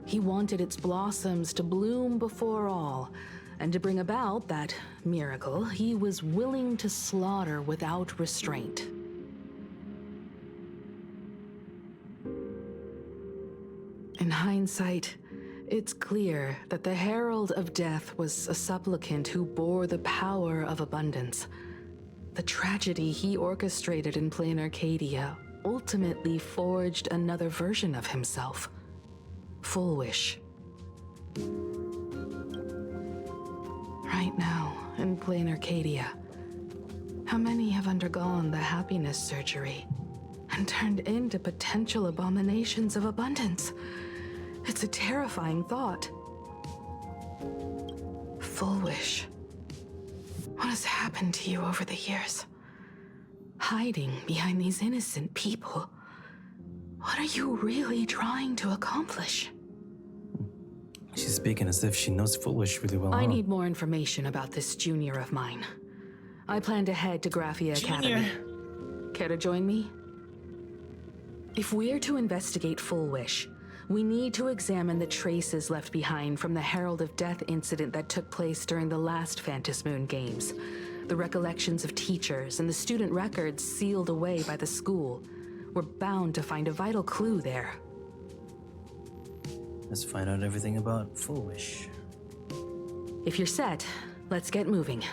He wanted its blossoms to bloom before all, and to bring about that miracle, he was willing to slaughter without restraint. In hindsight, it's clear that the Herald of Death was a supplicant who bore the power of abundance. The tragedy he orchestrated in plain Arcadia ultimately forged another version of himself. Full Wish. Right now, in plain Arcadia, how many have undergone the happiness surgery and turned into potential abominations of abundance? It's a terrifying thought. Full Wish. What has happened to you over the years? Hiding behind these innocent people. What are you really trying to accomplish? She's speaking as if she knows Full Wish really well. I need more information about this junior of mine. I plan to head to Graphia Academy. Care to join me? If we're to investigate Full Wish, we need to examine the traces left behind from the Herald of Death incident that took place during the last Phantom Moon Games. The recollections of teachers and the student records sealed away by the school. We're bound to find a vital clue there. Let's find out everything about Full Wish. If you're set, let's get moving.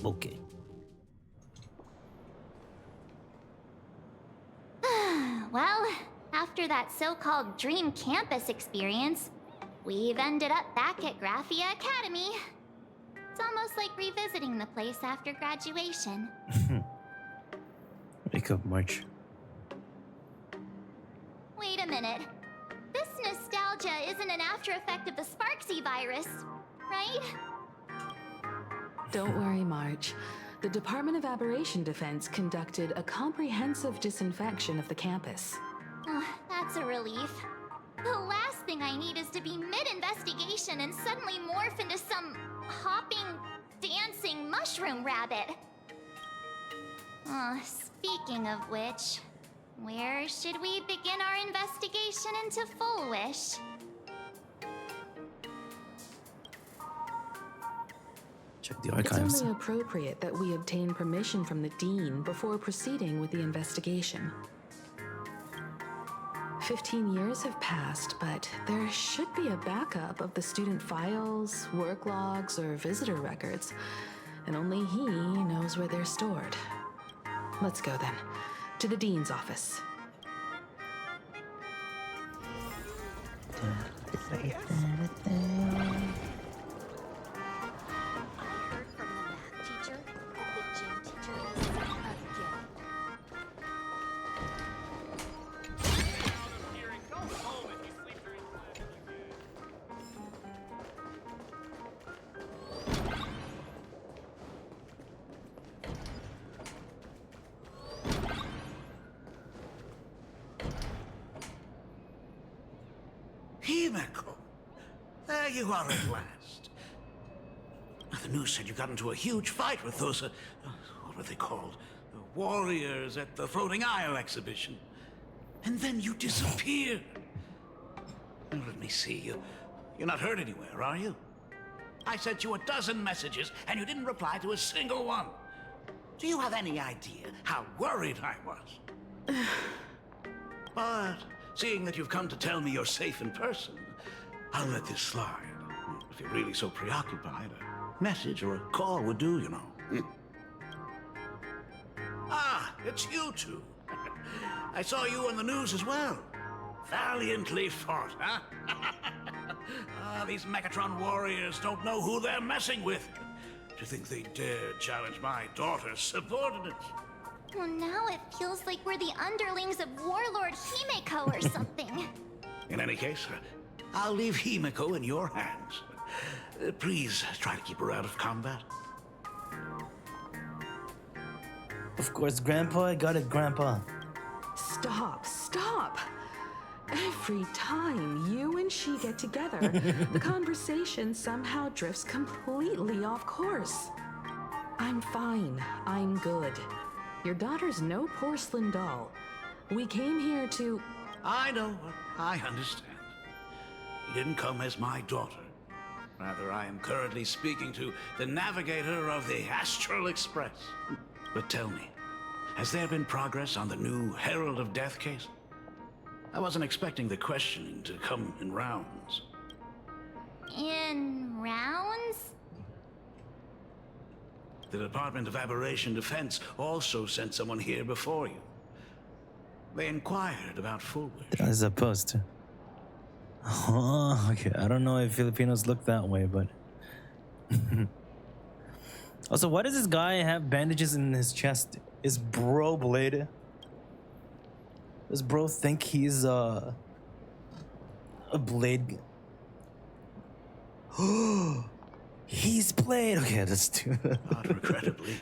Okay. Well, after that so-called dream campus experience, we've ended up back at Graphia Academy. It's almost like revisiting the place after graduation. Wake up, March. Wait a minute. This nostalgia isn't an after effect of the Sparksy virus, right? Don't worry, March. The Department of Aberration Defense conducted a comprehensive disinfection of the campus. Oh, that's a relief. The last thing I need is to be mid-investigation and suddenly morph into some hopping, dancing mushroom rabbit. Speaking of which, where should we begin our investigation into Full Wish? Check the archives. It's only appropriate that we obtain permission from the Dean before proceeding with the investigation. 15 years have passed, but there should be a backup of the student files, work logs, or visitor records, and only he knows where they're stored. Let's go then, to the Dean's office. Himeko, there you are at last. The news said you got into a huge fight with those, what were they called? Warriors at the Floating Isle exhibition. And then you disappeared. Let me see, you're not hurt anywhere, are you? I sent you a dozen messages, and you didn't reply to a single one. Do you have any idea how worried I was? But seeing that you've come to tell me you're safe in person, I'll let this slide. If you're really so preoccupied, a message or a call would do, you know. it's you two. I saw you on the news as well. Valiantly fought, huh? These Megatron warriors don't know who they're messing with. To think they dare challenge my daughter's subordinates. Well, now it feels like we're the underlings of Warlord Himeko or something. In any case, I'll leave Himeko in your hands. Please try to keep her out of combat. Of course, Grandpa. I got it, Grandpa. Stop, stop! Every time you and she get together, the conversation somehow drifts completely off course. I'm fine. I'm good. Your daughter's no porcelain doll. We came here to... I know. I understand. You didn't come as my daughter. Rather, I am currently speaking to the navigator of the Astral Express. But tell me, has there been progress on the new Herald of Death case? I wasn't expecting the questioning to come in rounds. In rounds? The Department of Aberration Defense also sent someone here before you. They inquired about Full Wish. As opposed to. Oh, okay. I don't know if Filipinos look that way, but. Also, why does this guy have bandages in his chest? Is bro Blade? Does bro think he's a Blade? He's Blade. Okay, that's too. Regrettably,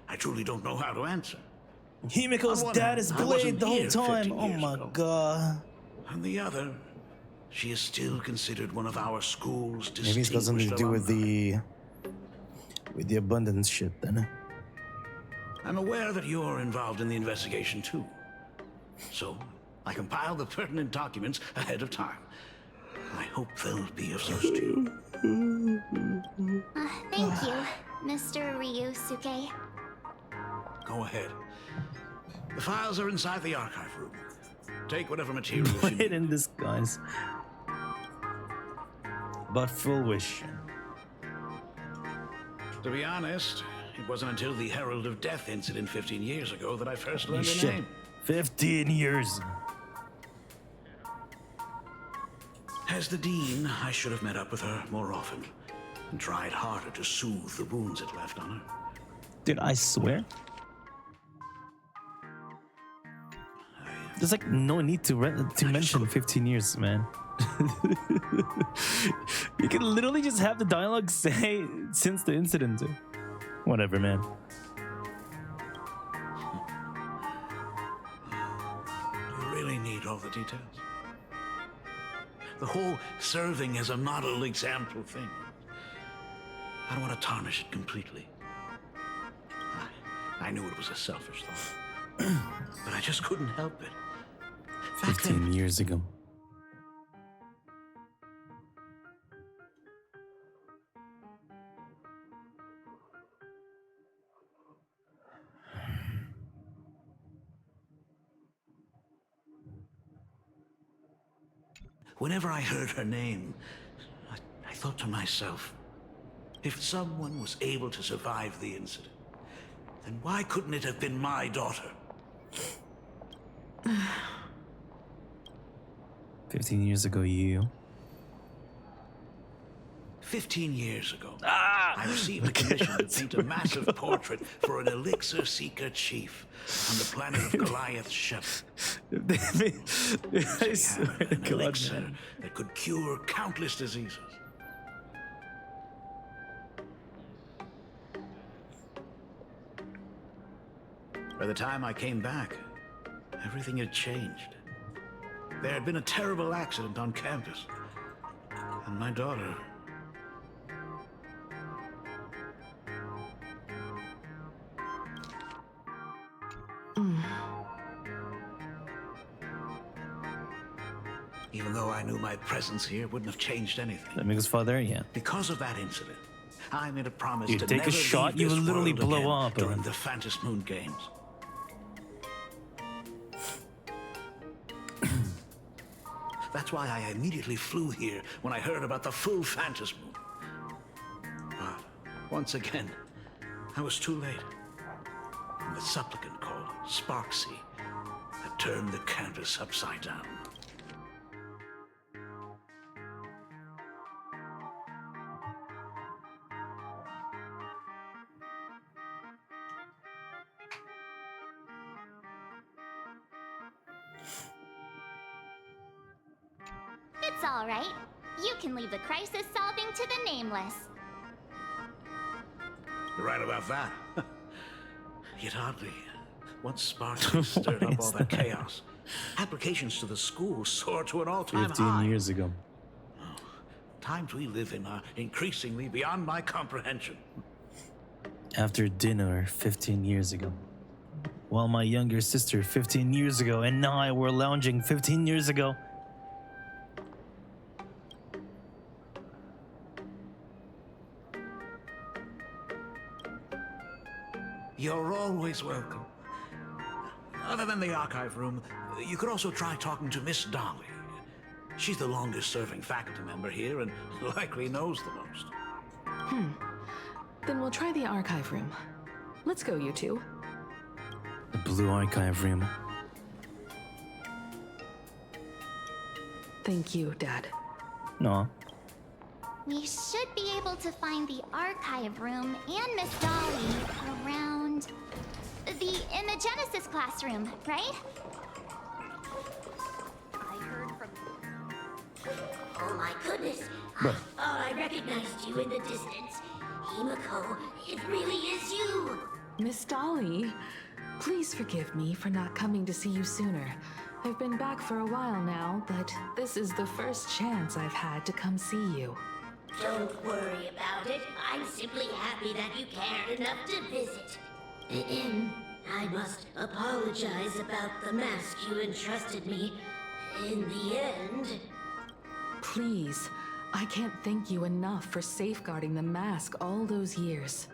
I truly don't know how to answer. Himiko's dad is Blade the whole time. Oh my god. On the other, she is still considered one of our school's distinguished Maybe it's got something to do with the abundance shit then. I'm aware that you're involved in the investigation too. So, I compiled the pertinent documents ahead of time. I hope they'll be of use to you. Thank you, Mr. Ryusuke. Go ahead. The files are inside the archive room. Take whatever materials you Put need. it in this, guys. But Full Wish. To be honest, it wasn't until the Herald of Death incident 15 years ago that I first learned her Shit. name. 15 years. As the Dean, I should have met up with her more often and tried harder to soothe the wounds it left on her. Dude, I swear. There's like no need to mention 15 years, man. You can literally just have the dialogue say since the incident. Whatever, man. You really need all the details. The whole serving as a model example thing. I don't want to tarnish it completely. I knew it was a selfish thought, but I just couldn't help it. 15 years ago. Whenever I heard her name, I thought to myself, if someone was able to survive the incident, then why couldn't it have been my daughter? 15 years ago, you. 15 years ago, I received a commission to paint a massive portrait for an elixir seeker chief on the planet of Goliath's ship. I swear to An God, elixir man. that could cure countless diseases. By the time I came back, everything had changed. There had been a terrible accident on campus, and my daughter... Even though I knew my presence here wouldn't have changed anything. Amigo's father, yeah. Because of that incident, I made a promise You to take never a shot, leave you this will literally world blow again up. during the Phantom Moon Games. That's why I immediately flew here when I heard about the full Phantom Moon. But once again, I was too late. And the supplicant called. Sparksy that turned the campus upside down. It's all right. You can leave the crisis solving to the Nameless. You're right about that. Yet oddly, once Sparksy stirred up all that chaos, applications to the school soared to an all-time 15 high. years ago. Times we live in are increasingly beyond my comprehension. After dinner 15 years ago. While my younger sister 15 years ago and I were lounging 15 years ago. You're always welcome. Other than the archive room, you could also try talking to Miss Dolly. She's the longest-serving faculty member here and likely knows the most. Then we'll try the archive room. Let's go, you two. The blue archive room. Thank you, Dad. No. We should be able to find the archive room and Miss Dolly around in the Genesis classroom, right? I heard from... Oh my goodness. I thought I recognized you in the distance. Himiko, it really is you. Miss Dolly, please forgive me for not coming to see you sooner. I've been back for a while now, but this is the first chance I've had to come see you. Don't worry about it. I'm simply happy that you cared enough to visit. I must apologize about the mask you entrusted me. In the end... Please, I can't thank you enough for safeguarding the mask all those years.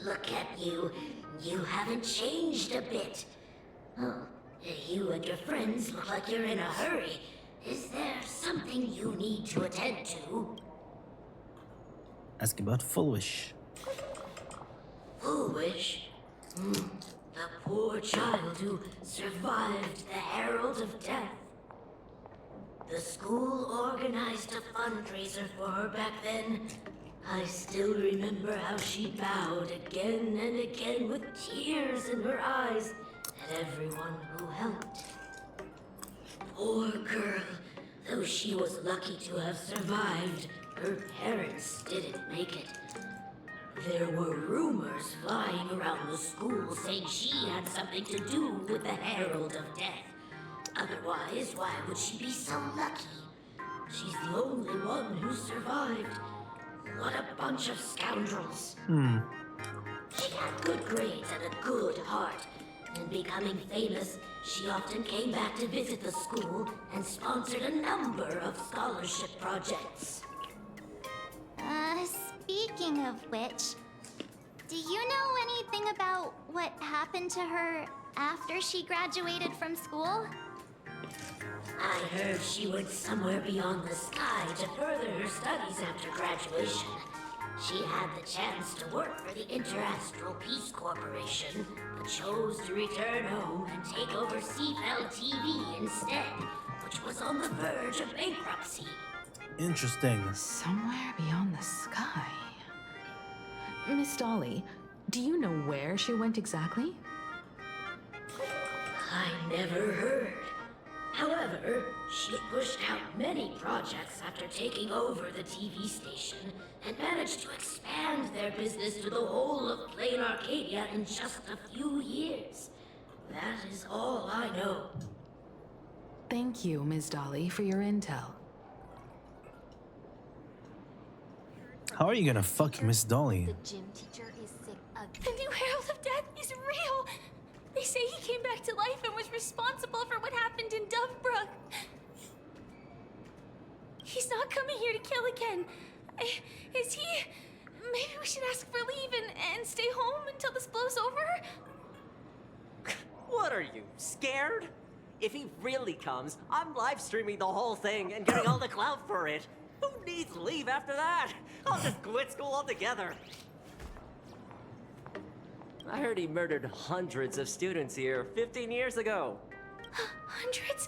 Look at you. You haven't changed a bit. Oh, you and your friends look like you're in a hurry. Is there something you need to attend to? Ask about Foolish. Foolish? The poor child who survived the Herald of Death. The school organized a fundraiser for her back then. I still remember how she bowed again and again with tears in her eyes at everyone who helped. Poor girl. Though she was lucky to have survived, her parents didn't make it. There were rumors flying around the school saying she had something to do with the Herald of Death. Otherwise, why would she be so lucky? She's the only one who survived. What a bunch of scoundrels. She had good grades and a good heart. And becoming famous, she often came back to visit the school and sponsored a number of scholarship projects. Speaking of which, do you know anything about what happened to her after she graduated from school? I heard she went somewhere beyond the sky to further her studies after graduation. She had the chance to work for the Interastral Peace Corporation, but chose to return home and take over CFL TV instead, which was on the verge of bankruptcy. Interesting. Somewhere beyond the sky. Miss Dolly, do you know where she went exactly? I never heard. However, she pushed out many projects after taking over the TV station and managed to expand their business to the whole of Plain Arcadia in just a few years. That is all I know. Thank you, Ms. Dolly, for your intel. How are you gonna fuck Miss Dolly? The gym teacher is sick again. The new Herald of Death is real! They say he came back to life and was responsible for what happened in Dovebrook. He's not coming here to kill again. Is he? Maybe we should ask for leave and stay home until this blows over? What are you, scared? If he really comes, I'm live streaming the whole thing and getting all the clout for it. Who needs leave after that? I'll just quit school altogether. I heard he murdered hundreds of students here 15 years ago. Hundreds?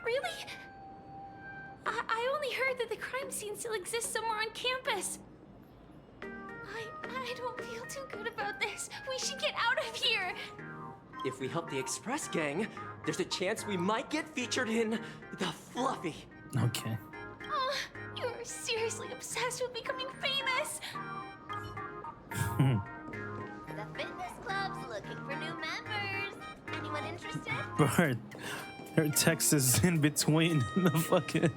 Really? I only heard that the crime scene still exists somewhere on campus. I don't feel too good about this. We should get out of here. If we help the Express gang, there's a chance we might get featured in The Fluffy. Okay. Oh, you're seriously obsessed with becoming famous. The fitness club's looking for new members. Anyone interested? Bert, her text is in between the fucking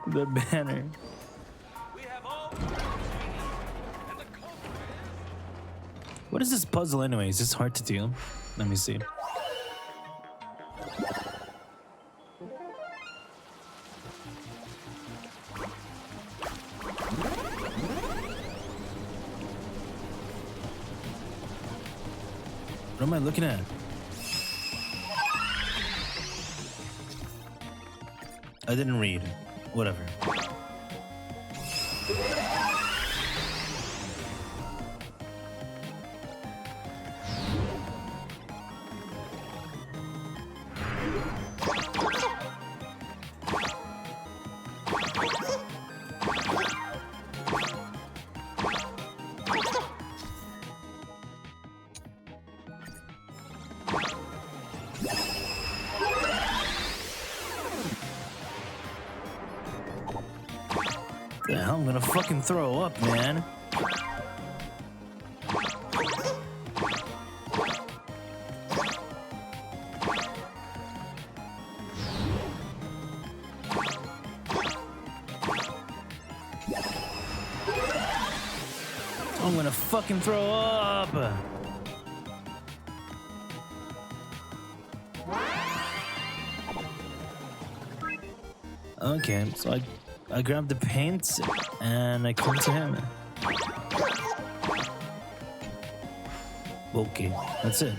the banner. What is this puzzle anyway? Is this hard to do? Let me see. What am I looking at? I didn't read. Whatever. The hell, I'm gonna fucking throw up, man. I'm gonna fucking throw up. Okay, so I grab the paint and I come to him. Okay, that's it.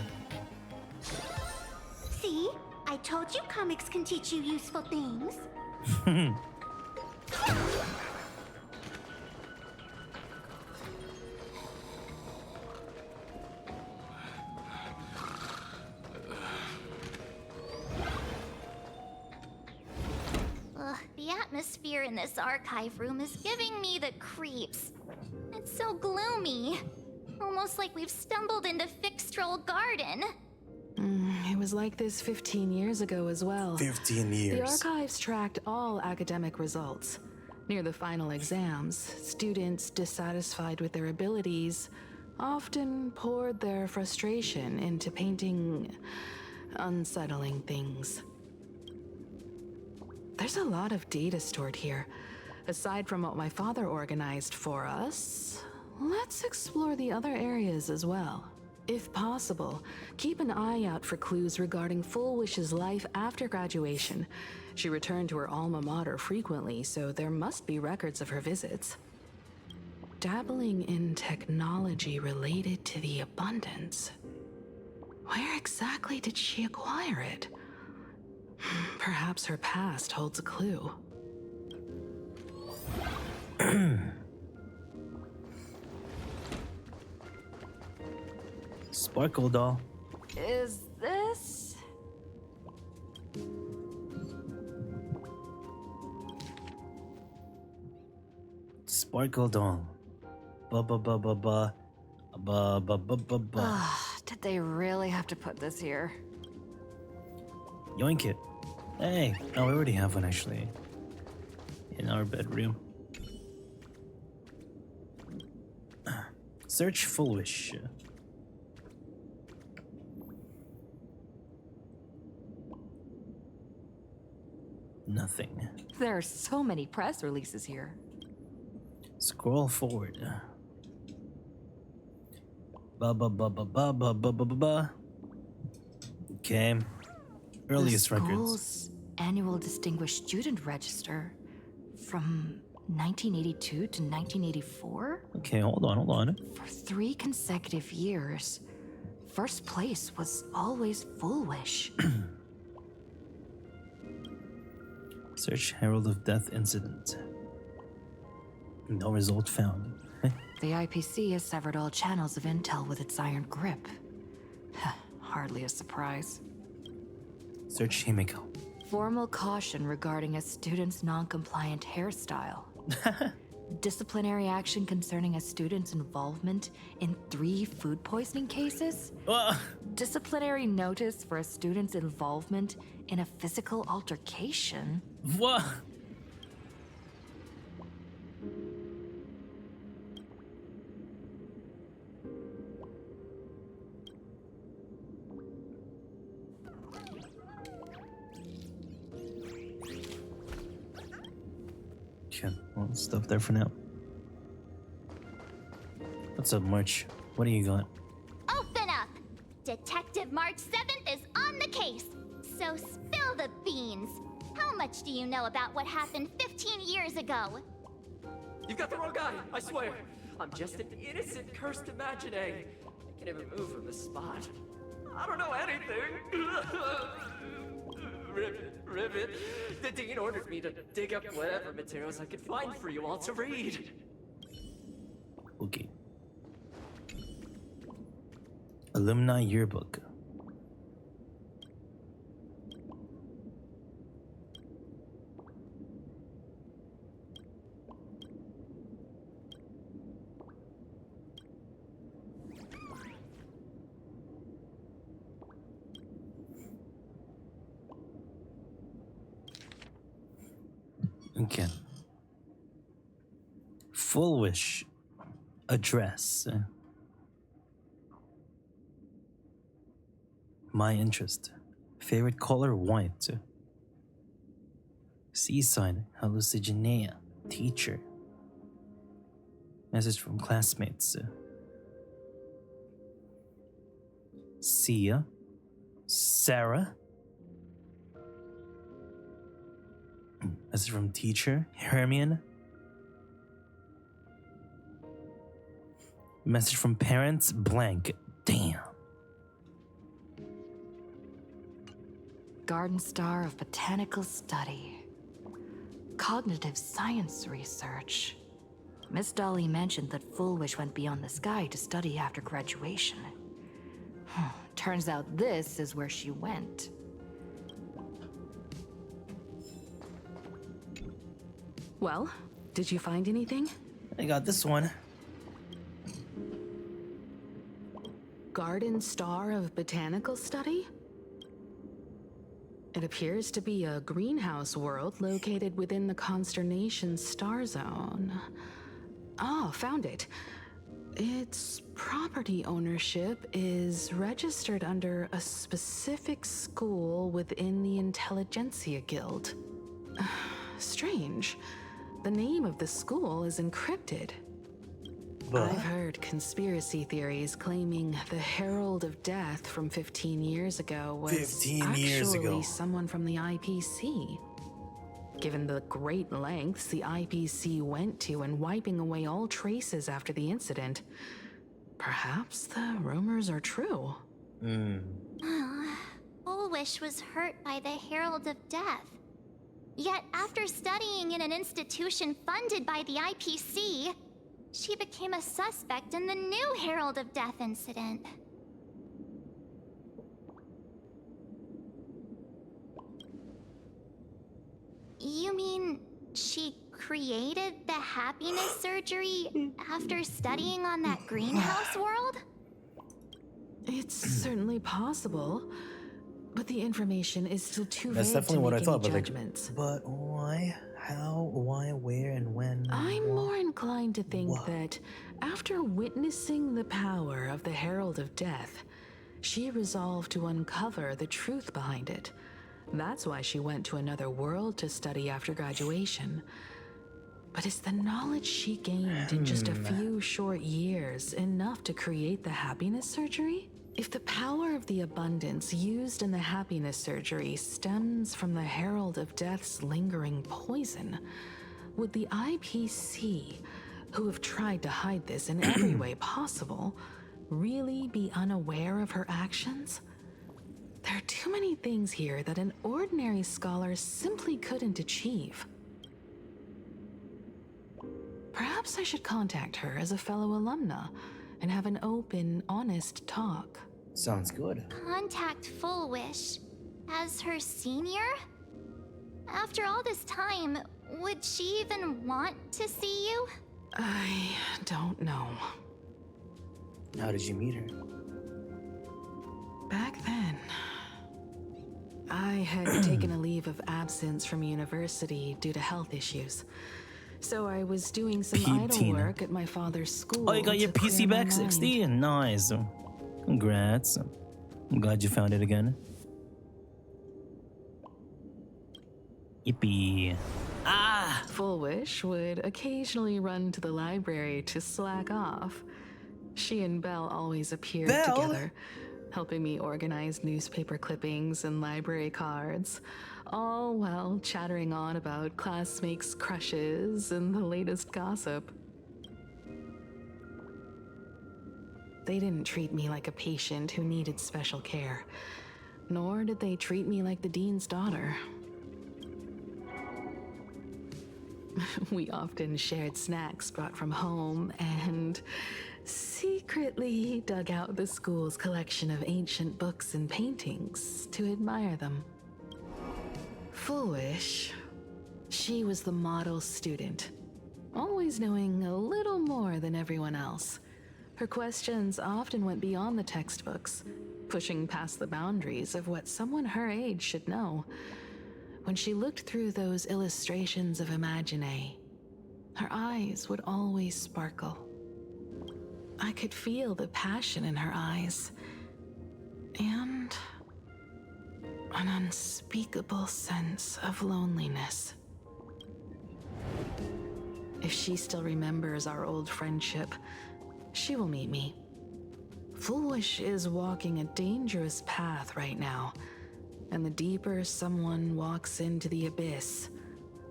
See? I told you comics can teach you useful things. Ugh, the atmosphere in this archive room is giving me the creeps. It's so gloomy. Almost like we've stumbled into Fixtroll Garden. It was like this 15 years ago as well. 15 years. The archives tracked all academic results. Near the final exams, students dissatisfied with their abilities often poured their frustration into painting unsettling things. There's a lot of data stored here. Aside from what my father organized for us, let's explore the other areas as well. If possible, keep an eye out for clues regarding Full Wish's life after graduation. She returned to her alma mater frequently, so there must be records of her visits. Dabbling in technology related to the abundance. Where exactly did she acquire it? Perhaps her past holds a clue. Sparkle doll. Is this? Sparkle doll. Ba ba ba ba ba. Ba ba ba ba ba. Did they really have to put this here? Yoink it. Hey. Oh, we already have one actually. In our bedroom. Search Full Wish. Nothing. There are so many press releases here. Scroll forward. Ba ba ba ba ba ba ba ba ba. Okay. Earliest the records. school's annual Distinguished Student Register from 1982 to 1984? Okay, hold on. For 3 consecutive years, first place was always Full Wish. Search Herald of Death incident. No result found. The IPC has severed all channels of intel with its iron grip. Hardly a surprise. Search Himiko. Formal caution regarding a student's non-compliant hairstyle. Disciplinary action concerning a student's involvement in 3 food poisoning cases. Disciplinary notice for a student's involvement in a physical altercation. What? Okay, well, stuff there for now. What's up, March? What do you got? Open up! Detective March 7th is on the case, so spill the beans. How much do you know about what happened 15 years ago? You've got the wrong guy, I swear. I'm just an innocent cursed imaginary. I can't even move from the spot. I don't know anything. Ribbit. The dean ordered me to dig up whatever materials I could find for you all to read. Okay. Alumni yearbook. Okay. Full wish. Address. My interest. Favorite color white. Seaside hallucinogenia. Teacher. Message from classmates. Sia. Sarah. Message from teacher. Hermione. Message from parents. Blank. Damn. Garden Star of Botanical Study. Cognitive Science Research. Miss Dolly mentioned that Full Wish went beyond the sky to study after graduation. Turns out this is where she went. Well, did you find anything? I got this one. Garden Star of Botanical Study? It appears to be a greenhouse world located within the Consternation Star Zone. Oh, found it. Its property ownership is registered under a specific school within the Intelligentsia Guild. Strange. The name of the school is encrypted. I've heard conspiracy theories claiming the Herald of Death from 15 years ago was actually someone from the IPC. Given the great lengths the IPC went to in wiping away all traces after the incident, perhaps the rumors are true. Full Wish was hurt by the Herald of Death. Yet after studying in an institution funded by the IPC, she became a suspect in the new Herald of Death incident. You mean she created the happiness surgery after studying on that greenhouse world? It's certainly possible, but the information is still too That's vague definitely to what make I thought, any but judgments. but why? How? Why? Where? And when? I'm more inclined to think that after witnessing the power of the Herald of Death, she resolved to uncover the truth behind it. That's why she went to another world to study after graduation. But is the knowledge she gained in just a few short years enough to create the happiness surgery? If the power of the abundance used in the happiness surgery stems from the Herald of Death's lingering poison, would the IPC, who have tried to hide this in every way possible, really be unaware of her actions? There are too many things here that an ordinary scholar simply couldn't achieve. Perhaps I should contact her as a fellow alumna and have an open, honest talk. Sounds good. Contact Full Wish as her senior? After all this time, would she even want to see you? I don't know. How did you meet her? Back then, I had taken a leave of absence from university due to health issues. So I was doing some idle work at my father's school. Oh, you got your to PC clear my back mind. 60? Nice. Congrats. I'm glad you found it again. Yippee. Ah! Full Wish would occasionally run to the library to slack off. She and Belle always appeared together, helping me organize newspaper clippings and library cards, all while chattering on about classmates' crushes and the latest gossip. They didn't treat me like a patient who needed special care, nor did they treat me like the dean's daughter. We often shared snacks brought from home and secretly dug out the school's collection of ancient books and paintings to admire them. Full Wish, she was the model student, always knowing a little more than everyone else. Her questions often went beyond the textbooks, pushing past the boundaries of what someone her age should know. When she looked through those illustrations of Imagine, her eyes would always sparkle. I could feel the passion in her eyes, and an unspeakable sense of loneliness. If she still remembers our old friendship, she will meet me. Full Wish is walking a dangerous path right now. And the deeper someone walks into the abyss,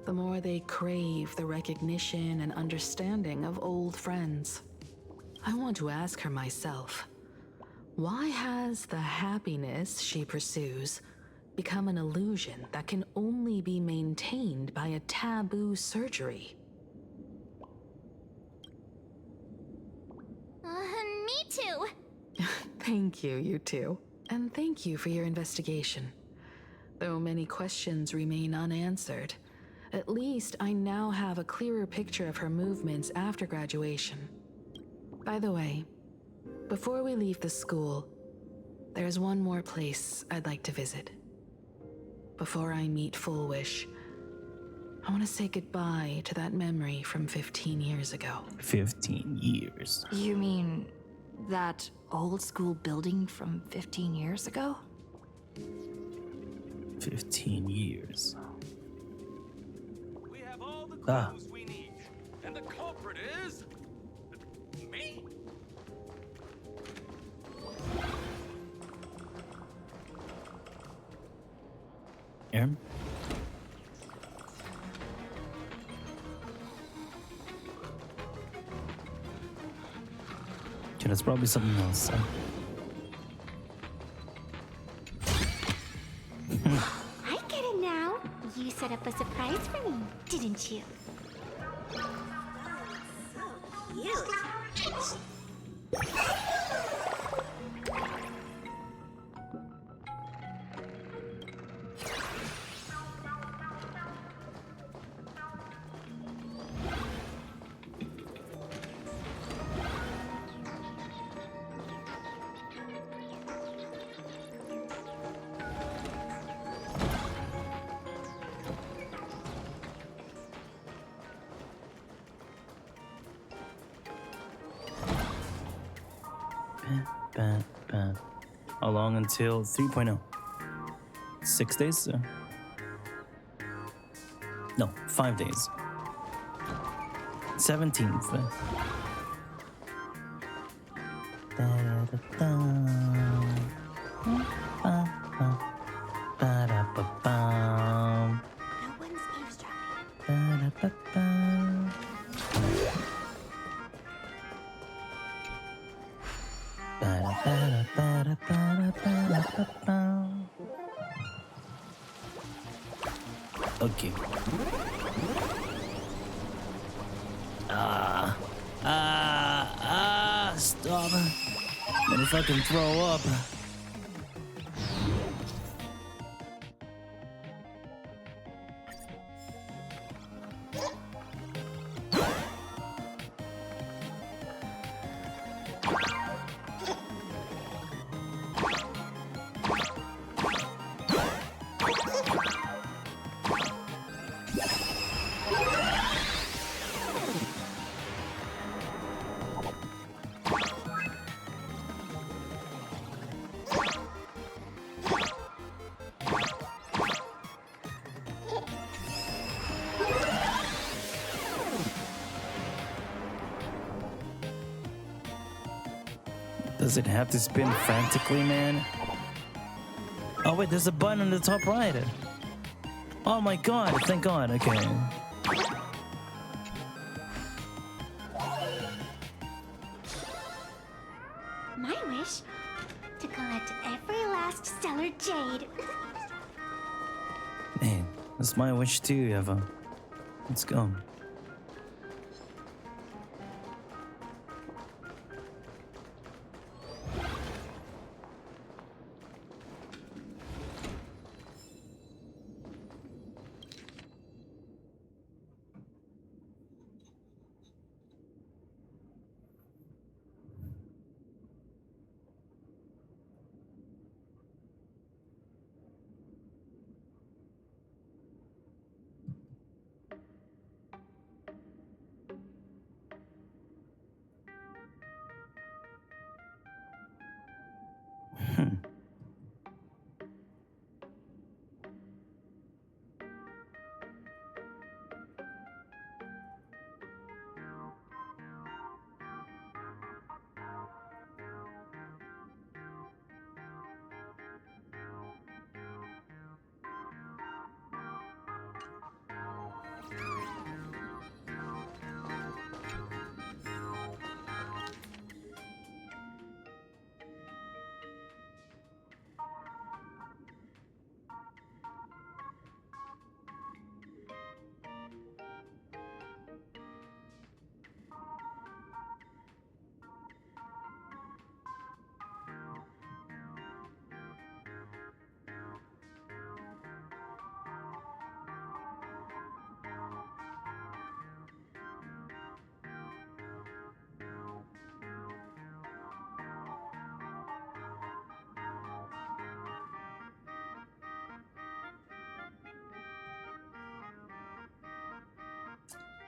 the more they crave the recognition and understanding of old friends. I want to ask her myself, why has the happiness she pursues become an illusion that can only be maintained by a taboo surgery? Me too. Thank you, you two. And thank you for your investigation. Though many questions remain unanswered, at least I now have a clearer picture of her movements after graduation. By the way, before we leave the school, there's one more place I'd like to visit. Before I meet Full Wish, I want to say goodbye to that memory from 15 years ago. 15 years. You mean that old school building from 15 years ago? 15 years. We have all the clues we need, and the culprit is me. Aaron? Okay, that's probably something else. I get it now. You set up a surprise for me, didn't you? How long until 3.0? 6 days? No, 5 days. 17th. Okay. Stop. I'm gonna fucking throw up. Does it have to spin frantically, man? Oh wait, there's a button on the top right. Oh my god, thank god, okay. My wish? To collect every last stellar jade. Hey, that's my wish too, Eva. Let's go.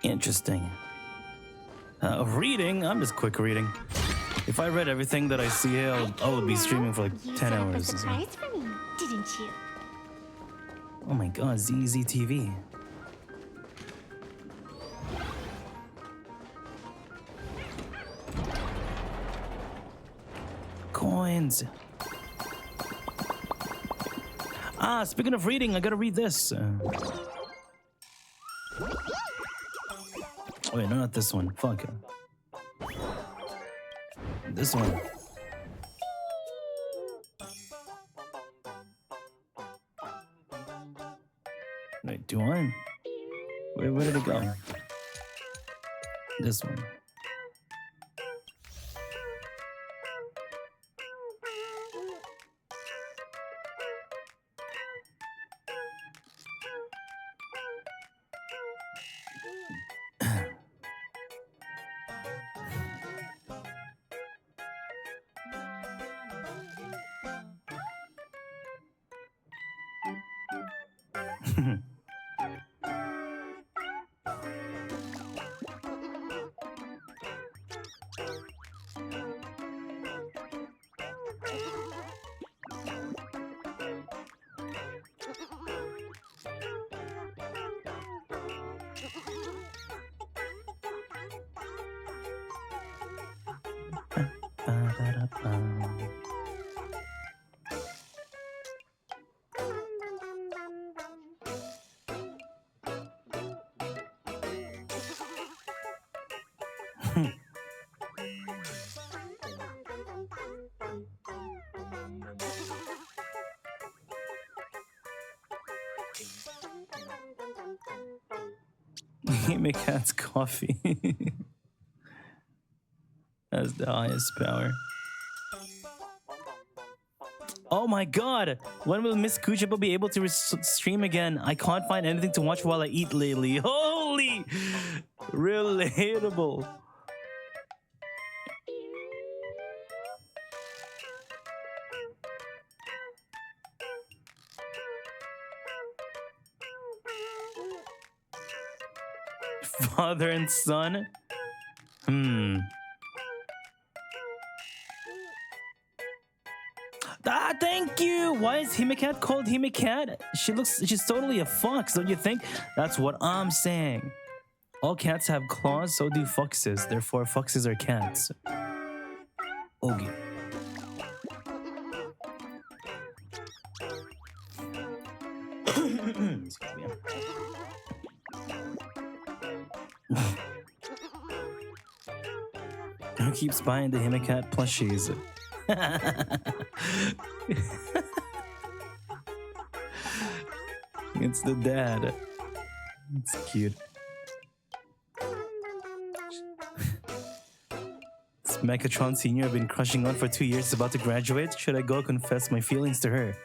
Interesting. Reading? I'm just quick reading. If I read everything that I see here, I would be streaming for like 10 hours. You set up a surprise for me, didn't you? Oh my god, ZZTV. Coins. Ah, speaking of reading, I gotta read this. Wait, no, not this one. Fuck it. This one. Wait, do I? Wait, where did it go? This one. Hime Cat's coffee has the highest power. Oh my god! When will Miss Kuchipo be able to stream again? I can't find anything to watch while I eat lately. Holy! Relatable. Father and son? Ah, thank you! Why is Himicat called Himicat? She's totally a fox, don't you think? That's what I'm saying. All cats have claws, so do foxes. Therefore, foxes are cats. Okay. Excuse me. Who keeps buying the Himicat plushies? It's the dad. It's cute. This Megatron Senior I've been crushing on for 2 years is about to graduate. Should I go confess my feelings to her?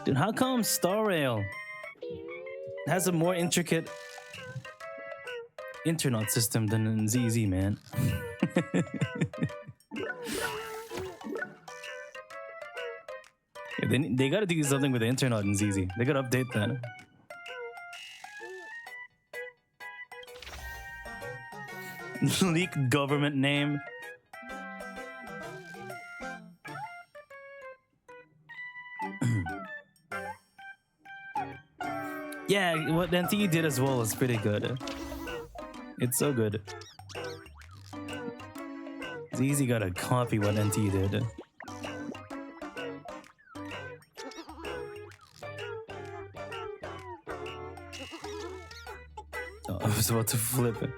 Dude, how come Star Rail has a more intricate internet system than ZZ, man? They gotta do something with the internet in ZZ. They gotta update that. Leaked government name. Yeah, what NTE did as well is pretty good. It's so good. It's easy, gotta copy what NTE did. Oh, I was about to flip it.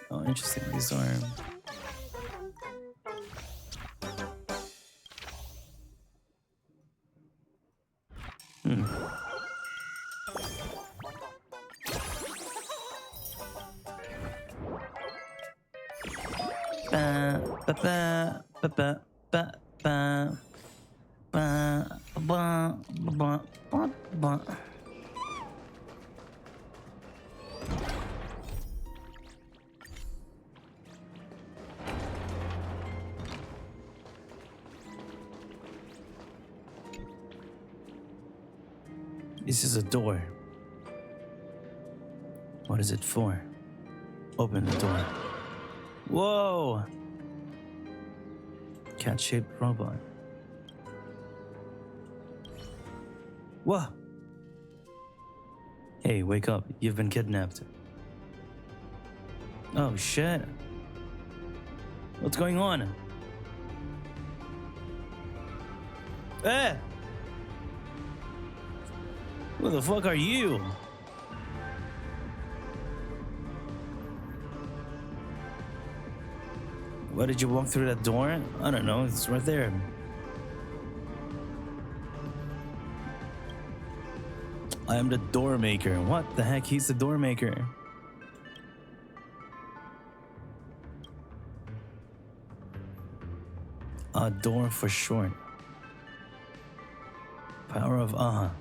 Oh, interesting. These are... This is a door. What is it for? Open the door. Whoa! Cat-shaped robot. Whoa! Hey, wake up. You've been kidnapped. Oh, shit. What's going on? Eh! Who the fuck are you? Why did you walk through that door? I don't know, it's right there. I am the door maker. What the heck? He's the door maker. A door for short. Power of Aha.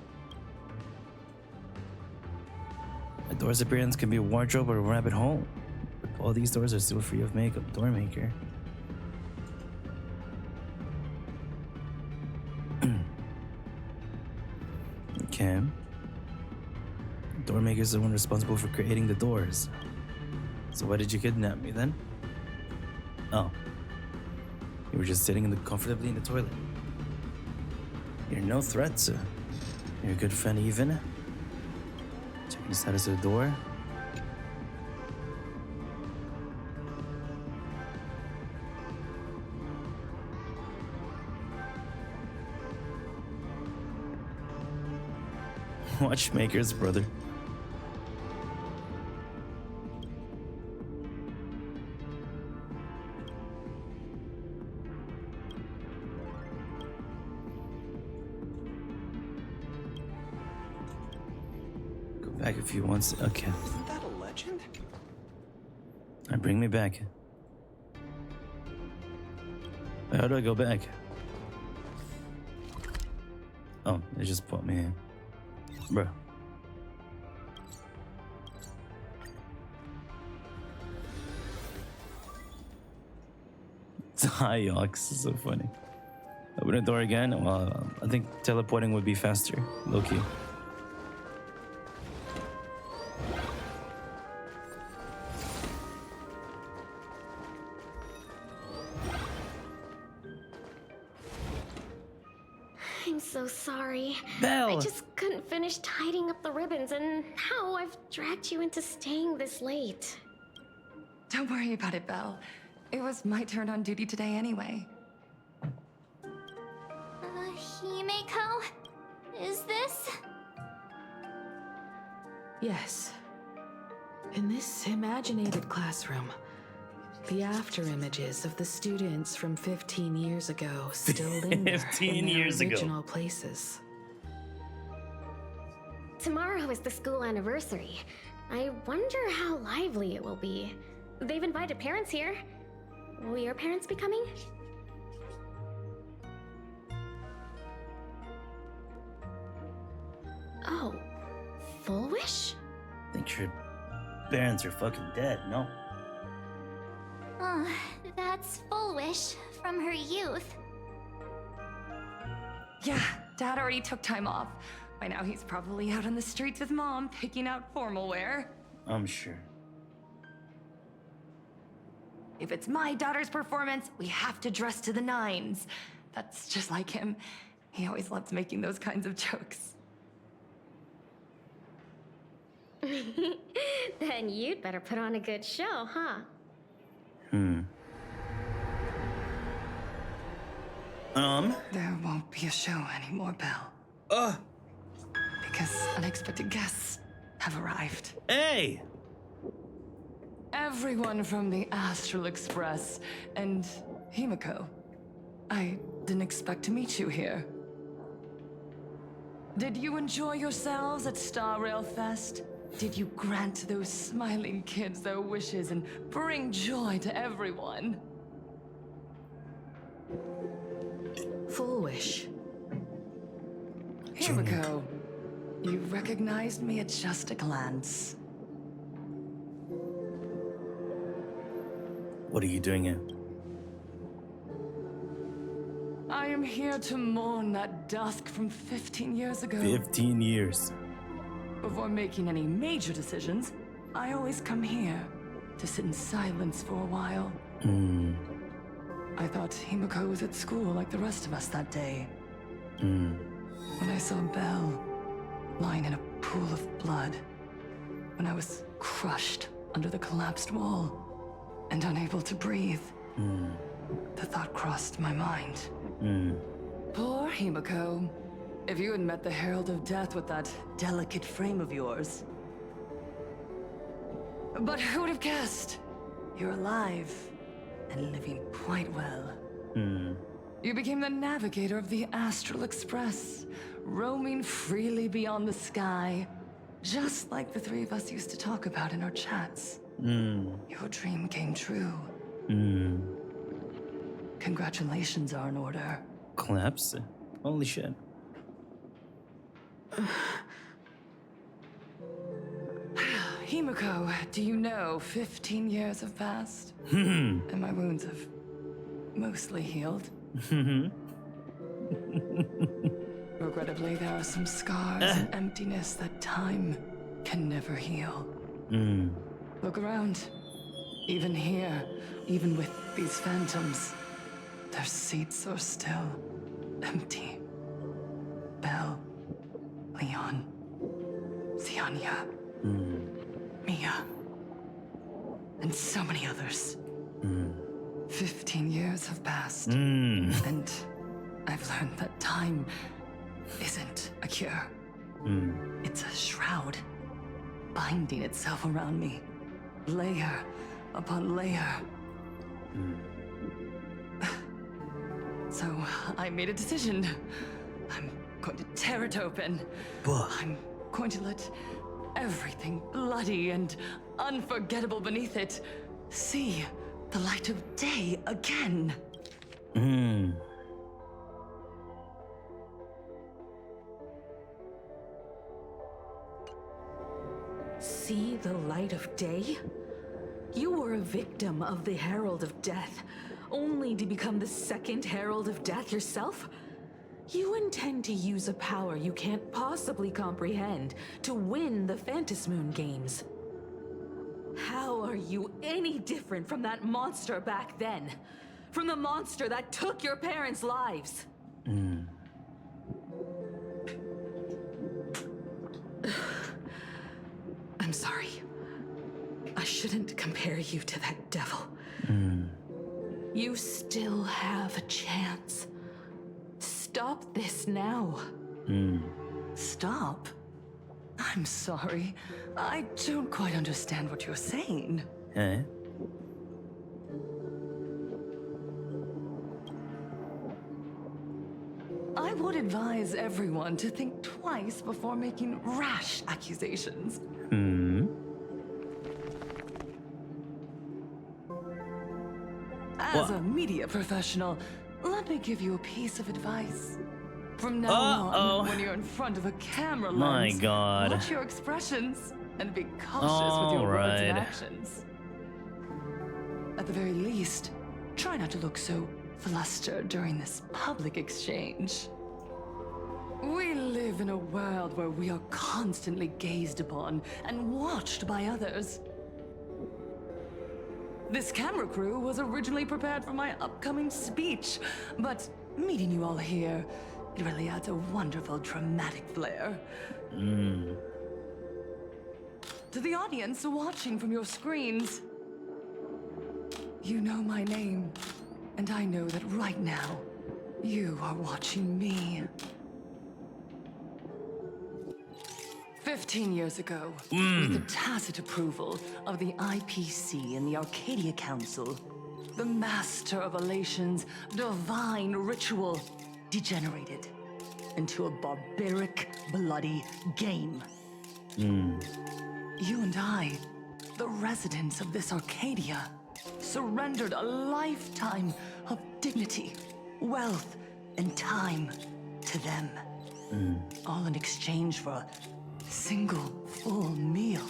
A door's appearance can be a wardrobe or a rabbit hole. But all these doors are still free of makeup. Door maker. Okay. Door makers are the one responsible for creating the doors. So why did you kidnap me then? Oh. You were just sitting comfortably in the toilet. You're no threat, sir. You're a good friend even. Checking the status of the door. Watchmakers, brother. Go back if you want. Okay. Isn't that a legend? Bring me back. How do I go back? Oh, they just put me in. Bro. Hi, Ox. This is so funny. Open the door again. Well, I think teleporting would be faster. Low key. I'm so sorry. Belle! I just couldn't finish tidying up the ribbons, and now I've dragged you into staying this late. Don't worry about it, Belle. It was my turn on duty today anyway. Himeko? Is this? Yes. In this imaginated classroom, the after images of the students from 15 years ago still linger 15 in their years ago. original places. Tomorrow is the school anniversary. I wonder how lively it will be. They've invited parents here. Will your parents be coming? Oh, Full Wish? I think your parents are fucking dead, no? Oh, that's Full Wish from her youth. Yeah, Dad already took time off. By now he's probably out on the streets with Mom, picking out formal wear. I'm sure. If it's my daughter's performance, we have to dress to the nines. That's just like him. He always loves making those kinds of jokes. Then you'd better put on a good show, huh? There won't be a show anymore, Belle. Because unexpected guests have arrived. Hey! Everyone from the Astral Express and Himeko. I didn't expect to meet you here. Did you enjoy yourselves at Star Rail Fest? Did you grant those smiling kids their wishes and bring joy to everyone? Full Wish. Himeko, you recognized me at just a glance. What are you doing here? I am here to mourn that dusk from 15 years ago. 15 years. Before making any major decisions, I always come here to sit in silence for a while. I thought Himeko was at school like the rest of us that day. When I saw Belle lying in a pool of blood, when I was crushed under the collapsed wall and unable to breathe, the thought crossed my mind. Poor Himeko. If you had met the Herald of Death with that delicate frame of yours. But who would have guessed? You're alive and living quite well. You became the navigator of the Astral Express, roaming freely beyond the sky, just like the three of us used to talk about in our chats. Your dream came true. Congratulations are in order. Claps? Holy shit. Himeko, do you know 15 years have passed? And my wounds have mostly healed. Regrettably, there are some scars and emptiness that time can never heal. Look around. Even here, even with these phantoms, their seats are still empty. Belle, Leon, Ziania, Mia, and so many others. 15 years have passed, and I've learned that time isn't a cure. It's a shroud, binding itself around me, layer upon layer. So I made a decision. I'm going to tear it open. I'm going to let everything bloody and unforgettable beneath it see the light of day again. See the light of day? You were a victim of the Herald of Death, only to become the second Herald of Death yourself? You intend to use a power you can't possibly comprehend to win the Phantasmoon games. How are you any different from that monster back then? From the monster that took your parents' lives? I'm sorry. I shouldn't compare you to that devil. You still have a chance. Stop this now. Stop? I'm sorry. I don't quite understand what you're saying. I would advise everyone to think twice before making rash accusations. As a media professional, let me give you a piece of advice. From now on, when you're in front of a camera lens, watch your expressions and be cautious with your words and actions. At the very least, try not to look so flustered during this public exchange. We live in a world where we are constantly gazed upon and watched by others. This camera crew was originally prepared for my upcoming speech, but meeting you all here, it really adds a wonderful dramatic flair. To the audience watching from your screens, you know my name, and I know that right now, you are watching me. 15 years ago, with the tacit approval of the IPC and the Arcadia Council, the Master of Elation's divine ritual degenerated into a barbaric, bloody game. You and I, the residents of this Arcadia, surrendered a lifetime of dignity, wealth, and time to them. All in exchange for a single full meal.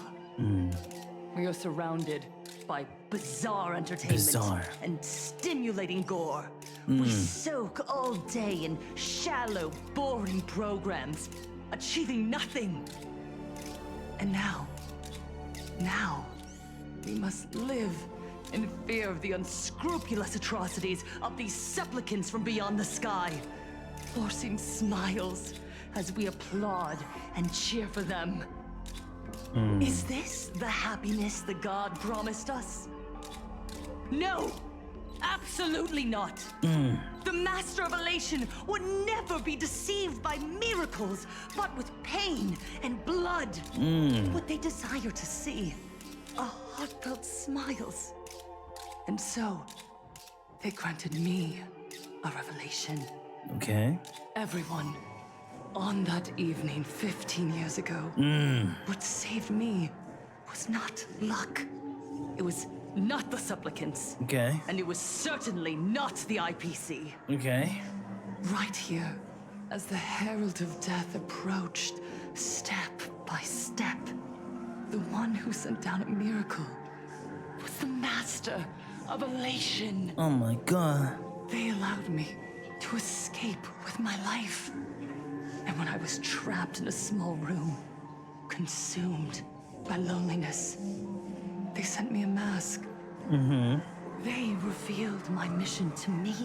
We are surrounded by bizarre entertainment and stimulating gore. We soak all day in shallow, boring programs, achieving nothing. And now, we must live in fear of the unscrupulous atrocities of these supplicants from beyond the sky, forcing smiles as we applaud and cheer for them. Is this the happiness the god promised us? No! Absolutely not! The Master of Elation would never be deceived by miracles, but with pain and blood. What they desire to see are heartfelt smiles. And so, they granted me a revelation. Okay. Everyone, on that evening 15 years ago, what saved me was not luck. It was not the supplicants. Okay. And it was certainly not the IPC. Okay. Right here, as the Herald of Death approached, step by step, the one who sent down a miracle was the Master of Elation. Oh my god. They allowed me to escape with my life. And when I was trapped in a small room, consumed by loneliness, they sent me a mask. Mm-hmm. They revealed my mission to me.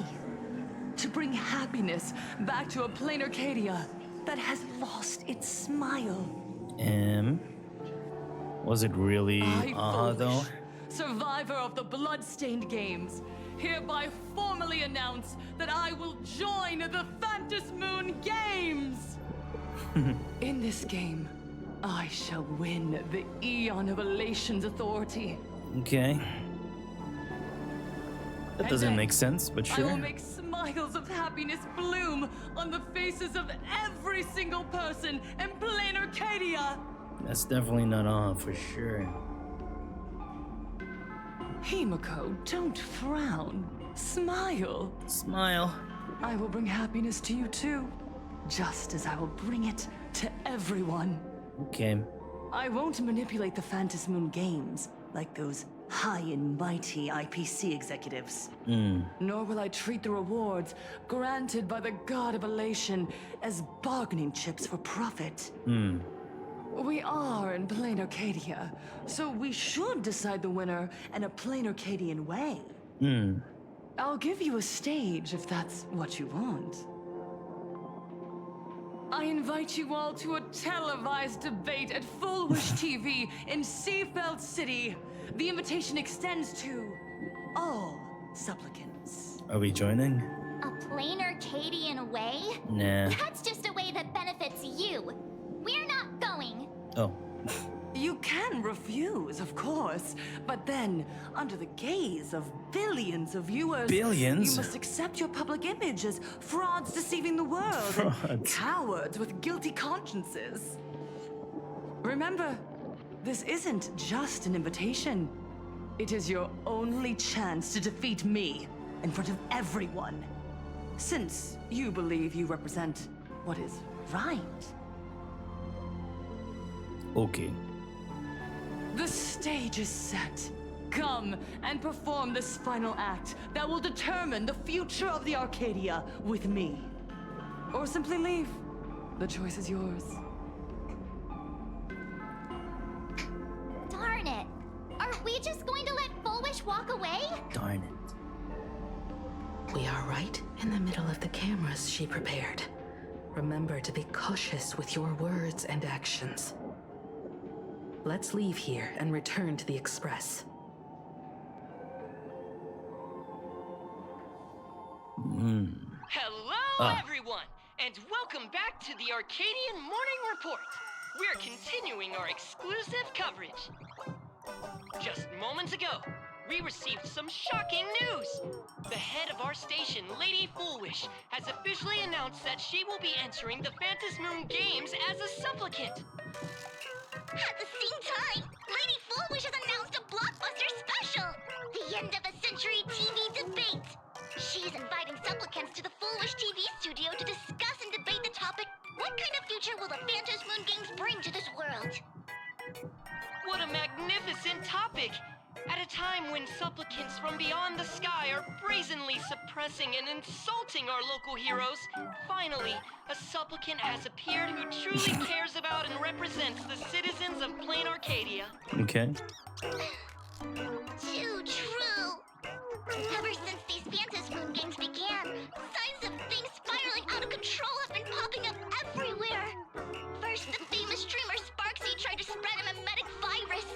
To bring happiness back to a plain Arcadia that has lost its smile. Was it really though? Survivor of the Bloodstained Games, hereby formally announce that I will join the Phantasmoon Games! In this game, I shall win the Eon of Elation's authority. Okay. That doesn't make sense, but I will sure. make smiles of happiness bloom on the faces of every single person in plain Arcadia! That's definitely not for sure. Himiko, don't frown. Smile. Smile. I will bring happiness to you too, just as I will bring it to everyone. Okay. I won't manipulate the Phantasmoon Games like those high and mighty IPC executives. Nor will I treat the rewards granted by the God of Elation as bargaining chips for profit. We are in plain Arcadia, so we should decide the winner in a plain Arcadian way. I'll give you a stage if that's what you want. I invite you all to a televised debate at Full Wish TV in Seafeld City. The invitation extends to all supplicants. Are we joining? A plain Arcadian way? Nah. That's just a way that benefits you. We're not going. Oh. You can refuse, of course, but then, under the gaze of billions of viewers, Billions? you must accept your public image as frauds deceiving the world and Frauds. cowards with guilty consciences. Remember, this isn't just an invitation. It is your only chance to defeat me in front of everyone. Since you believe you represent what is right. Okay. The stage is set. Come and perform this final act that will determine the future of the Arcadia with me. Or simply leave. The choice is yours. Darn it. Are we just going to let Full Wish walk away? Darn it. We are right in the middle of the cameras she prepared. Remember to be cautious with your words and actions. Let's leave here and return to the Express. Hello, everyone, and welcome back to the Arcadian Morning Report. We're continuing our exclusive coverage. Just moments ago, we received some shocking news. The head of our station, Lady Foolwish, has officially announced that she will be entering the Phantasmoon Games as a supplicant. At the same time, Lady Foolwish has announced a blockbuster special! The end of a century TV debate! She is inviting supplicants to the Foolwish TV studio to discuss and debate the topic, what kind of future will the Phantasmoon Games bring to this world? What a magnificent topic! At a time when supplicants from beyond the sky are brazenly suppressing and insulting our local heroes, finally, a supplicant has appeared who truly cares about and represents the citizens of plain Arcadia. Okay. Too true! Ever since these Phantasmoon Games began, signs of things spiraling out of control have been popping up everywhere. First, the famous streamer Sparksy tried to spread a mimetic virus.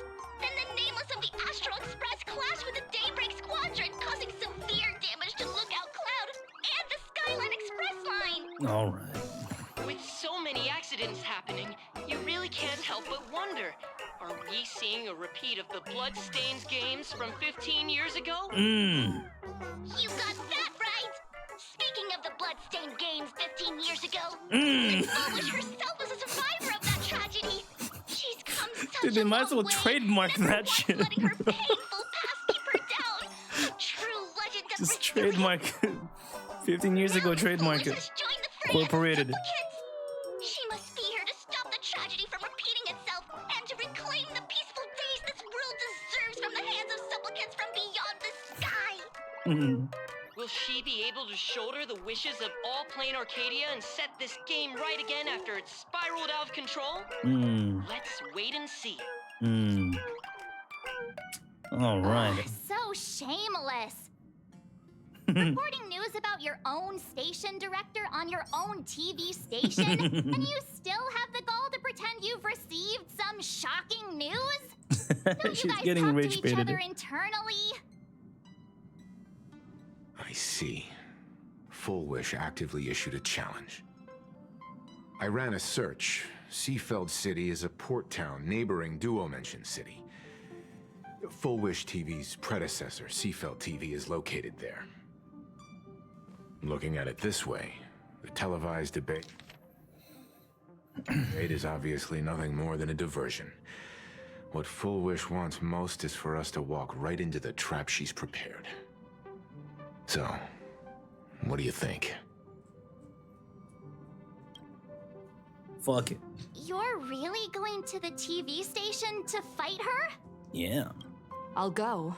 Then the nameless of the Astral Express clashed with the Daybreak Squadron, causing severe damage to Lookout Cloud and the Skyline Express line. All right. With so many accidents happening, you really can't help but wonder, are we seeing a repeat of the Bloodstained Games from 15 years ago? You got that right! Speaking of the Bloodstained Games 15 years ago, Miss Foolish herself was a survivor of that tragedy. She's come such Dude, they a might as well long way, trademark never that once shit. letting her painful past keep her down. A true legend of Just resilience. trademark. 15 years ago, trademark it. Joined the fray as a Incorporated. supplicant. She must be here to stop the tragedy from repeating itself and to reclaim the peaceful days this world deserves from the hands of supplicants from beyond the sky. Will she be able to shoulder the wishes of all playing Arcadia and set this game right again after it's spiraled out of control? Let's wait and see. All right. So shameless. Reporting news about your own station director on your own TV station, and you still have the gall to pretend you've received some shocking news? Don't you guys getting talk rage to each baited. other internally? I see. Full Wish actively issued a challenge. I ran a search. Seafeld City is a port town neighboring Duo Mention City. Full Wish TV's predecessor, Seafeld TV, is located there. Looking at it this way, the televised debate is obviously nothing more than a diversion. What Full Wish wants most is for us to walk right into the trap she's prepared. So, what do you think? Fuck it. You're really going to the TV station to fight her? Yeah. I'll go,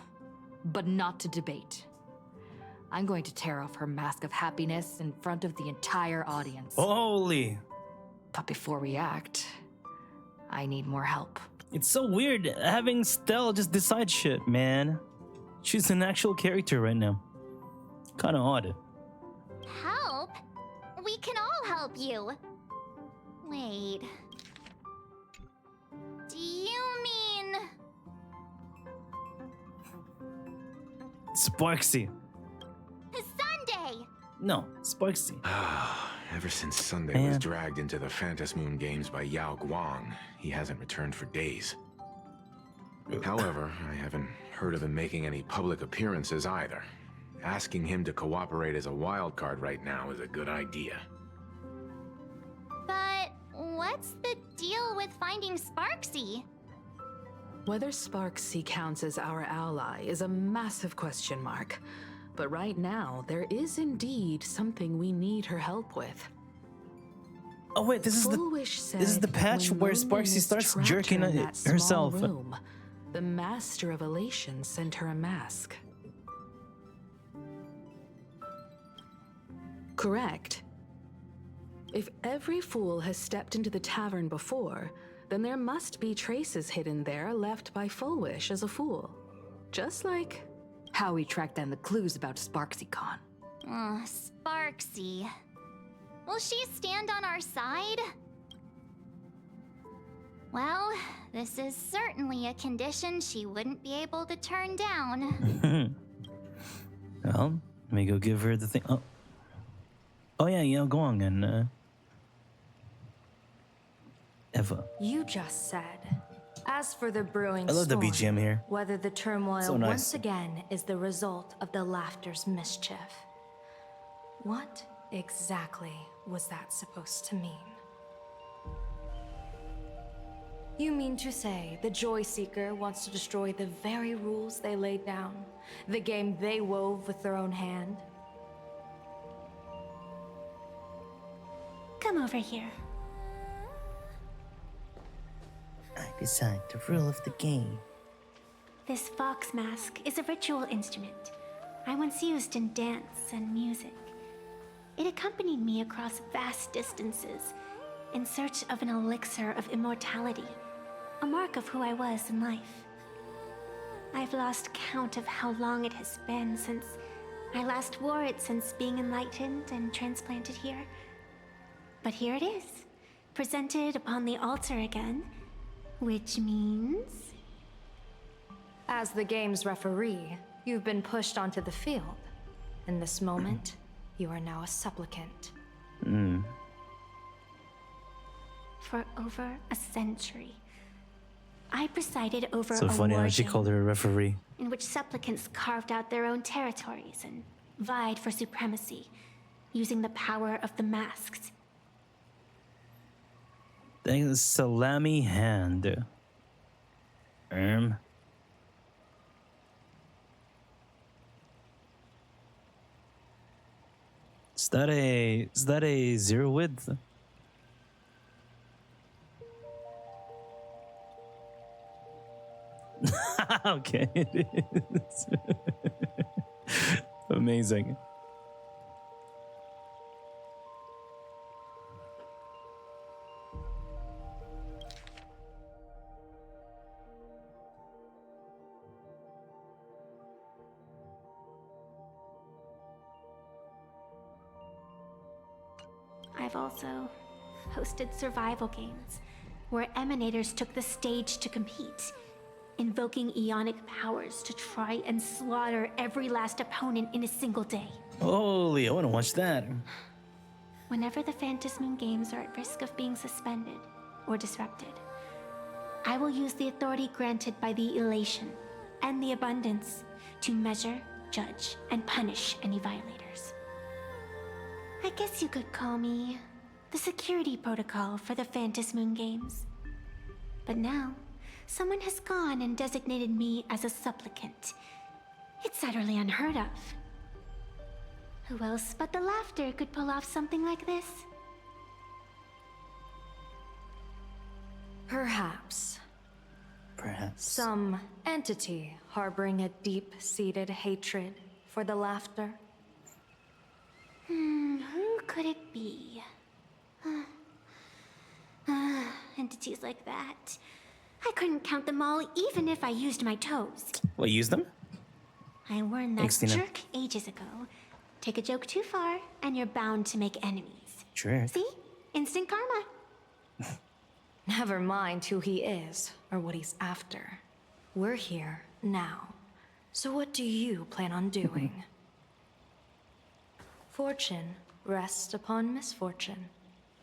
but not to debate. I'm going to tear off her mask of happiness in front of the entire audience. Holy. But before we act, I need more help. It's so weird having Stell just decide shit, man. She's an actual character right now. Kind of odd. Help? We can all help you. Wait. Do you mean... Sparksy. Sunday? No, Sparksy. Ever since Sunday Man. was dragged into the Phantas Moon Games by Yao Guang, he hasn't returned for days. However, I haven't heard of him making any public appearances either. Asking him to cooperate as a wild card right now is a good idea. But what's the deal with finding Sparksy? Whether Sparksy counts as our ally is a massive question mark. But right now, there is indeed something we need her help with. Oh wait, this is the patch where Sparksy starts jerking herself. Room, the Master of Elation sent her a mask. Correct. If every fool has stepped into the tavern before, then there must be traces hidden there left by Full Wish as a fool. Just like how we tracked down the clues about SparksyCon. Sparksy. Will she stand on our side? Well, this is certainly a condition she wouldn't be able to turn down. Well, let me go give her the thing. Oh yeah, go on and Eva. You just said. As for the brewing I love storm, the BGM here. whether the turmoil So nice. once again is the result of the laughter's mischief. What exactly was that supposed to mean? You mean to say the Joy Seeker wants to destroy the very rules they laid down? The game they wove with their own hand? Come over here. I decide the rule of the game. This fox mask is a ritual instrument I once used in dance and music. It accompanied me across vast distances in search of an elixir of immortality, a mark of who I was in life. I've lost count of how long it has been since I last wore it since being enlightened and transplanted here. But here it is, presented upon the altar again, which means... As the game's referee, you've been pushed onto the field. In this moment, you are now a supplicant. For over a century, I presided over So a funny war how she game called her a referee. in which supplicants carved out their own territories and vied for supremacy, using the power of the masks. Thanks, salami hand. Is that a zero width? Okay, it is. Amazing. I've also hosted survival games where emanators took the stage to compete, invoking eonic powers to try and slaughter every last opponent in a single day. Holy, I want to watch that. Whenever the Phantom Moon games are at risk of being suspended or disrupted, I will use the authority granted by the elation and the abundance to measure, judge, and punish any violators. I guess you could call me the security protocol for the Phantom Moon games. But now, someone has gone and designated me as a supplicant. It's utterly unheard of. Who else but the Laughter could pull off something like this? Perhaps. Perhaps. Some entity harboring a deep-seated hatred for the Laughter. Who could it be? Entities like that. I couldn't count them all even if I used my toes. What, use them? I warned that Thanks, Tina. jerk ages ago. Take a joke too far, and you're bound to make enemies. Sure. See? Instant karma. Never mind who he is or what he's after. We're here now. So what do you plan on doing? Fortune rests upon misfortune,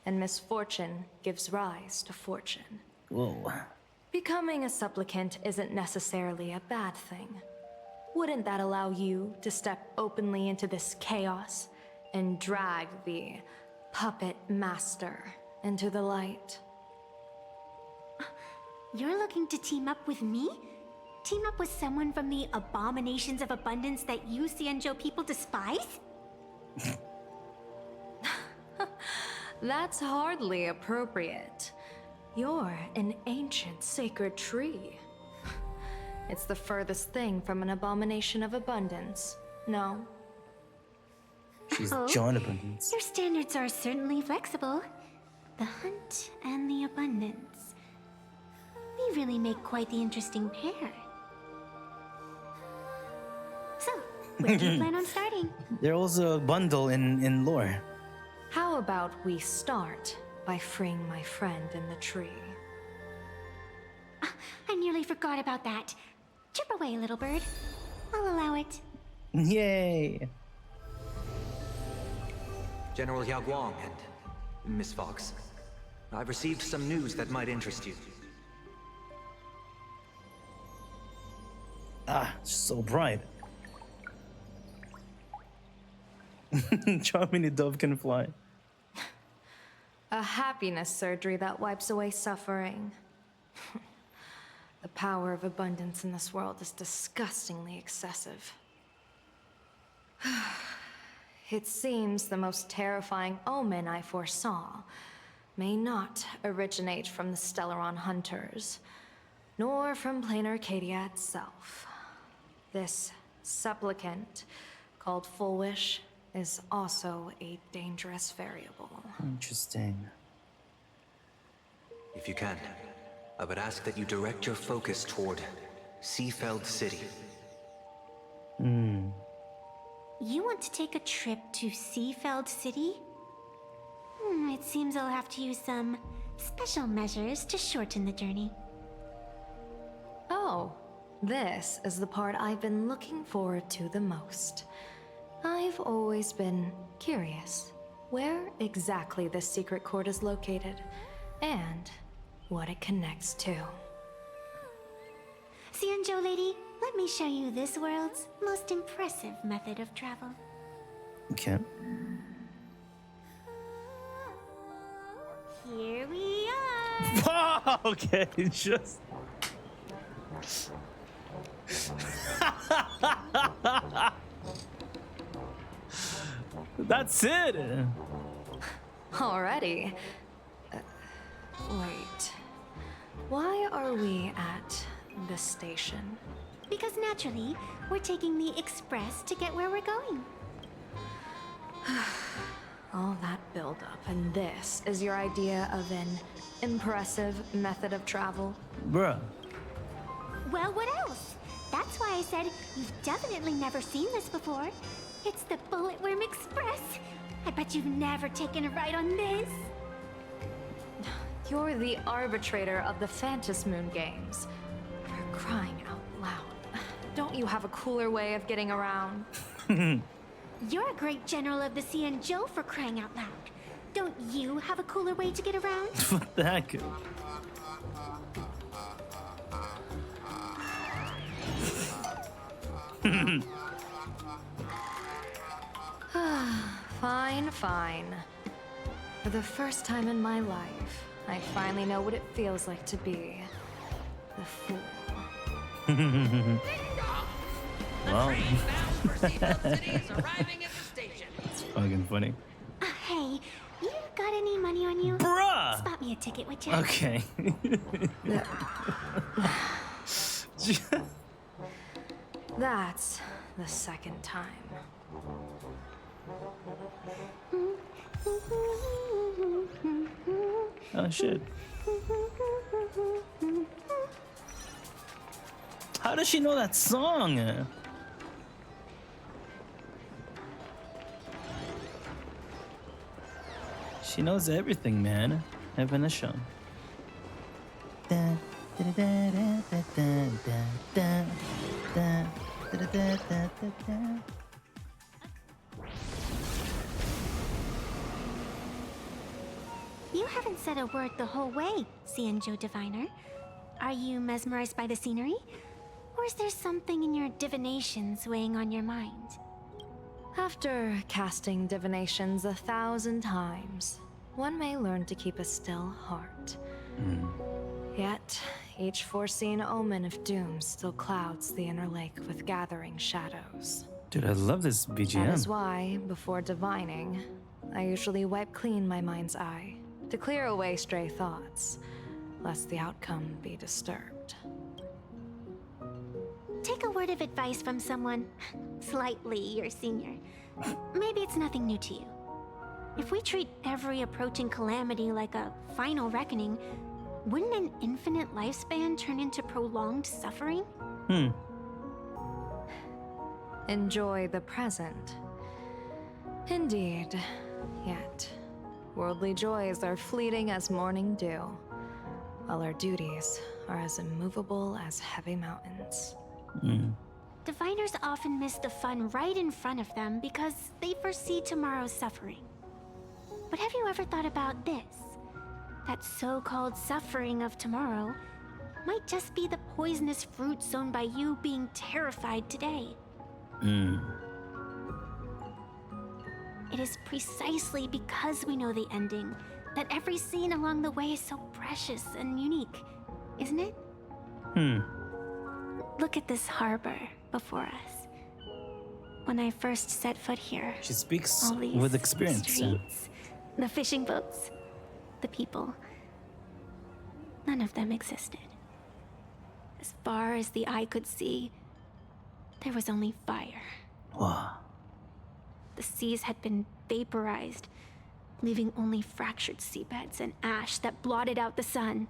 and misfortune gives rise to fortune. Whoa. Becoming a supplicant isn't necessarily a bad thing. Wouldn't that allow you to step openly into this chaos and drag the puppet master into the light? You're looking to team up with me? Team up with someone from the abominations of abundance that you Xianzhou people despise? That's hardly appropriate. You're an ancient sacred tree. It's the furthest thing from an abomination of abundance, no? She's John Abundance. Your standards are certainly flexible. The hunt and the abundance. We really make quite the interesting pair. So, where do you plan on starting? They're also a bundle in lore. How about we start by freeing my friend in the tree? I nearly forgot about that. Chip away, little bird. I'll allow it. Yay! General Yao Guang and Miss Fox, I've received some news that might interest you. Ah, so bright. Charming dove can fly. A happiness surgery that wipes away suffering. The power of abundance in this world is disgustingly excessive. It seems the most terrifying omen I foresaw may not originate from the Stellaron hunters, nor from plain Arcadia itself. This supplicant, called Full Wish, is also a dangerous variable. Interesting. If you can, I would ask that you direct your focus toward Seafeld City. You want to take a trip to Seafeld City? It seems I'll have to use some special measures to shorten the journey. Oh, this is the part I've been looking forward to the most. I've always been curious where exactly this secret court is located, and what it connects to. Xianzhou lady, let me show you this world's most impressive method of travel. Okay. Here we are! Okay, just... That's it! Already? Wait. Why are we at this station? Because naturally, we're taking the express to get where we're going. All that buildup, and this is your idea of an impressive method of travel? Bruh. Well, what else? That's why I said you've definitely never seen this before. It's the Bulletworm Express. I bet you've never taken a ride on this. You're the arbitrator of the Fantas Moon Games. For crying out loud. Don't you have a cooler way of getting around? You're a great general of the Zenless for crying out loud. Don't you have a cooler way to get around? What the heck? Fine, fine. For the first time in my life, I finally know what it feels like to be the fool. Well, it's fucking funny. Hey, you got any money on you? Bruh! Spot me a ticket, would you? Okay. That's the second time. Oh shit. How does she know that song? She knows everything, man. Heaven is shown. You haven't said a word the whole way, Zenjo Diviner. Are you mesmerized by the scenery? Or is there something in your divinations weighing on your mind? After casting divinations 1,000 times, one may learn to keep a still heart. Yet, each foreseen omen of doom still clouds the inner lake with gathering shadows. Dude, I love this BGM. That is why, before divining, I usually wipe clean my mind's eye to clear away stray thoughts, lest the outcome be disturbed. Take a word of advice from someone slightly your senior. Maybe it's nothing new to you. If we treat every approaching calamity like a final reckoning, wouldn't an infinite lifespan turn into prolonged suffering? Enjoy the present. Indeed. Yet, worldly joys are fleeting as morning dew, while our duties are as immovable as heavy mountains. Diviners often miss the fun right in front of them because they foresee tomorrow's suffering. But have you ever thought about this? That so-called suffering of tomorrow might just be the poisonous fruit sown by you being terrified today. It is precisely because we know the ending that every scene along the way is so precious and unique, isn't it? Look at this harbor before us. When I first set foot here, She speaks all these with experience. streets, the fishing boats, the people, none of them existed. As far as the eye could see, there was only fire. Wow. The seas had been vaporized, leaving only fractured seabeds and ash that blotted out the sun.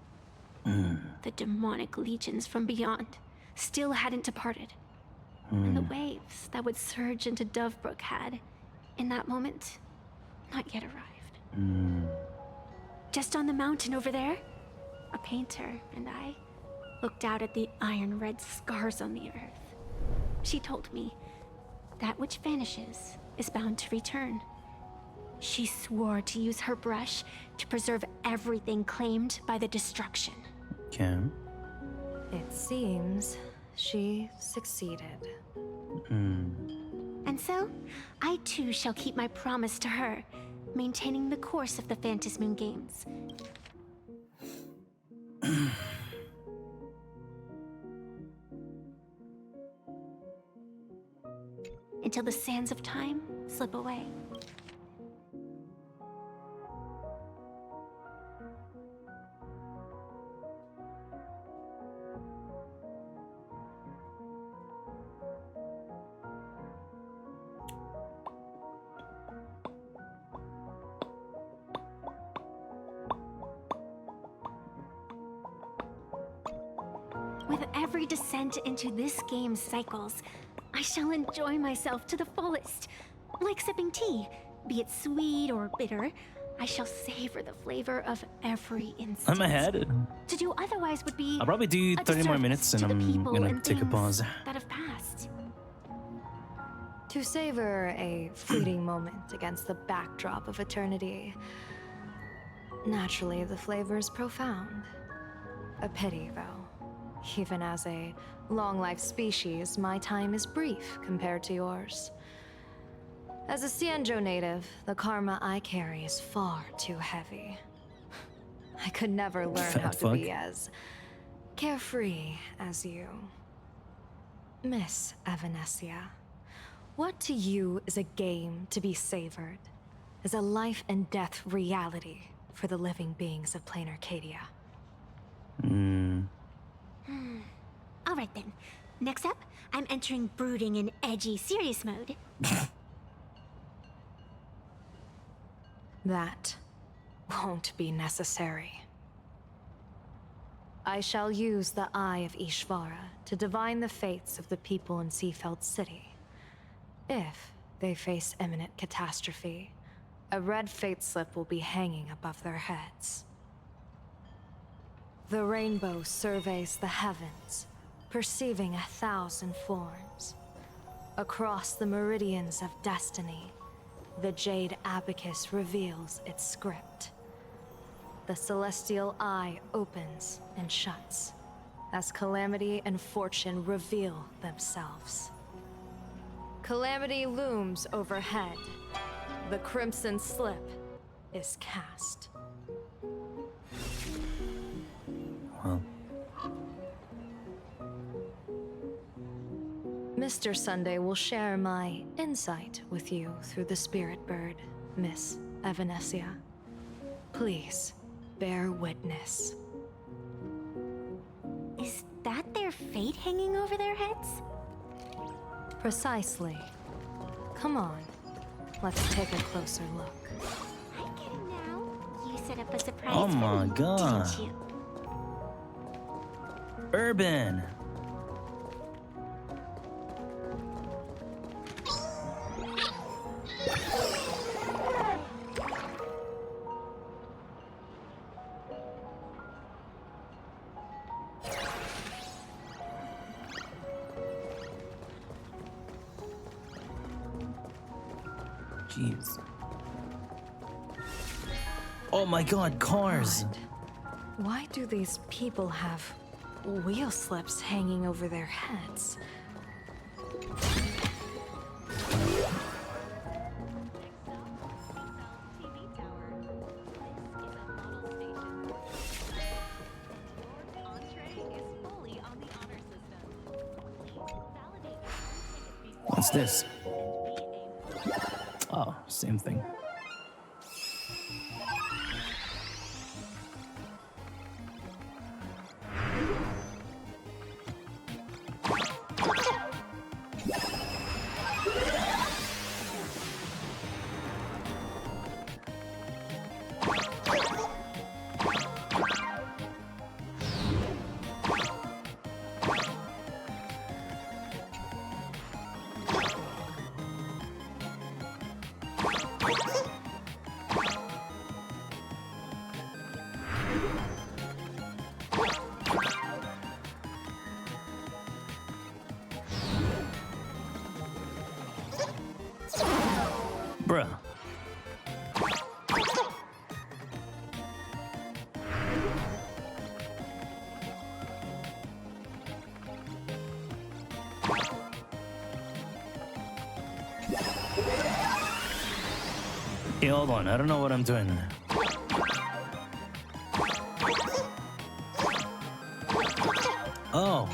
The demonic legions from beyond still hadn't departed. And the waves that would surge into Dovebrook had, in that moment, not yet arrived. Just on the mountain over there, a painter and I looked out at the iron red scars on the earth. She told me, that which vanishes is bound to return. She swore to use her brush to preserve everything claimed by the destruction. Okay. It seems she succeeded. And so, I too shall keep my promise to her, maintaining the course of the Fantas Moon Games. Until the sands of time slip away. With every descent into this game's cycles, I shall enjoy myself to the fullest, like sipping tea, Be it sweet or bitter, I shall savor the flavor of every instant. I'm ahead. To do otherwise would be I'll probably do a 30 more disservice minutes and to the I'm people gonna and take a things pause. that have passed. To savor a fleeting moment against the backdrop of eternity. Naturally, the flavor is profound. A pity, though. Even as a long-life species, my time is brief compared to yours. As a Cienjo native, the karma I carry is far too heavy. I could never learn how to be as carefree as you. Miss Evanesia, what to you is a game to be savored, is a life and death reality for the living beings of plain Arcadia? All right then. Next up, I'm entering brooding and edgy serious mode. That won't be necessary. I shall use the Eye of Ishvara to divine the fates of the people in Seafeld City. If they face imminent catastrophe, a red fate slip will be hanging above their heads. The rainbow surveys the heavens, perceiving 1,000 forms. Across the meridians of destiny, the Jade Abacus reveals its script. The celestial eye opens and shuts as calamity and fortune reveal themselves. Calamity looms overhead. The crimson slip is cast. Wow. Mr. Sunday will share my insight with you through the spirit bird, Miss Evanesia. Please, bear witness. Is that their fate hanging over their heads? Precisely. Come on, let's take a closer look. I get it now. You set up a surprise Oh for my me, god. didn't you? Urban. Jeez. Oh my god, cars! God. Why do these people have wheel slips hanging over their heads? What's this? Oh, same thing. Bruh. Hey, hold on. I don't know what I'm doing. Oh.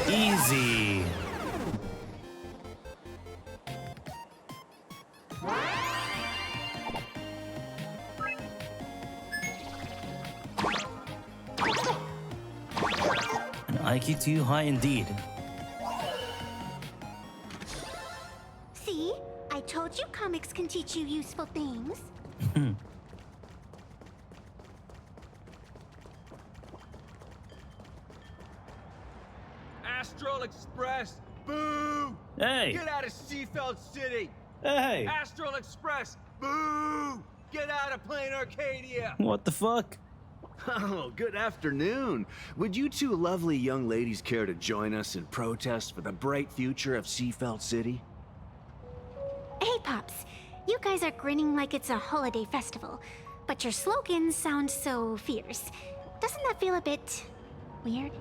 Easy. An IQ too high indeed. See? I told you comics can teach you useful things. Astral Express! Boo! Hey! Get out of Seafeld City! Hey! Astral Express! Boo! Get out of Plain Arcadia! What the fuck? Oh, good afternoon. Would you two lovely young ladies care to join us in protest for the bright future of Seafeld City? Hey, Pops. You guys are grinning like it's a holiday festival, but your slogans sound so fierce. Doesn't that feel a bit weird?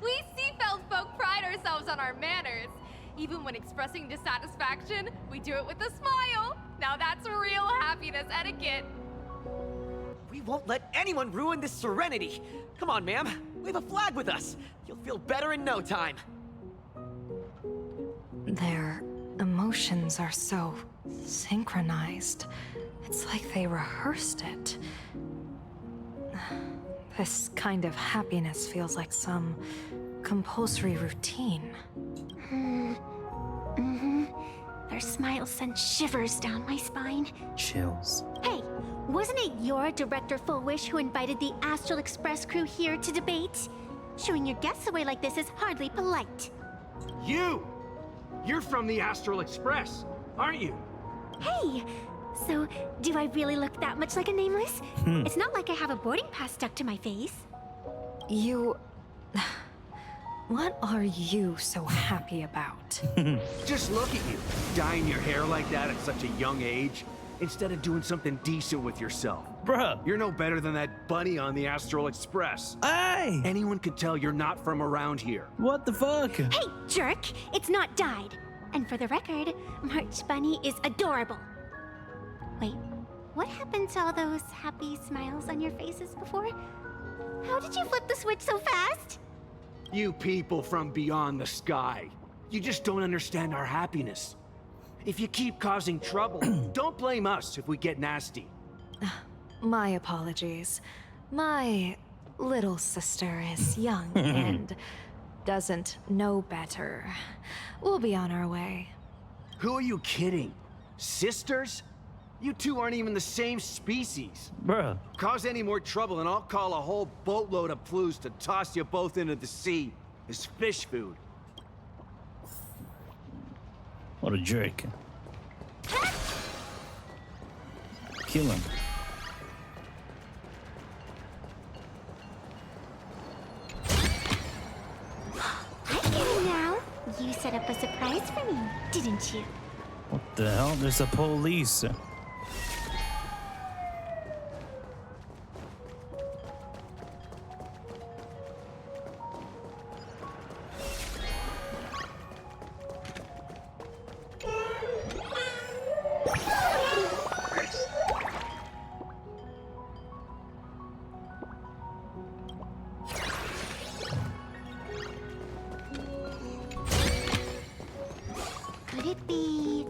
We Seafeld folk pride ourselves on our manners. Even when expressing dissatisfaction, we do it with a smile. Now that's real happiness etiquette. We won't let anyone ruin this serenity. Come on, ma'am. Wave a flag with us. You'll feel better in no time. Their emotions are so synchronized. It's like they rehearsed it. This kind of happiness feels like some compulsory routine. Their smiles sent shivers down my spine. Chills. Hey, wasn't it your Director Fullwish who invited the Astral Express crew here to debate? Shooing your guests away like this is hardly polite. You! You're from the Astral Express, aren't you? Hey, so do I really look that much like a nameless? It's not like I have a boarding pass stuck to my face. You... What are you so happy about? Just look at you, dyeing your hair like that at such a young age, instead of doing something decent with yourself. Bruh. You're no better than that bunny on the Astral Express. Hey! Anyone could tell you're not from around here. What the fuck? Hey, jerk! It's not dyed. And for the record, March Bunny is adorable. Wait, what happened to all those happy smiles on your faces before? How did you flip the switch so fast? You people from beyond the sky. You just don't understand our happiness. If you keep causing trouble, don't blame us if we get nasty. My apologies. My little sister is young and doesn't know better. We'll be on our way. Who are you kidding? Sisters? You two aren't even the same species. Bruh. Cause any more trouble and I'll call a whole boatload of flues to toss you both into the sea as fish food. What a jerk. Kill him. I get it now. You set up a surprise for me, didn't you? What the hell? There's a police. Could it be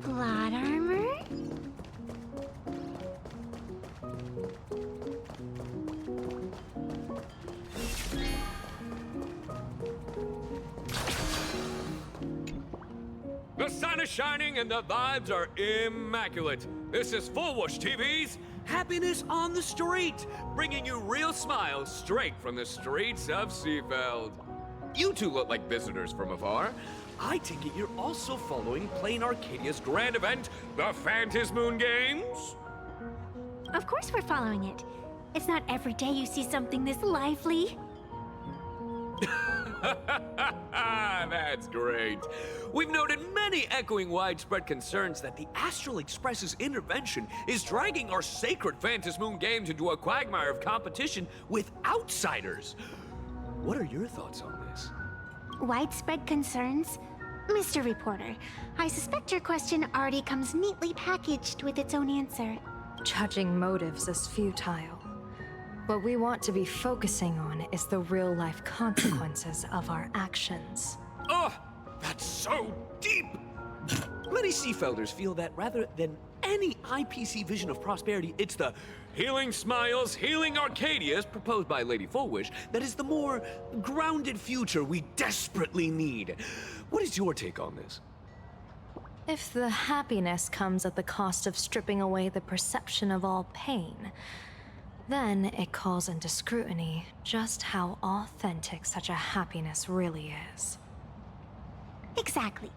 plot armor? The sun is shining and the vibes are immaculate. This is Fullwish TV's Happiness on the Street, bringing you real smiles straight from the streets of Seafeld. You two look like visitors from afar. I take it you're also following Plain Arcadia's grand event, the Phantasmoon Games? Of course we're following it. It's not every day you see something this lively. That's great. We've noted many echoing widespread concerns that the Astral Express's intervention is dragging our sacred Phantasmoon Games into a quagmire of competition with outsiders. What are your thoughts on this? Widespread concerns? Mr. Reporter, I suspect your question already comes neatly packaged with its own answer. Judging motives is futile. What we want to be focusing on is the real-life consequences of our actions. Oh, that's so deep! Many Seafelders feel that rather than any IPC vision of prosperity, it's the Healing Smiles, Healing Arcadias proposed by Lady Fullwish that is the more grounded future we desperately need. What is your take on this? If the happiness comes at the cost of stripping away the perception of all pain, Then it calls into scrutiny just how authentic such a happiness really is. Exactly.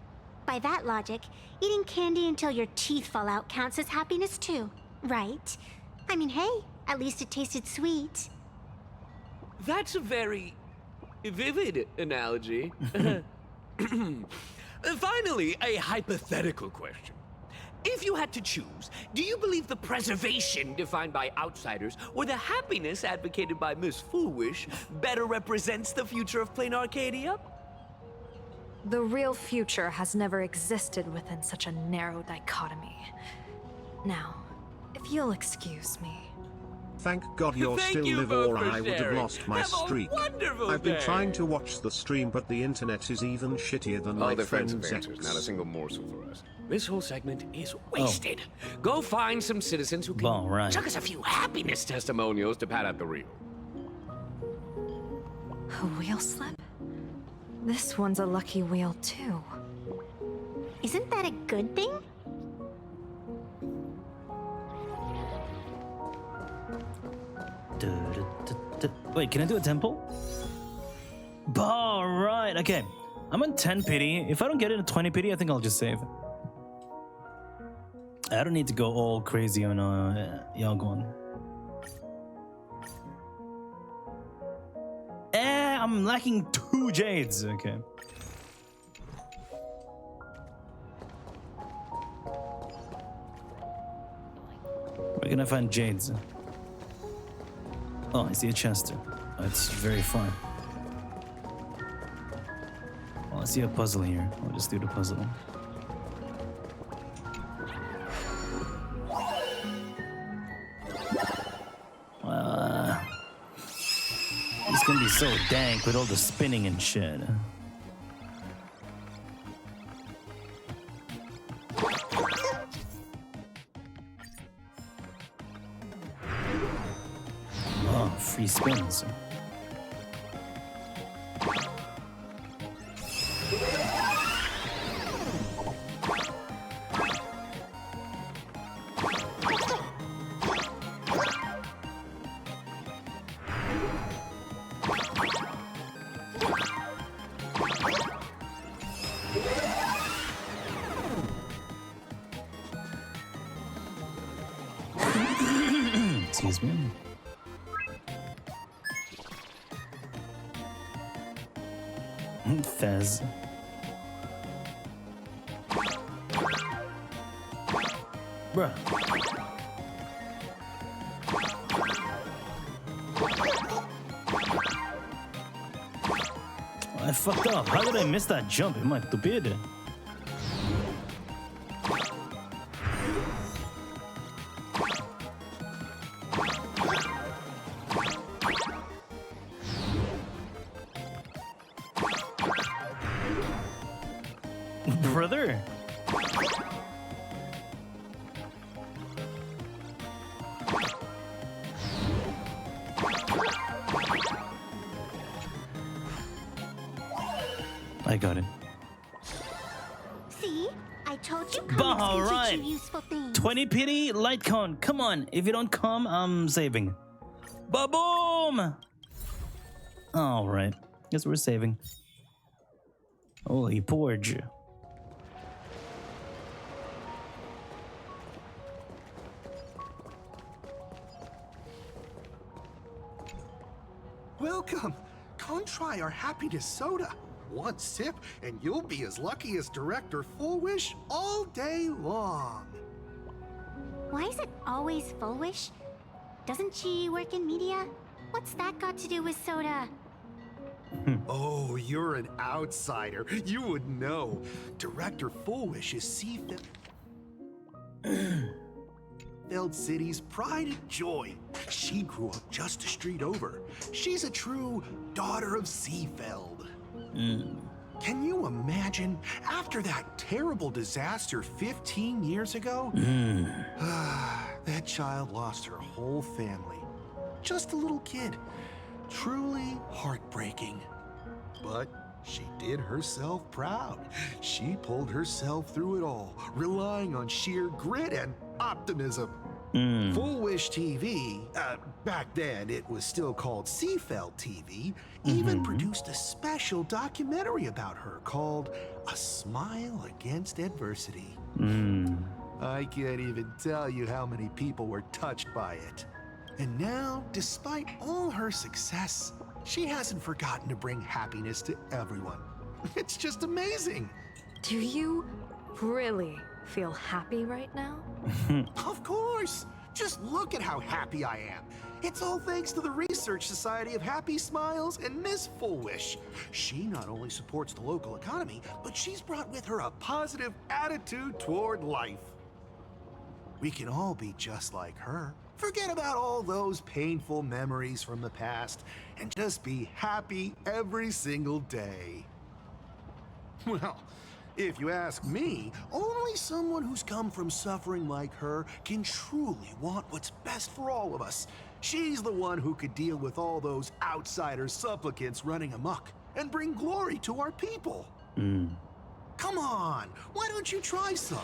By that logic, eating candy until your teeth fall out counts as happiness too, right? I mean, hey, at least it tasted sweet. That's a very vivid analogy. Finally, a hypothetical question. If you had to choose, do you believe the preservation defined by outsiders or the happiness advocated by Miss Foolish better represents the future of plain Arcadia? The real future has never existed within such a narrow dichotomy. Now, if you'll excuse me. Thank God you're still live or I would have lost my streak. I've been trying to watch the stream but the internet is even shittier than my friend's ex. Not a single morsel for us. This whole segment is wasted. Go find some citizens who can chuck us a few happiness testimonials to pad out the reel. A wheel slip? This one's a lucky wheel too. Isn't that a good thing? Wait, can I do a temple? Alright, okay. I'm on 10 pity. If I don't get it at 20 pity, I think I'll just save. I don't need to go all crazy on y'all going. I'm lacking 2 jades. Okay. Where can I find jades? Oh, I see a chest. That's very far. Oh, I see a puzzle here. I'll just do the puzzle. It's gonna be so dank with all the spinning and shit. Oh, free spins. Excuse me. Fez. Bruh. I fucked up. How did I miss that jump? Am I stupid? Brother. I got it. See? I told you All comics can right. teach you useful things. 20 pity, light cone. Come on. If you don't come, I'm saving. Ba-boom! All right. Guess we're saving. Holy porridge. Welcome. Come try our happiness soda. One sip, and you'll be as lucky as Director Fullwish all day long. Why is it always Fullwish? Doesn't she work in media? What's that got to do with soda? Oh, you're an outsider. You would know. Director Fullwish is Seafeld City's pride and joy. She grew up just a street over. She's a true daughter of Seafeld. Can you imagine? After that terrible disaster 15 years ago, that child lost her whole family. Just a little kid. Truly heartbreaking. But she did herself proud. She pulled herself through it all, relying on sheer grit and optimism. Full Wish TV, back then it was still called Seafeld TV, even produced a special documentary about her called A Smile Against Adversity. I can't even tell you how many people were touched by it. And now, despite all her success, she hasn't forgotten to bring happiness to everyone. It's just amazing. Do you really feel happy right now? Of course! Just look at how happy I am. It's all thanks to the Research Society of Happy Smiles and Miss Full Wish. She not only supports the local economy, but she's brought with her a positive attitude toward life. We can all be just like her. Forget about all those painful memories from the past and just be happy every single day. Well, if you ask me, only someone who's come from suffering like her can truly want what's best for all of us. She's the one who could deal with all those outsider supplicants running amok and bring glory to our people. Come on, why don't you try some?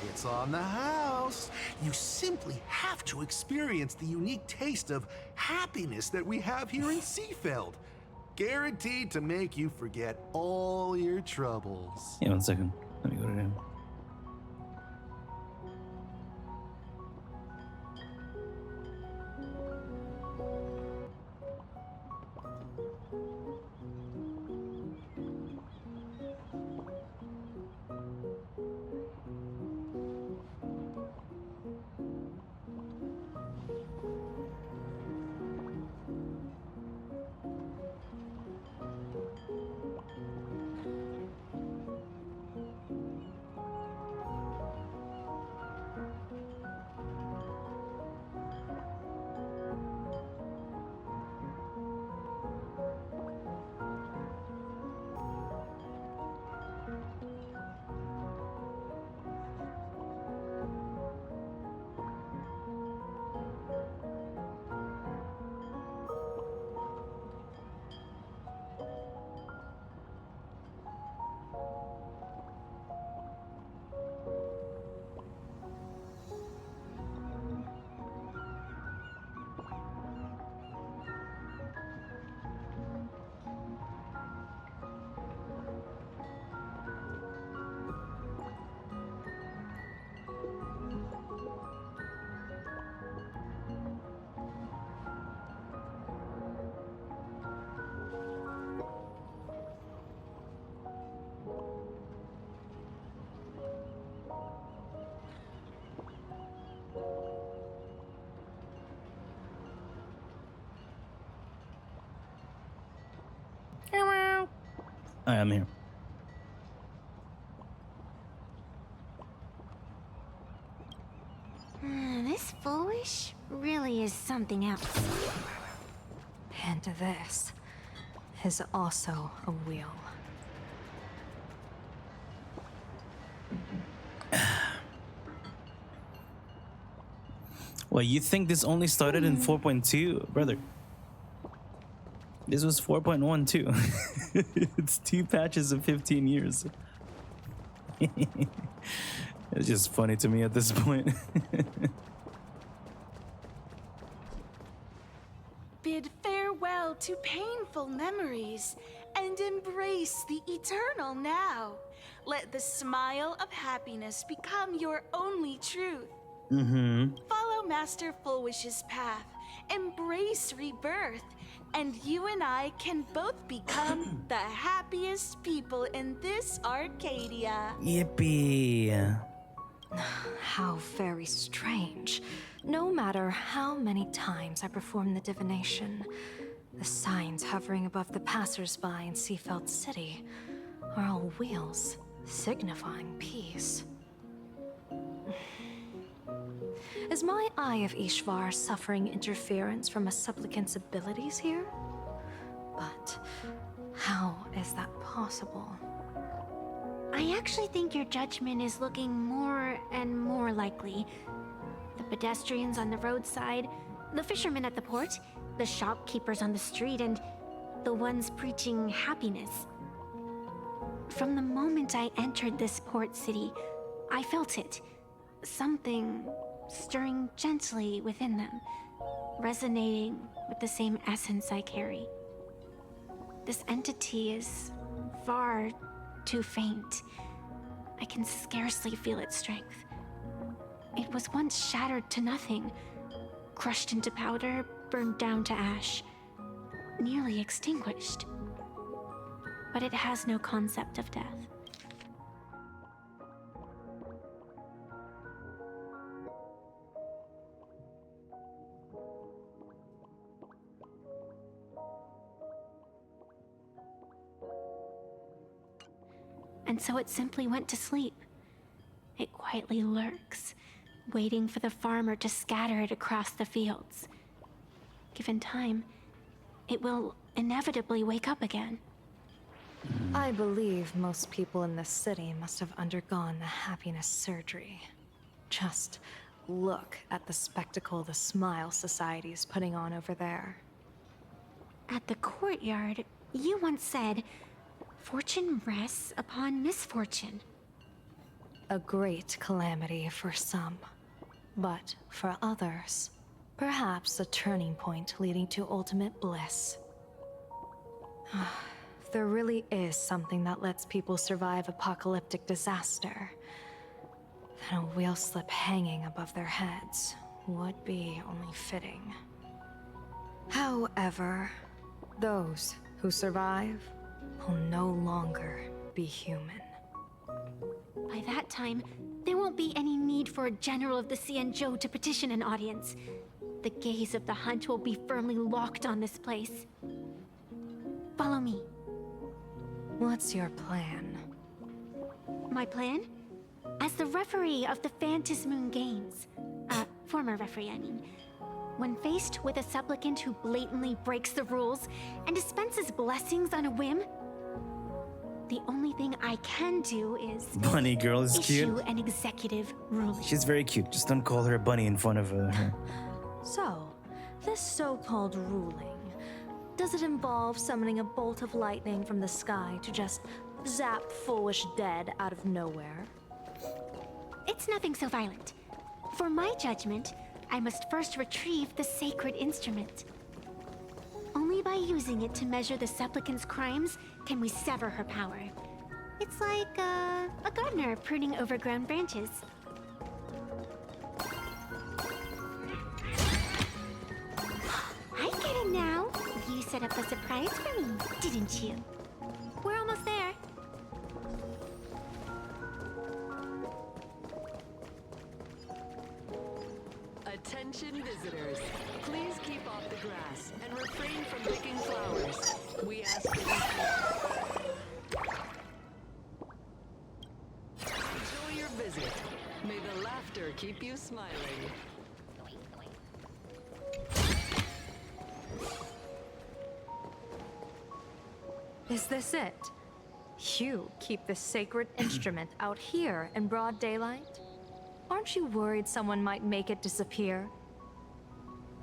It's on the house. You simply have to experience the unique taste of happiness that we have here in Seafeld. Guaranteed to make you forget all your troubles. Yeah, 1 second. Let me go to him. Alright, I'm here. This Full Wish really is something else. And this is also a wheel. Well, you think this only started in 4.2? Brother. This was 4.12. It's 2 patches of 15 years. It's just funny to me at this point. Bid farewell to painful memories and embrace the eternal now. Let the smile of happiness become your only truth. Follow Master Full Wish's path, embrace rebirth, and you and I can both become the happiest people in this Arcadia. Yippee. How very strange. No matter how many times I perform the divination, the signs hovering above the passersby in Seafeld City are all wheels, signifying peace. Is my Eye of Ishvar suffering interference from a supplicant's abilities here? But how is that possible? I actually think your judgment is looking more and more likely. The pedestrians on the roadside, the fishermen at the port, the shopkeepers on the street, and the ones preaching happiness. From the moment I entered this port city, I felt it. Something stirring gently within them, resonating with the same essence I carry. This entity is far too faint. I can scarcely feel its strength. It was once shattered to nothing, crushed into powder, burned down to ash, nearly extinguished. But it has no concept of death. And so it simply went to sleep. It quietly lurks, waiting for the farmer to scatter it across the fields. Given time, it will inevitably wake up again. I believe most people in this city must have undergone the happiness surgery. Just look at the spectacle the Smile Society's putting on over there. At the courtyard, you once said, "Fortune rests upon misfortune." A great calamity for some, but for others, perhaps a turning point leading to ultimate bliss. If there really is something that lets people survive apocalyptic disaster, then a wheel slip hanging above their heads would be only fitting. However, those who survive will no longer be human. By that time, there won't be any need for a general of the Xianzhou to petition an audience. The gaze of the hunt will be firmly locked on this place. Follow me. What's your plan? My plan? As the referee of the Phantasmoon Games, former referee, I mean, when faced with a supplicant who blatantly breaks the rules and dispenses blessings on a whim, the only thing I can do is Bunny girl is issue cute. an executive ruling. She's very cute. Just don't call her a bunny in front of her. So, this so-called ruling, does it involve summoning a bolt of lightning from the sky to just zap foolish dead out of nowhere? It's nothing so violent. For my judgment, I must first retrieve the sacred instrument. Only by using it to measure the supplicant's crimes can we sever her power. It's like a gardener pruning overgrown branches. I get it now. You set up a surprise for me, didn't you? We're almost there. Attention visitors, please keep off the grass and refrain from picking flowers. We ask that you enjoy your visit. May the laughter keep you smiling. Is this it? You keep this sacred instrument out here in broad daylight? Aren't you worried someone might make it disappear?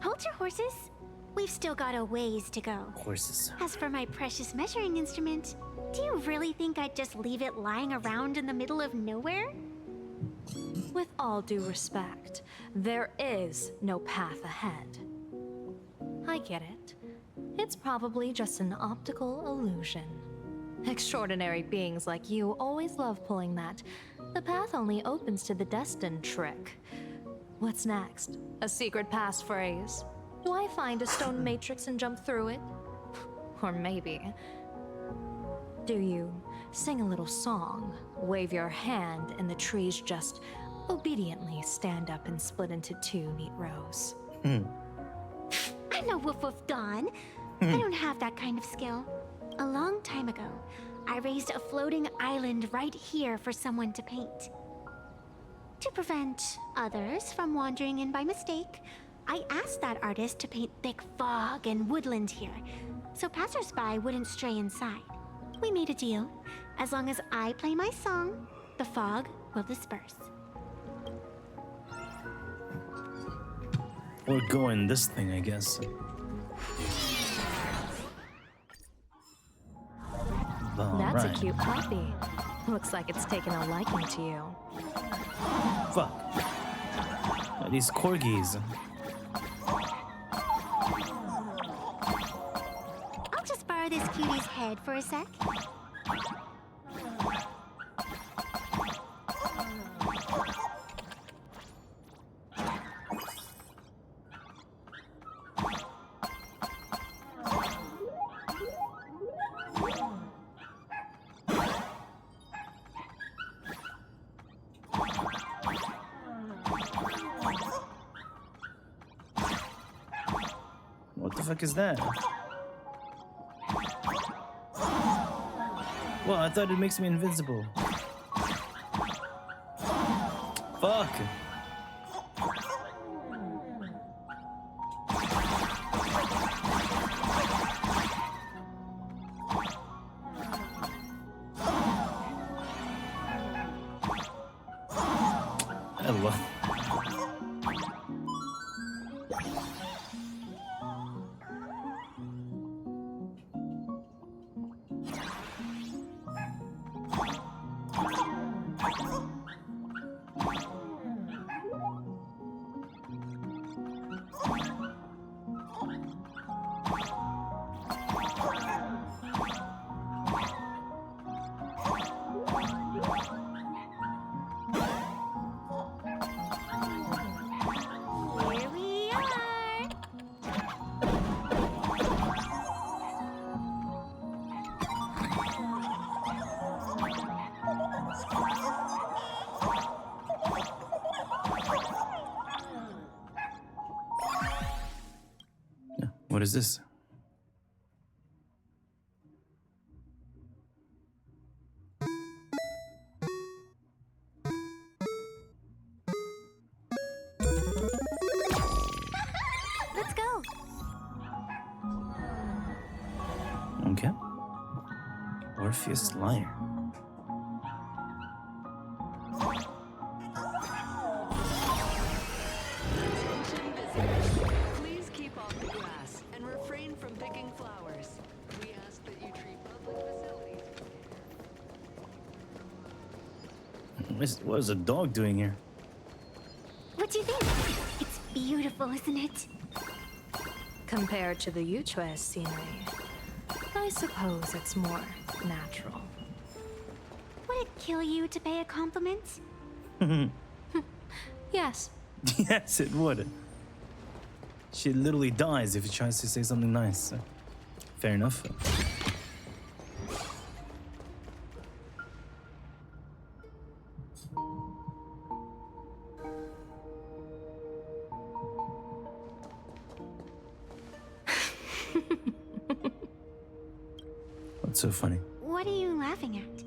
Hold your horses. We've still got a ways to go. Horses. As for my precious measuring instrument, do you really think I'd just leave it lying around in the middle of nowhere? With all due respect, there is no path ahead. I get it. It's probably just an optical illusion. Extraordinary beings like you always love pulling that "the path only opens to the destined" trick. What's next? A secret passphrase? Do I find a stone matrix and jump through it? Or maybe... do you sing a little song, wave your hand, and the trees just obediently stand up and split into two neat rows? I'm no Woof Woof Dawn. I don't have that kind of skill. A long time ago, I raised a floating island right here for someone to paint. To prevent others from wandering in by mistake, I asked that artist to paint thick fog and woodland here, so passersby wouldn't stray inside. We made a deal. As long as I play my song, the fog will disperse. We're going this thing, I guess. That's Alright. a cute puppy. Looks like it's taken a liking to you. Fuck. These corgis. I'll just borrow this cutie's head for a sec. What the fuck is that? Well, I thought it makes me invincible. Fuck. Hello. Here we are. What is this? Let's go. Okay. Orpheus Lyre. Please keep off the grass and refrain from picking flowers. We ask that you treat public facilities. What is a dog doing here? What do you think? It's beautiful, isn't it? Compared to the Yuchue's scenery, I suppose it's more natural. Would it kill you to pay a compliment? Yes. Yes, it would. She literally dies if he tries to say something nice. Fair enough. What's so funny? What are you laughing at?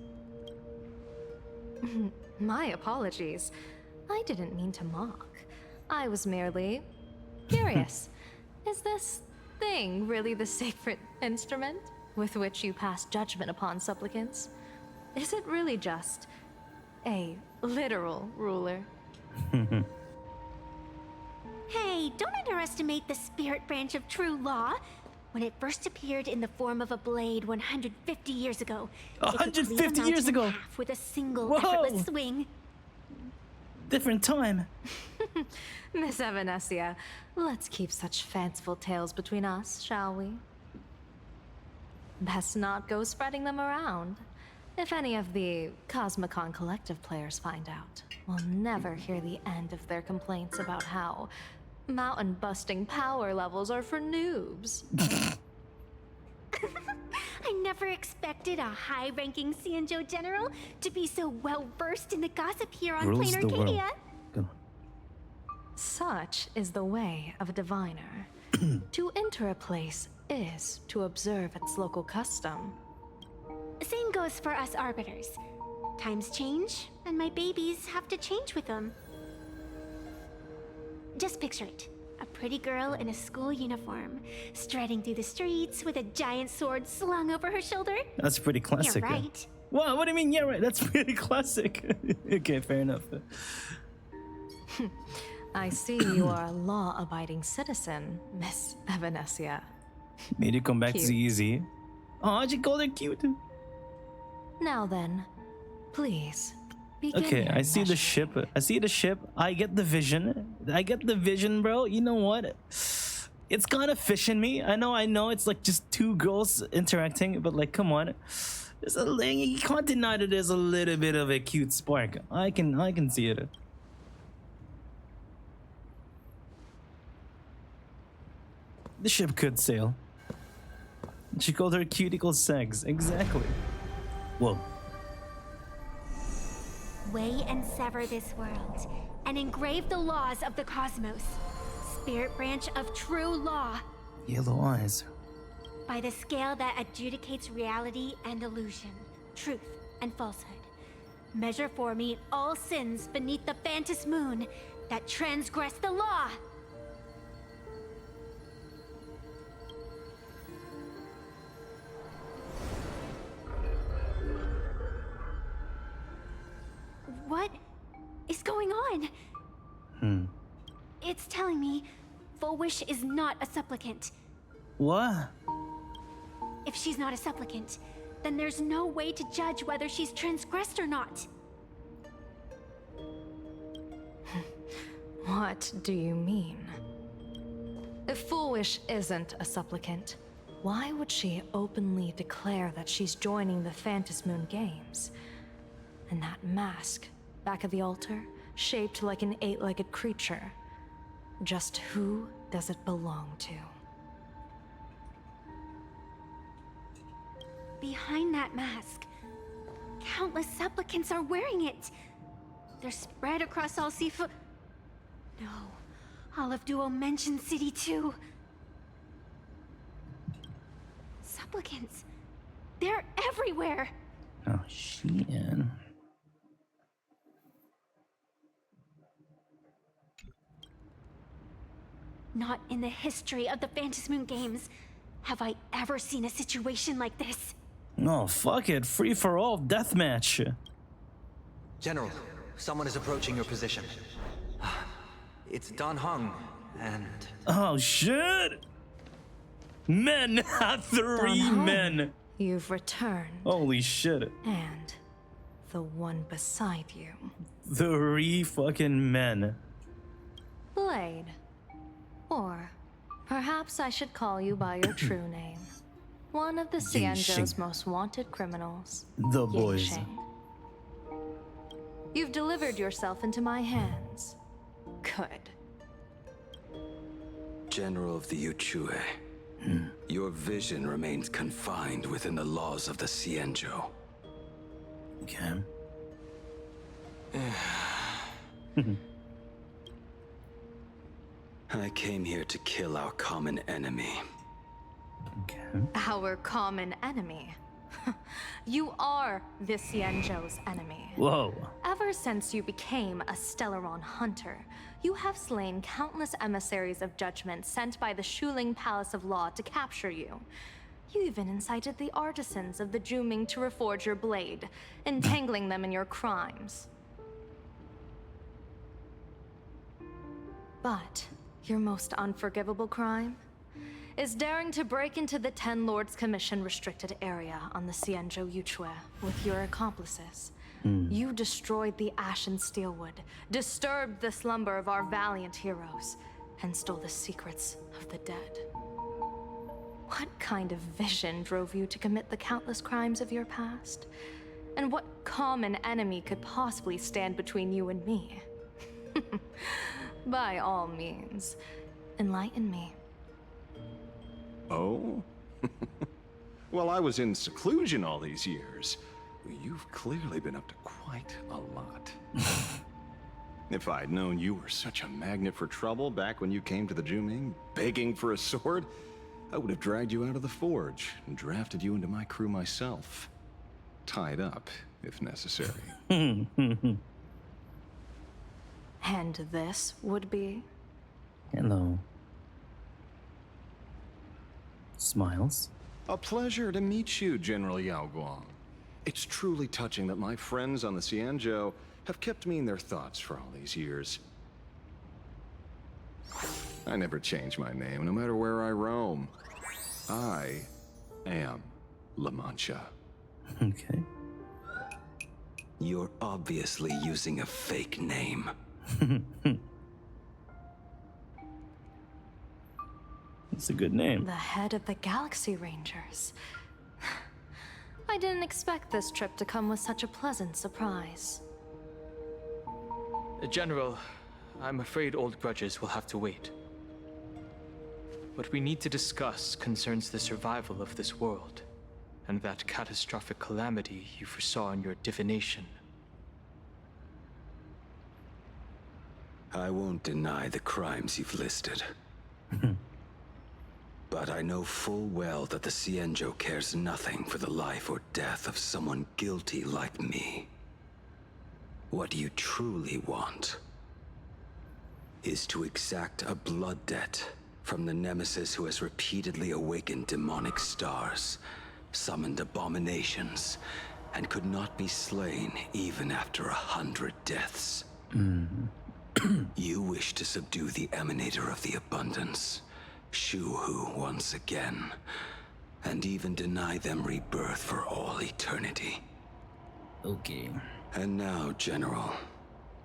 My apologies. I didn't mean to mock. I was merely curious. Is this thing really the sacred instrument with which you pass judgment upon supplicants? Is it really just a literal ruler? Hey, don't underestimate the spirit branch of true law. When it first appeared in the form of a blade 150 years ago, it could cleave a 150 years mountain in ago? half with a single Whoa. effortless swing. Different time. Miss Evanesia, let's keep such fanciful tales between us, shall we? Best not go spreading them around. If any of the Cosmicon Collective players find out, we'll never hear the end of their complaints about how mountain-busting power levels are for noobs. I never expected a high-ranking Xianzhou general to be so well-versed in the gossip here on Rules Plain the world. Arcadia. Such is the way of a diviner. To enter a place is to observe its local custom. Same goes for us arbiters. Times change, and my babies have to change with them. Just picture it. A pretty girl in a school uniform, striding through the streets with a giant sword slung over her shoulder. That's pretty classic. Yeah, right. What? What do you mean? Yeah, right. That's pretty classic. Okay, fair enough. I see you are a law-abiding citizen, Miss Evanesia. Made you come back Cute. to easy. Oh, she called her cute. Now then, please, Okay, I see the ship. I see the ship. I get the vision. I get the vision, bro. You know what? It's kind of fishing me. I know. It's like just two girls interacting, but like, come on. You can't deny that there's a little bit of a cute spark. I can see it. The ship could sail. She called her cuticle sex. Exactly. Whoa. Weigh and sever this world, and engrave the laws of the cosmos. Spirit branch of true law. Yellow eyes. By the scale that adjudicates reality and illusion, truth and falsehood. Measure for me all sins beneath the Phantom moon that transgress the law. What is going on? It's telling me Full Wish is not a supplicant. What? If she's not a supplicant, then there's no way to judge whether she's transgressed or not. What do you mean? If Full Wish isn't a supplicant, why would she openly declare that she's joining the Phantom Moon Games? And that mask, back of the altar, shaped like an 8-legged creature. Just who does it belong to? Behind that mask, countless supplicants are wearing it. They're spread across all seafood. No, all of Duo mentioned City too. Supplicants, they're everywhere. Oh shit. Not in the history of the Phantom Moon Games have I ever seen a situation like this. No, fuck it. Free for all deathmatch. General, someone is approaching your position. It's Don Hung, and... Oh shit! Men! 3 men! You've returned. Holy shit. And the one beside you. 3 fucking men. Blade. Or perhaps I should call you by your true name. One of the Xianzhou's most wanted criminals. The boys. Yingxing. You've delivered yourself into my hands. Good. General of the Yuchue, your vision remains confined within the laws of the Xianzhou. Okay. I came here to kill our common enemy. Okay. Our common enemy. You are the Xianzhou's enemy. Whoa. Ever since you became a Stellaron hunter, you have slain countless emissaries of judgment sent by the Shuling Palace of Law to capture you. You even incited the artisans of the Juming to reforge your blade, entangling them in your crimes. But your most unforgivable crime is daring to break into the Ten Lords Commission restricted area on the Xianzhou Yuchue with your accomplices. You destroyed the Ashen Steelwood, disturbed the slumber of our valiant heroes, and stole the secrets of the dead. What kind of vision drove you to commit the countless crimes of your past? And what common enemy could possibly stand between you and me? By all means, enlighten me. Oh? Well, I was in seclusion all these years. You've clearly been up to quite a lot. If I'd known you were such a magnet for trouble back when you came to the Juming, begging for a sword, I would have dragged you out of the forge and drafted you into my crew myself. Tied up, if necessary. And this would be? Hello. Smiles. A pleasure to meet you, General Yao Guang. It's truly touching that my friends on the Xianzhou have kept me in their thoughts for all these years. I never change my name, no matter where I roam. I am La Mancha. Okay. You're obviously using a fake name. It's a good name. The head of the Galaxy Rangers. I didn't expect this trip to come with such a pleasant surprise. General, I'm afraid old grudges will have to wait. What we need to discuss concerns the survival of this world, and that catastrophic calamity you foresaw in your divination. I won't deny the crimes you've listed. But I know full well that the Cienjo cares nothing for the life or death of someone guilty like me. What you truly want is to exact a blood debt from the nemesis who has repeatedly awakened demonic stars, summoned abominations, and could not be slain even after 100 deaths. You wish to subdue the emanator of the abundance, Shu-Hu, once again, and even deny them rebirth for all eternity. Okay. And now, General,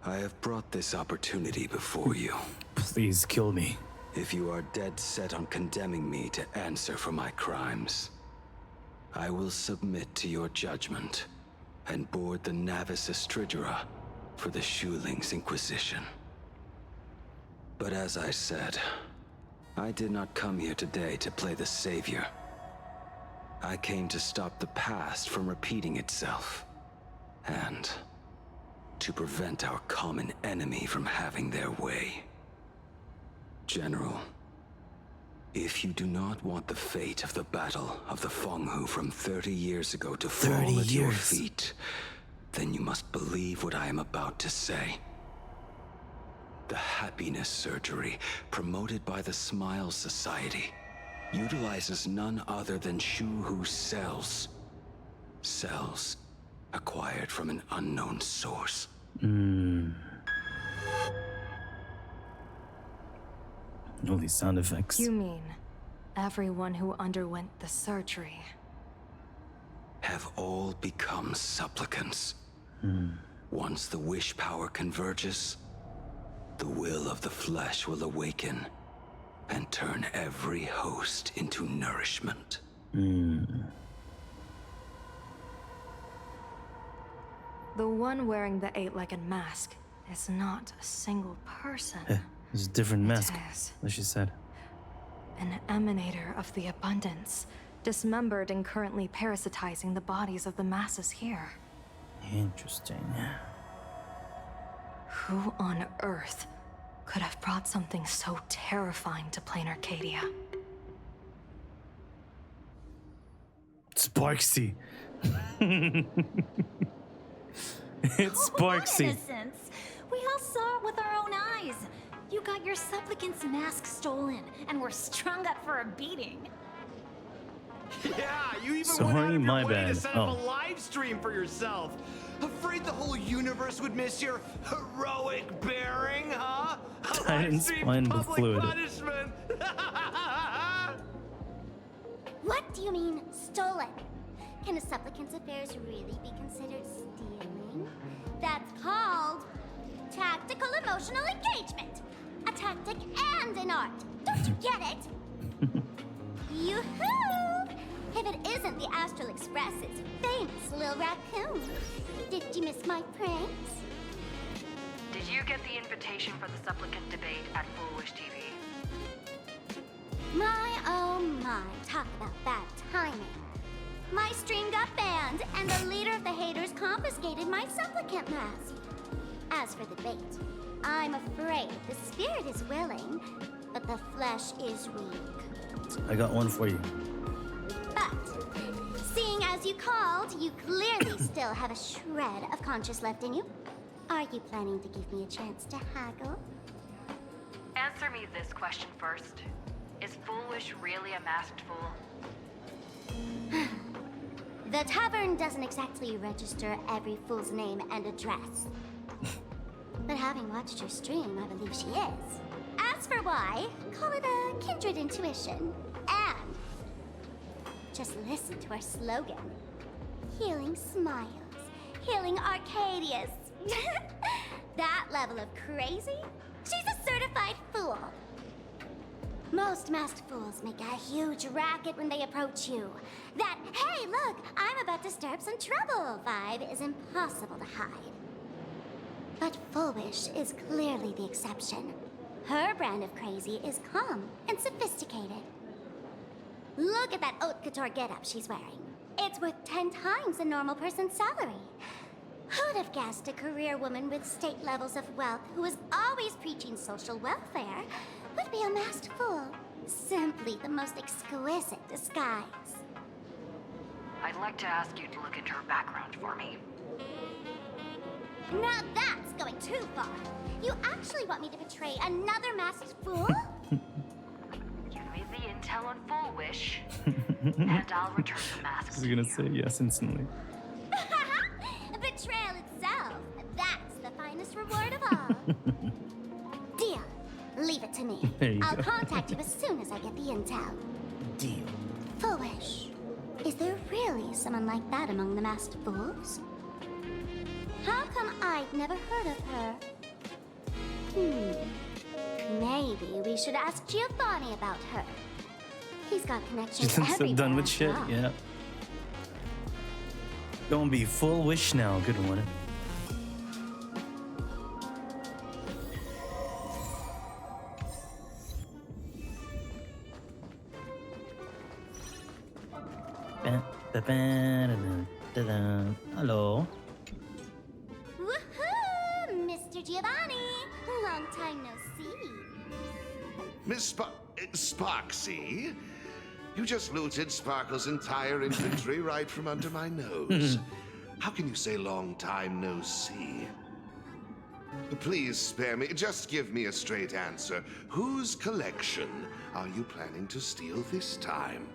I have brought this opportunity before you. Please kill me. If you are dead set on condemning me to answer for my crimes, I will submit to your judgment and board the Navis Astridura for the Shuling's Inquisition. But as I said, I did not come here today to play the savior. I came to stop the past from repeating itself, and to prevent our common enemy from having their way. General, if you do not want the fate of the Battle of the Fenghu from 30 years ago to fall at your feet, then you must believe what I am about to say. The happiness surgery, promoted by the Smile Society, utilizes none other than Shu-Hu's cells. Cells acquired from an unknown source. All these sound effects. You mean everyone who underwent the surgery Have all become supplicants. Once the wish power converges, the will of the flesh will awaken and turn every host into nourishment. the one wearing the eight-legged mask is not a single person. It's a different mask, is as she said. an emanator of the abundance, dismembered and currently parasitizing the bodies of the masses here. Interesting. Who on earth could have brought something so terrifying to plain Arcadia? Sparksy. It's Sparksy. Innocence. We all saw it with our own eyes. You got your supplicant's mask stolen, and were strung up for a beating. Yeah, you even Sorry, went out of your my way bad. to set up a live stream for yourself. Afraid the whole universe would miss your heroic bearing, huh? A I didn't live stream spine the public fluid. punishment. What do you mean, stolen? Can a supplicant's affairs really be considered stealing? That's called tactical emotional engagement. A tactic and an art. Don't you get it? Yoo-hoo! If it isn't the Astral Express's famous Lil Raccoon. Did you miss my pranks? Did you get the invitation for the supplicant debate at Foolish TV? My, oh my, talk about bad timing. My stream got banned, and the leader of the haters confiscated my supplicant mask. As for the debate, I'm afraid the spirit is willing, but the flesh is weak. I got one for you. But, seeing as you called, you clearly still have a shred of conscience left in you. Are you planning to give me a chance to haggle? Answer me this question first. Is Foolish really a masked fool? The tavern doesn't exactly register every fool's name and address. But having watched your stream, I believe she is. As for why, call it a kindred intuition. And just listen to our slogan. Healing smiles. healing Arcadius. That level of crazy? She's a certified fool. Most masked fools make a huge racket when they approach you. That, hey, look, I'm about to stir up some trouble vibe is impossible to hide. But Fullwish is clearly the exception. Her brand of crazy is calm and sophisticated. Look at that haute couture getup she's wearing. It's worth 10 times a normal person's salary. Who'd have guessed a career woman with state levels of wealth who was always preaching social welfare would be a masked fool? Simply the most exquisite disguise. I'd like to ask you to look into her background for me. Now that's going too far. You actually want me to betray another masked fool? Give me the intel on Fullwish, and I'll return the mask. He's gonna say yes instantly. Betrayal itself. That's the finest reward of all. Deal. Leave it to me. There you I'll go. contact you as soon as I get the intel. Deal. Foolish. Is there really someone like that among the masked fools? How come I've never heard of her? Maybe we should ask Giovanni about her. He's got connections She's so everywhere. done with shit. after all. Yeah. Gonna be full wish now. Good one. Hello. Woohoo! Mr. Giovanni! Long time no see. Miss Sparksy? You just looted Sparkle's entire inventory right from under my nose. How can you say long time no see? Please spare me. Just give me a straight answer. Whose collection are you planning to steal this time?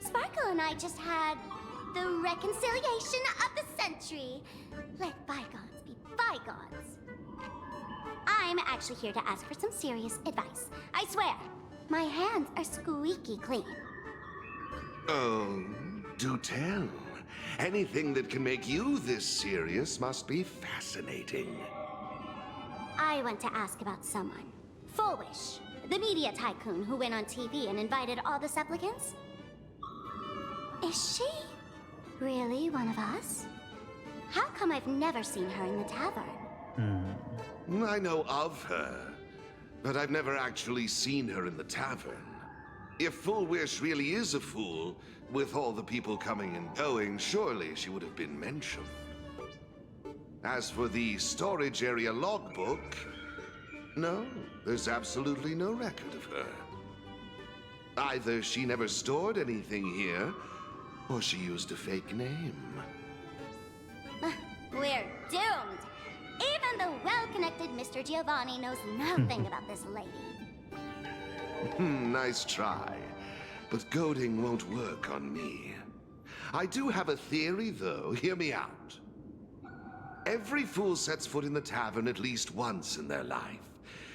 Sparkle and I just had the reconciliation of the century. Let bygones be bygones. I'm actually here to ask for some serious advice. I swear, my hands are squeaky clean. Oh, do tell. Anything that can make you this serious must be fascinating. I want to ask about someone. Fullwish, the media tycoon who went on TV and invited all the supplicants. Is she really one of us? How come I've never seen her in the tavern? I know of her, but I've never actually seen her in the tavern. If Fullwish really is a fool, with all the people coming and going, surely she would have been mentioned. As for the storage area logbook, no, there's absolutely no record of her. Either she never stored anything here, or she used a fake name. We're doomed! Even the well-connected Mr. Giovanni knows nothing about this lady. Nice try. But goading won't work on me. I do have a theory, though. Hear me out. Every fool sets foot in the tavern at least once in their life.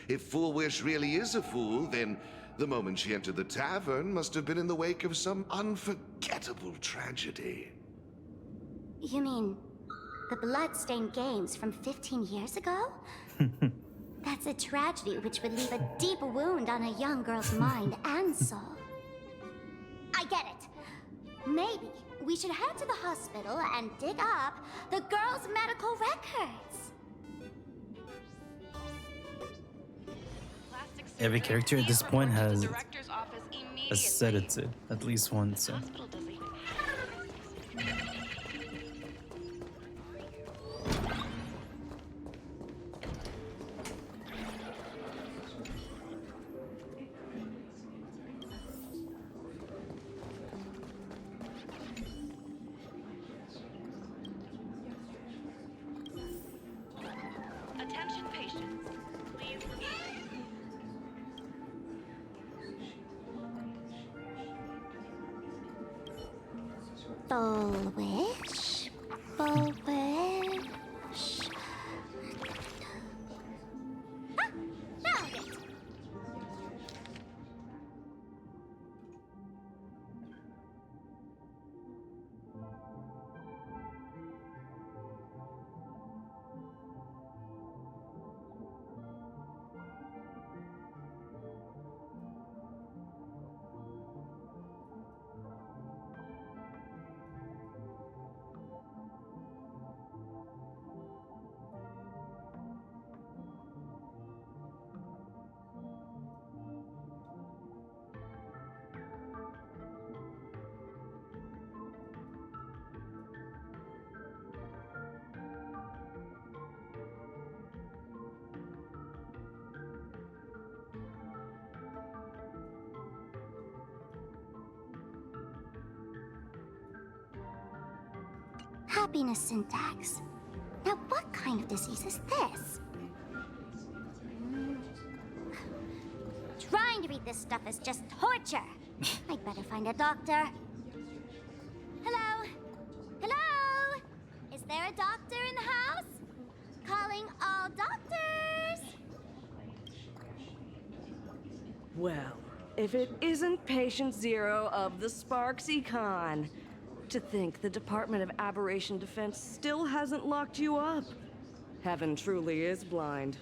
If Fullwish really is a fool, then the moment she entered the tavern must have been in the wake of some unforgettable tragedy. You mean the blood-stained games from 15 years ago? That's a tragedy which would leave a deep wound on a young girl's mind and soul. I get it. Maybe we should head to the hospital and dig up the girl's medical records. Every character at this point has said it at least once. So. Attention patients, please. Fullwish. Fullwish. Ah, found it. Happiness syntax. Now, what kind of disease is this? Trying to read this stuff is just torture. I'd better find a doctor. Hello? Hello? Is there a doctor in the house? Calling all doctors! Well, if it isn't Patient Zero of the Sparksy Con. To think the Department of Aberration Defense still hasn't locked you up. Heaven truly is blind.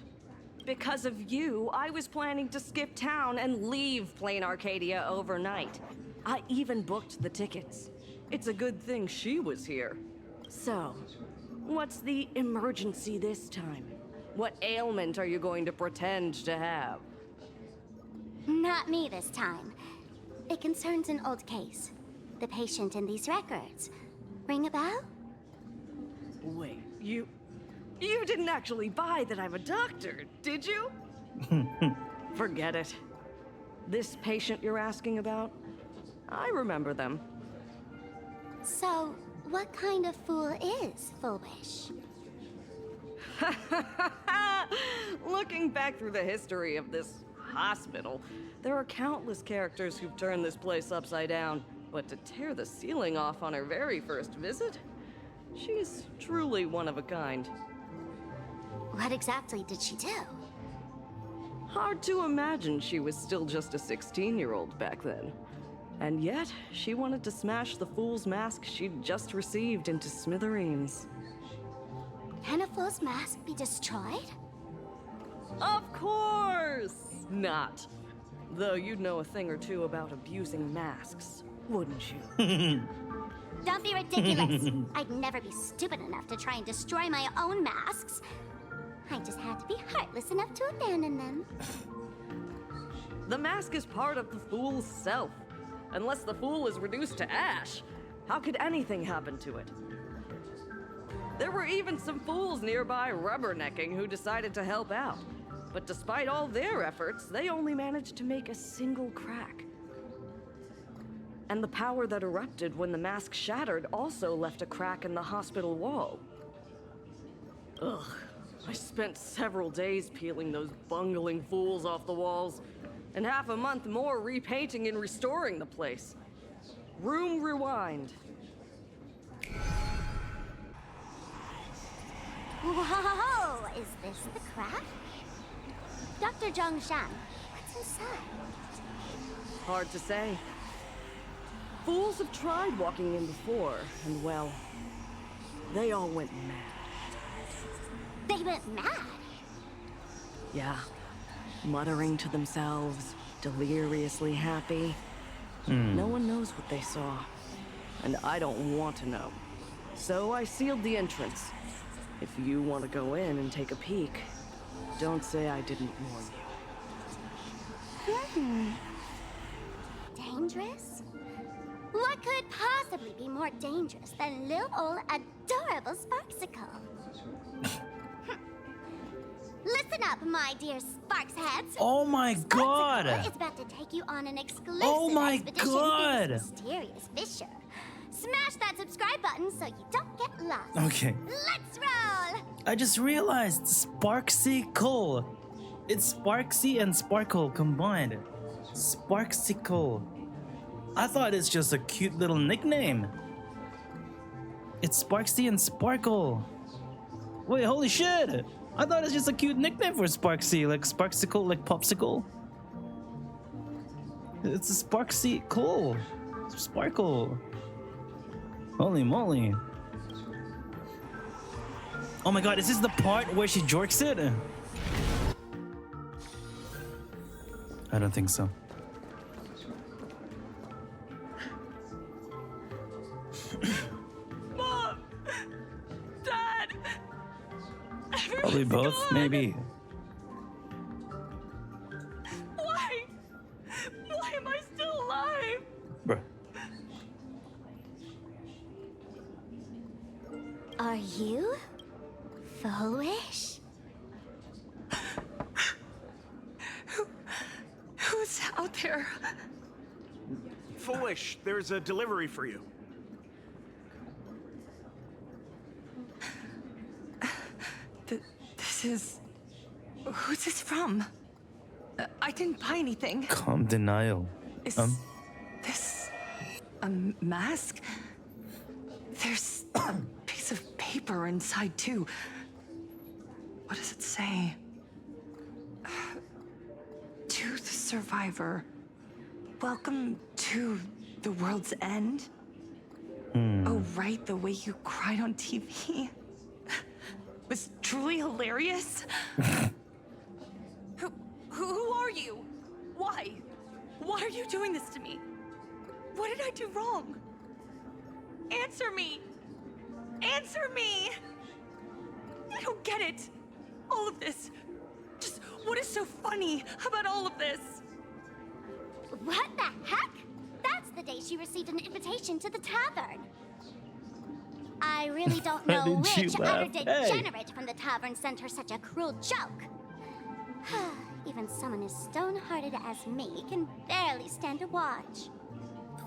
Because of you, I was planning to skip town and leave Plain Arcadia overnight. I even booked the tickets. It's a good thing she was here. So, what's the emergency this time? What ailment are you going to pretend to have? Not me this time. It concerns an old case. The patient in these records. Ring a bell? Wait, you didn't actually buy that I'm a doctor, did you? Forget it. This patient you're asking about? I remember them. So, what kind of fool is Foolish? Looking back through the history of this hospital, there are countless characters who've turned this place upside down. But to tear the ceiling off on her very first visit? She's truly one of a kind. What exactly did she do? Hard to imagine she was still just a 16-year-old back then. And yet, she wanted to smash the fool's mask she'd just received into smithereens. Can a fool's mask be destroyed? Of course not. Though you'd know a thing or two about abusing masks, wouldn't you? Don't be ridiculous. I'd never be stupid enough to try and destroy my own masks. I just had to be heartless enough to abandon them. The mask is part of the fool's self. Unless the fool is reduced to ash, how could anything happen to it? There were even some fools nearby rubbernecking who decided to help out. But despite all their efforts, they only managed to make a single crack. And the power that erupted when the mask shattered also left a crack in the hospital wall. Ugh, I spent several days peeling those bungling fools off the walls, and half a month more repainting and restoring the place. Room rewind. Whoa! Is this the crack? Dr. Zhongshan, what's inside? Hard to say. Fools have tried walking in before, and well, they all went mad. They went mad? Yeah. Muttering to themselves, deliriously happy. No one knows what they saw, and I don't want to know. So I sealed the entrance. If you want to go in and take a peek, don't say I didn't warn you. Dangerous? What could possibly be more dangerous than little old adorable Sparksicle? Listen up, my dear Sparks heads. Oh my god! Sparksicle is about to take you on an exclusive expedition god! through this mysterious fissure. Smash that subscribe button so you don't get lost. Okay. Let's roll! I just realized Sparksicle. It's Sparksy and Sparkle combined. Sparksicle. I thought it's just a cute little nickname. It's Sparksy and Sparkle. Wait, holy shit! I thought it's just a cute nickname for Sparksy, like Sparksicle, like Popsicle. It's a Sparksicle. Sparkle. Holy moly. Oh my god, is this the part where she jorks it? I don't think so. Mom! Dad! Probably both, maybe. Why? Why am I still alive? Bruh. Are you foolish? Who's out there? Foolish, there's a delivery for you. Who's this from? I didn't buy anything. Calm denial. Is this a mask? There's a piece of paper inside too. What does it say? To the survivor, welcome to the world's end. Oh, right, the way you cried on TV was truly hilarious. Who are you? Why? Why are you doing this to me? What did I do wrong? Answer me! Answer me! I don't get it. All of this. Just what is so funny about all of this? What the heck? That's the day she received an invitation to the tavern. I really don't know which utter degenerate from the tavern sent her such a cruel joke. Even someone as stone-hearted as me can barely stand to watch.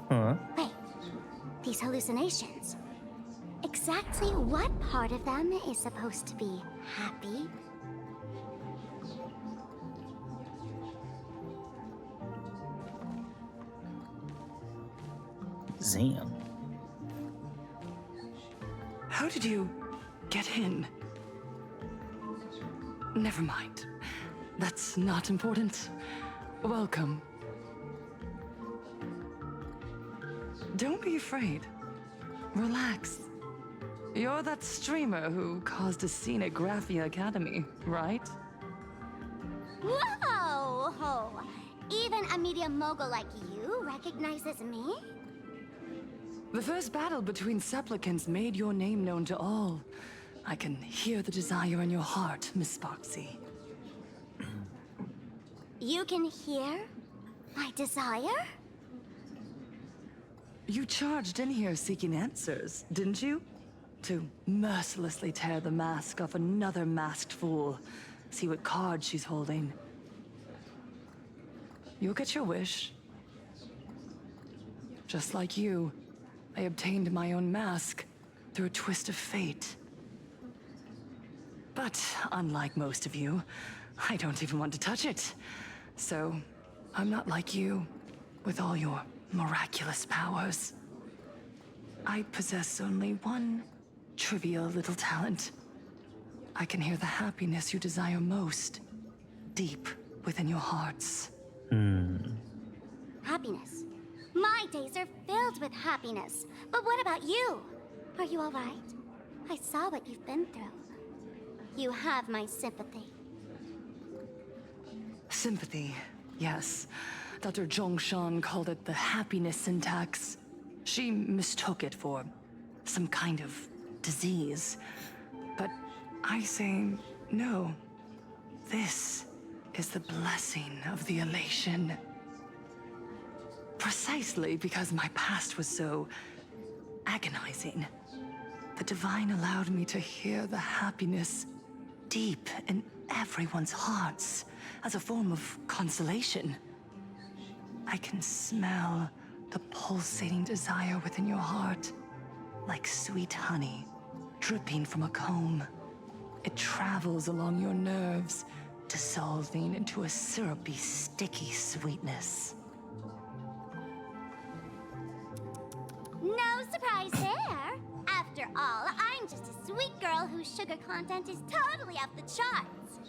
Huh? Wait, these hallucinations. Exactly what part of them is supposed to be happy? Zam. How did you get in? Never mind. That's not important. Welcome. Don't be afraid. Relax. You're that streamer who caused a scene at Graphia Academy, right? Whoa! Ho. Even a media mogul like you recognizes me? The first battle between supplicants made your name known to all. I can hear the desire in your heart, Miss Sparksy. You can hear my desire? You charged in here seeking answers, didn't you? To mercilessly tear the mask off another masked fool. See what card she's holding. You'll get your wish. Just like you, I obtained my own mask through a twist of fate. But unlike most of you, I don't even want to touch it. So, I'm not like you, with all your miraculous powers. I possess only one trivial little talent. I can hear the happiness you desire most, deep within your hearts. Happiness. My days are filled with happiness. But what about you? Are you all right? I saw what you've been through. You have my sympathy. Sympathy, yes. Dr. Zhongshan called it the happiness syntax. She mistook it for some kind of disease. But I say no. This is the blessing of the elation. Precisely because my past was so agonizing. The Divine allowed me to hear the happiness deep in everyone's hearts as a form of consolation. I can smell the pulsating desire within your heart, like sweet honey dripping from a comb. It travels along your nerves, dissolving into a syrupy, sticky sweetness. No surprise there. After all, I'm just a sweet girl whose sugar content is totally off the charts.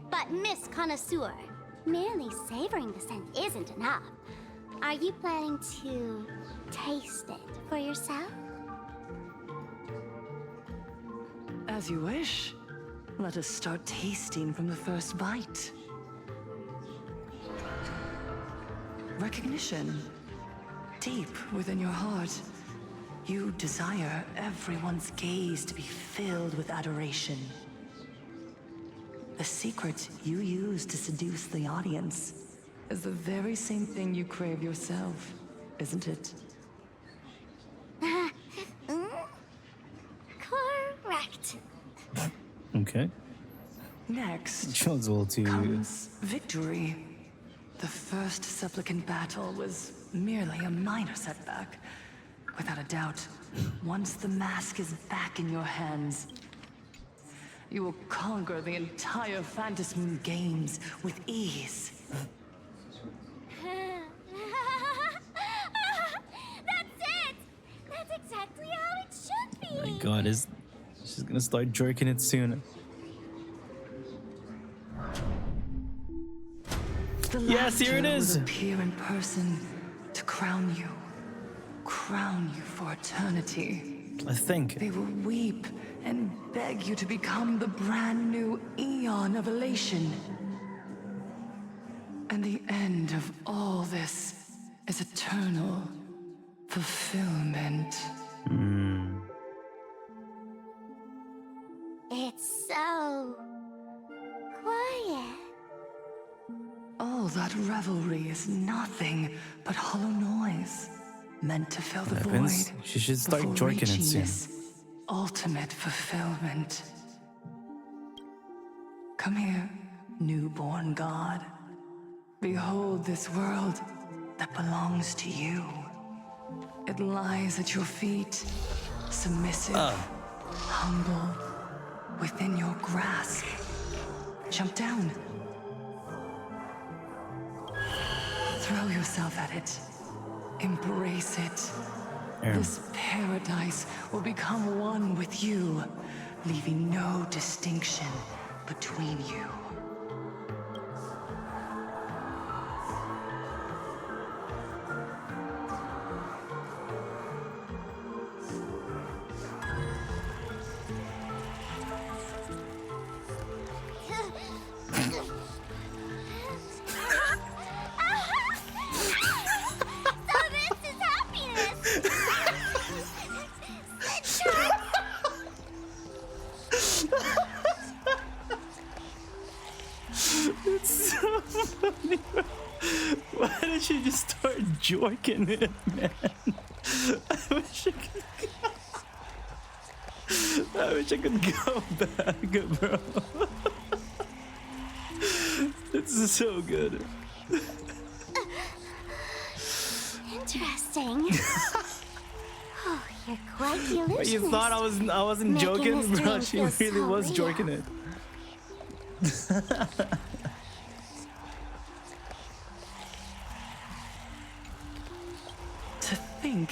But Miss Connoisseur, merely savoring the scent isn't enough. Are you planning to taste it for yourself? As you wish. Let us start tasting from the first bite. Recognition. Deep within your heart, you desire everyone's gaze to be filled with adoration. The secret you use to seduce the audience is the very same thing you crave yourself, isn't it? Correct. Okay. Next John's a little too. comes victory. The first supplicant battle was merely a minor setback. Without a doubt, once the mask is back in your hands, you will conquer the entire Phantasmoon games with ease. That's it! That's exactly how it should be! Oh my god, she's gonna start jerking it soon. The Yes, here it laughter is. will appear in person to crown you for eternity. I think. They will weep and beg you to become the brand new Eon of Elation. And the end of all this is eternal fulfillment. It's so quiet. All that revelry is nothing but hollow noise, meant to fill the Happens. void. She should start before jerking it reaching soon. this ultimate fulfillment. Come here, newborn god. Behold this world that belongs to you. It lies at your feet, submissive, humble, within your grasp. Jump down. Throw yourself at it. Embrace it. This paradise will become one with you, leaving no distinction between you. It's so funny. Why did she just start jorking it, man? I wish I could go back, bro. This is so good. Interesting. Oh, you're quite the illusionist. But you thought I wasn't Making joking, this bro? dream She feel really so was real. jorking it. To think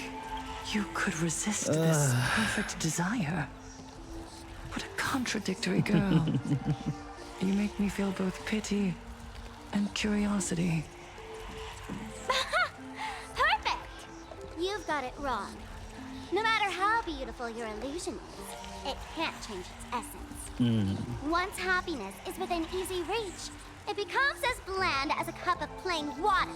you could resist this perfect desire. What a contradictory girl. You make me feel both pity and curiosity. Perfect! You've got it wrong. No matter how beautiful your illusion is, it can't change its essence. Once happiness is within easy reach, it becomes as bland as a cup of plain water.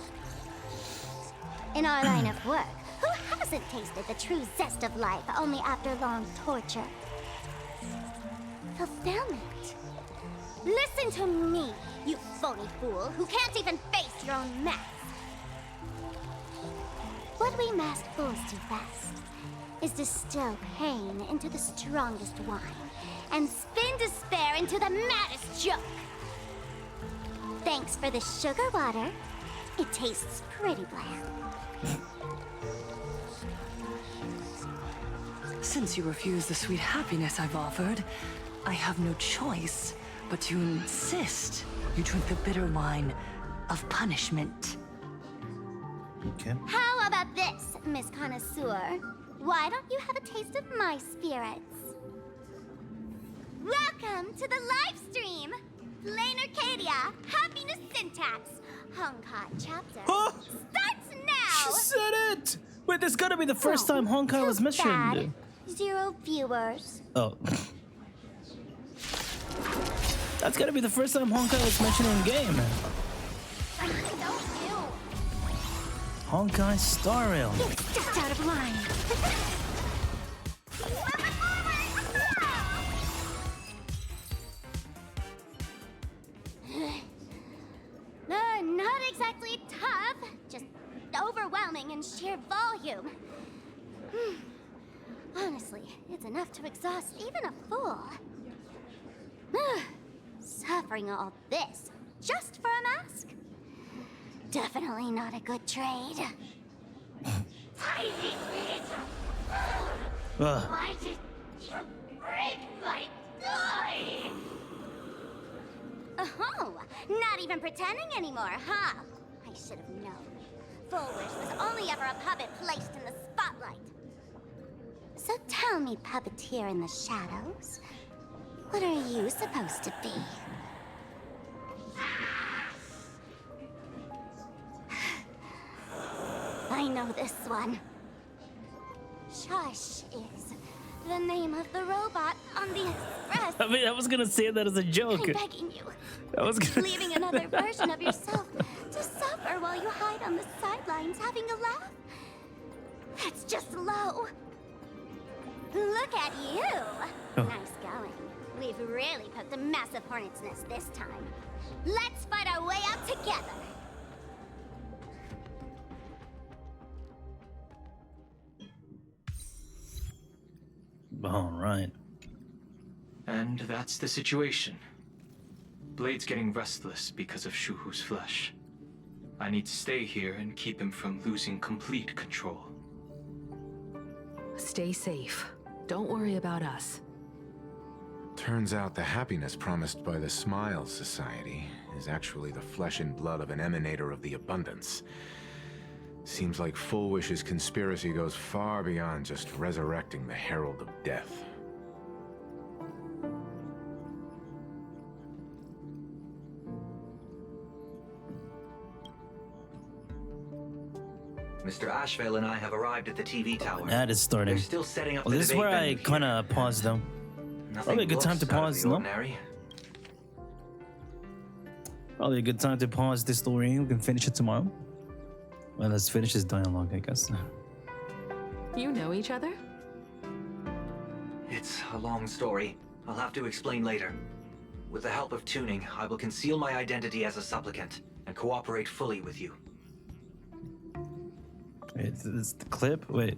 In our line of work, who hasn't tasted the true zest of life only after long torture? Fulfillment. Listen to me, you phony fool who can't even face your own mess. What we masked fools do best is distill pain into the strongest wine and spin despair into the maddest joke. Thanks for the sugar water. It tastes pretty bland. Since you refuse the sweet happiness I've offered, I have no choice but to insist you drink the bitter wine of punishment. Okay. How about this, Miss Connoisseur? Why don't you have a taste of my spirits? Welcome to the live stream! Plain Arcadia, Happiness Syntax, Honkai chapter. Starts now! She said it! Wait, this gotta be the first time Honkai was mentioned. Bad. 0 viewers. Oh. That's gotta be the first time Honkai was mentioned in game. Honkai Star Rail. It's just out of line. Not exactly tough, just overwhelming in sheer volume. Honestly, it's enough to exhaust even a fool. Suffering all this just for a mask? Definitely not a good trade. Ugh. Why did you break my toy? Oh, not even pretending anymore, huh? I should have known. Full Wish was only ever a puppet placed in the spotlight. So tell me, puppeteer in the shadows, what are you supposed to be? I know this one. Shush is the name of the robot on the express. I mean, I was gonna say that as a joke. I'm begging you. I was gonna Leaving another version of yourself to suffer while you hide on the sidelines having a laugh. That's just low. Look at you. Oh. Nice going. We've really poked a massive hornet's nest this time. Let's fight our way out together. All right. And that's the situation. Blade's getting restless because of Shuhu's flesh. I need to stay here and keep him from losing complete control. Stay safe. Don't worry about us. Turns out the happiness promised by the Smile Society is actually the flesh and blood of an emanator of the abundance. Seems like Full Wish's conspiracy goes far beyond just resurrecting the Herald of Death. Mr. Ashvale and I have arrived at the TV tower. That is starting. They're still setting up Well, the this is debate where I venue here. kind of paused though. Probably a good time to looks out of pause, the no? ordinary. Probably a good time to pause this story. We can finish it tomorrow. Well, let's finish this dialogue, I guess. You know each other? It's a long story. I'll have to explain later. With the help of tuning, I will conceal my identity as a supplicant and cooperate fully with you. Wait, is the clip? Wait.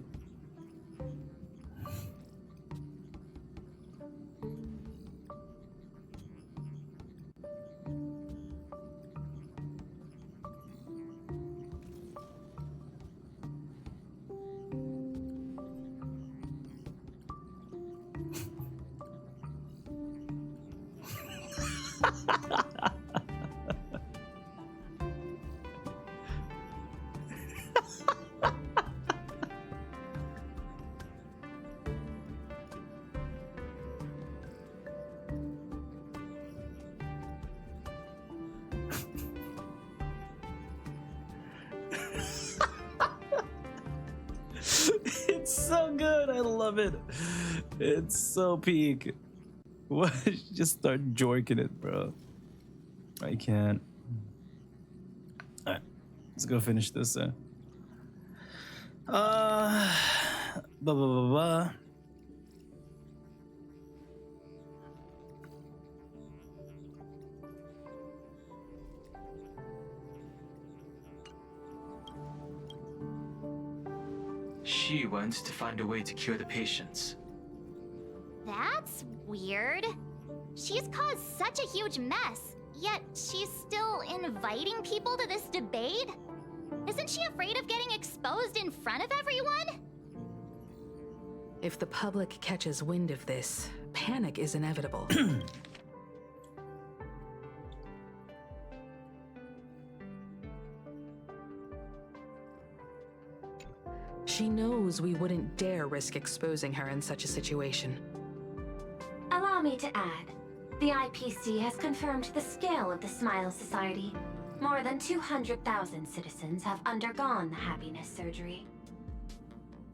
It's so good. I love it. It's so peak. What? Just start jorking it, bro. I can't. All right, let's go finish this. Blah blah blah blah. She wants to find a way to cure the patients. That's weird. She's caused such a huge mess, yet she's still inviting people to this debate? Isn't she afraid of getting exposed in front of everyone? If the public catches wind of this, panic is inevitable. She knows we wouldn't dare risk exposing her in such a situation. Allow me to add, the IPC has confirmed the scale of the Smile Society. More than 200,000 citizens have undergone the happiness surgery.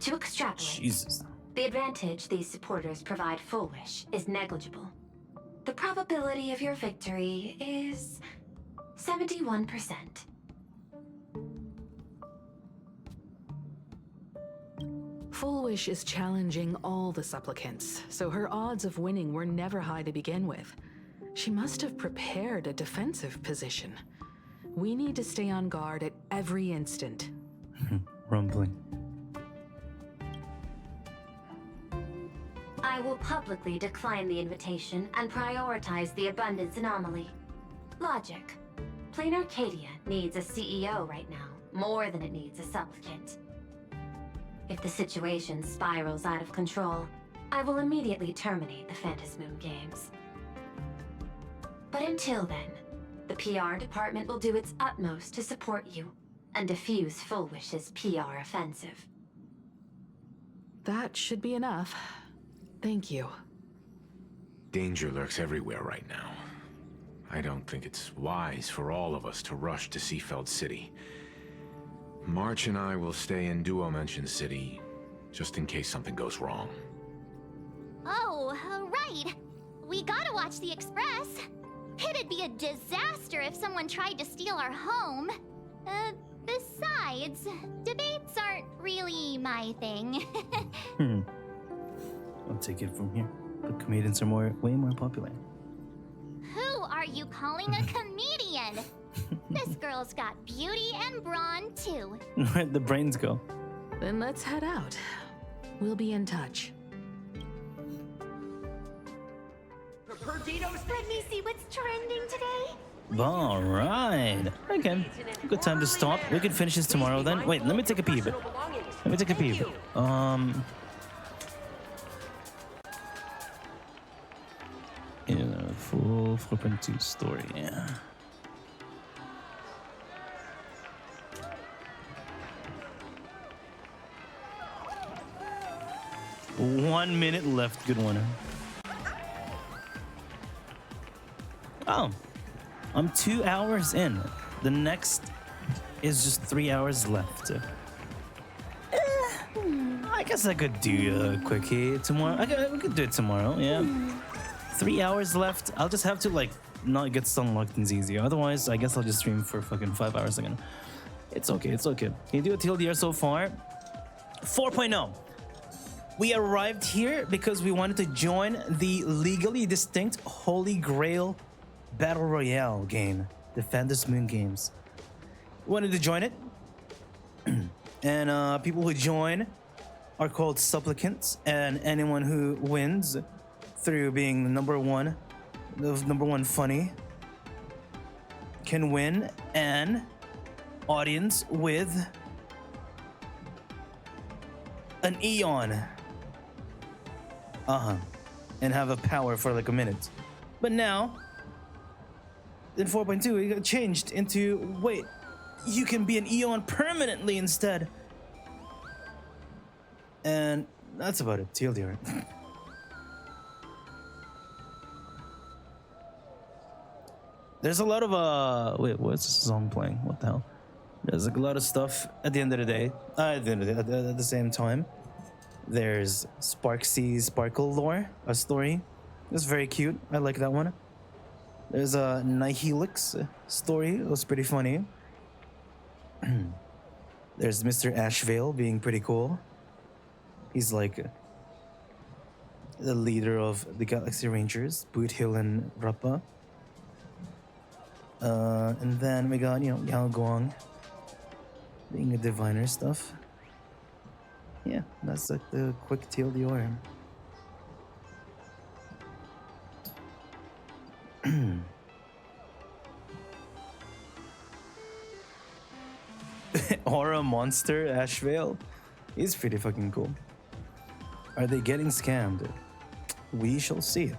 To extrapolate, Jesus. the advantage these supporters provide Full Wish is negligible. The probability of your victory is 71%. Full Wish is challenging all the supplicants, so her odds of winning were never high to begin with. She must have prepared a defensive position. We need to stay on guard at every instant. Rumbling. I will publicly decline the invitation and prioritize the abundance anomaly. Logic. Plain Arcadia needs a CEO right now, more than it needs a supplicant. If the situation spirals out of control, I will immediately terminate the Phantasmoon Games. But until then, PR department will do its utmost to support you and defuse Full Wish's PR offensive. That should be enough. Thank you. Danger lurks everywhere right now. I don't think it's wise for all of us to rush to Seafeld City. March and I will stay in Duo Mansion City, just in case something goes wrong. Oh, right. We gotta watch the Express. It'd be a disaster if someone tried to steal our home. Besides, debates aren't really my thing. I'll take it from here. But comedians are way more popular. Who are you calling a comedian? This girl's got beauty and brawn, too. Where'd the brains go? Then let's head out. We'll be in touch. Let me see what's trending today. All right. Okay. Good time to stop. We can finish this tomorrow then. Wait, let me take a peep. Let me take a peep. Full 4.2 story. Yeah. One minute left. Good one. Oh, I'm 2 hours in. The next is just 3 hours left. I guess I could do a quickie tomorrow. We could do it tomorrow, yeah. 3 hours left. I'll just have to, like, not get stunlocked and easier. Otherwise, I guess I'll just stream for fucking 5 hours again. It's okay, it's okay. Can you do a TLDR so far? 4.0. We arrived here because we wanted to join the legally distinct Holy Grail Battle Royale game, the Phantom Moon games. We wanted to join it. And people who join are called supplicants, and anyone who wins through being the number one funny can win an audience with an Eon. And have a power for like a minute. But now, in 4.2, it got changed into, wait, you can be an Eon permanently instead. And that's about it, TLDR. There's a lot of, wait, what's this song playing? What the hell? There's like a lot of stuff at the end of the day. At the same time. There's Sparksy Sparkle lore, a story. It's very cute. I like that one. There's a Nihilix story. It was pretty funny. There's Mr. Ashvale being pretty cool. He's like the leader of the Galaxy Rangers, Boot Hill and Rappa. And then we got, Yao Guang being a diviner stuff. Yeah, that's like the quick TLDR. Aura Monster Ashvale. He's pretty fucking cool. Are they getting scammed? We shall see.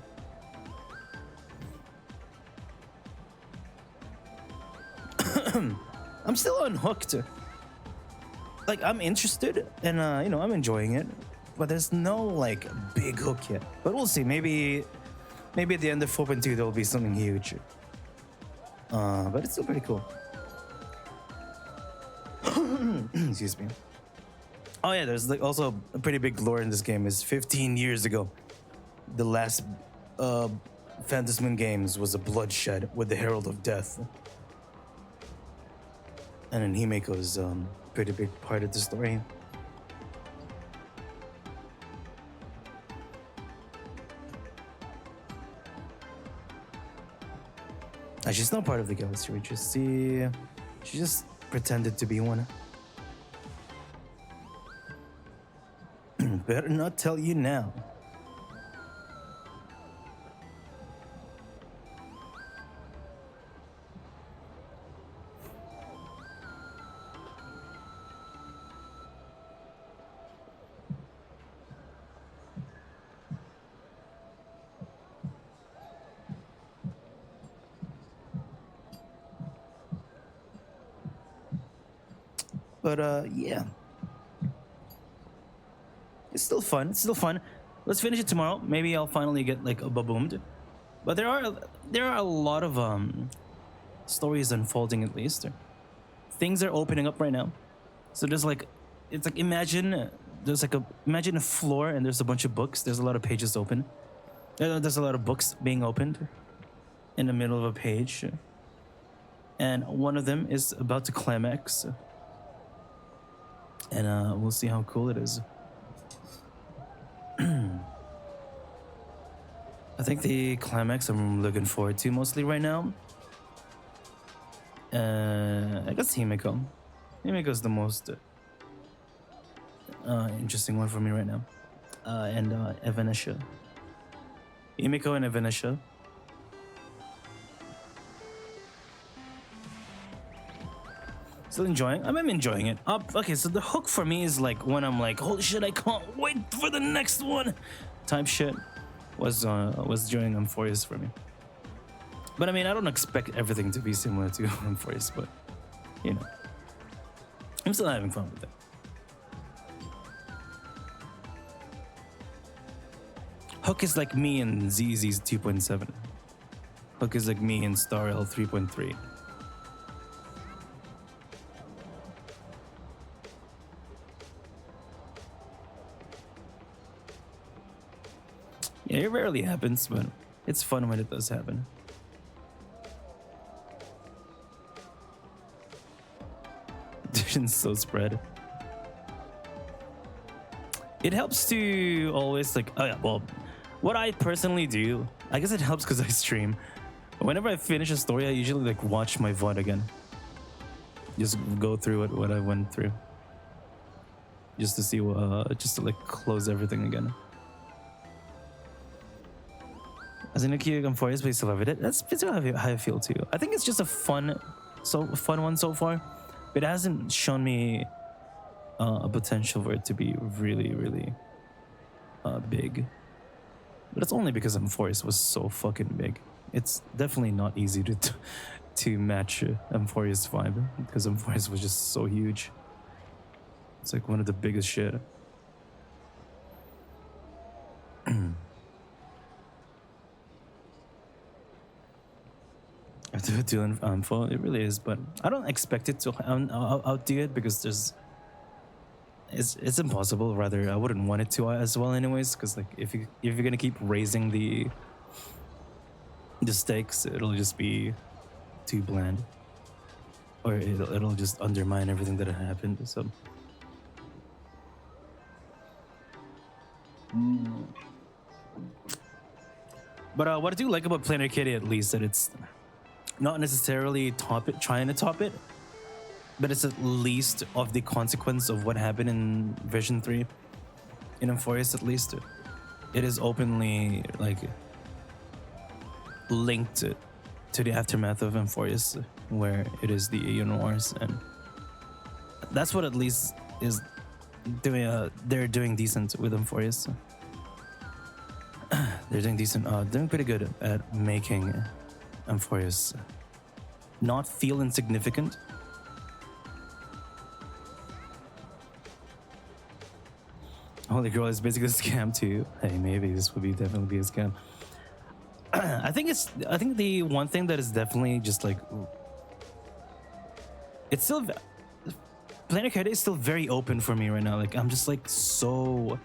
I'm still unhooked. Like, I'm interested and I'm enjoying it, but there's no like big hook yet. But we'll see. Maybe at the end of 4.2 there'll be something huge. But it's still pretty cool. Excuse me. Oh yeah, there's like also a pretty big lore in this game. Is 15 years ago, the last Phantom Moon games was a bloodshed with the Herald of Death, and then Himeko's pretty big part of the story. She's not part of the Galaxy Rangers. See, she just pretended to be one. Better not tell you now. But yeah, it's still fun. It's still fun. Let's finish it tomorrow. Maybe I'll finally get like a baboomed. But there are a lot of stories unfolding at least. Things are opening up right now. So there's like, it's like imagine a floor and there's a bunch of books. There's a lot of pages open. There's a lot of books being opened in the middle of a page. And one of them is about to climax. And we'll see how cool it is. I think the climax I'm looking forward to mostly right now. I guess Himeko. Himeko's the most interesting one for me right now. And Evanesha. Himeko and Evanesha. Still enjoying? I'm enjoying it. Okay, so the hook for me is like when I'm like, holy shit, I can't wait for the next one type shit was during Euphorious for me. But I mean, I don't expect everything to be similar to Euphorious, but you know, I'm still having fun with it. Hook is like me in ZZ's 2.7. Hook is like me in Star L 3.3. Yeah, it rarely happens, but it's fun when it does happen. Vision's so spread. It helps to always like, oh yeah, well, what I personally do, I guess it helps because I stream. Whenever I finish a story, I usually like watch my VOD again. Just go through what I went through. Just to see just to like close everything again. As in a cute Euphorious, but I still love it. That's basically how I feel too. I think it's just a fun one so far. But it hasn't shown me a potential for it to be really, really big. But it's only because Euphorious was so fucking big. It's definitely not easy to match Euphorious vibe because Euphorious was just so huge. It's like one of the biggest shit. Doing it really is, but I don't expect it to outdo it because it's impossible. Rather, I wouldn't want it to as well, anyways. Because like if you're gonna keep raising the stakes, it'll just be too bland, or it'll just undermine everything that happened. So. But what I do like about Plain Arcadia, at least, that it's not necessarily trying to top it, but it's at least of the consequence of what happened in Vision 3. In Euphorious, at least, it is openly like linked to the aftermath of Euphorious, where it is the Aeon Wars, and that's what at least is doing. They're doing decent with Euphorious. They're doing decent, doing pretty good at making Euphorious not feel insignificant. Holy Girl is basically a scam too. Hey, maybe this would definitely be a scam. I think the one thing that is definitely just like, it's still, Plain Arcadia is still very open for me right now. Like I'm just like so.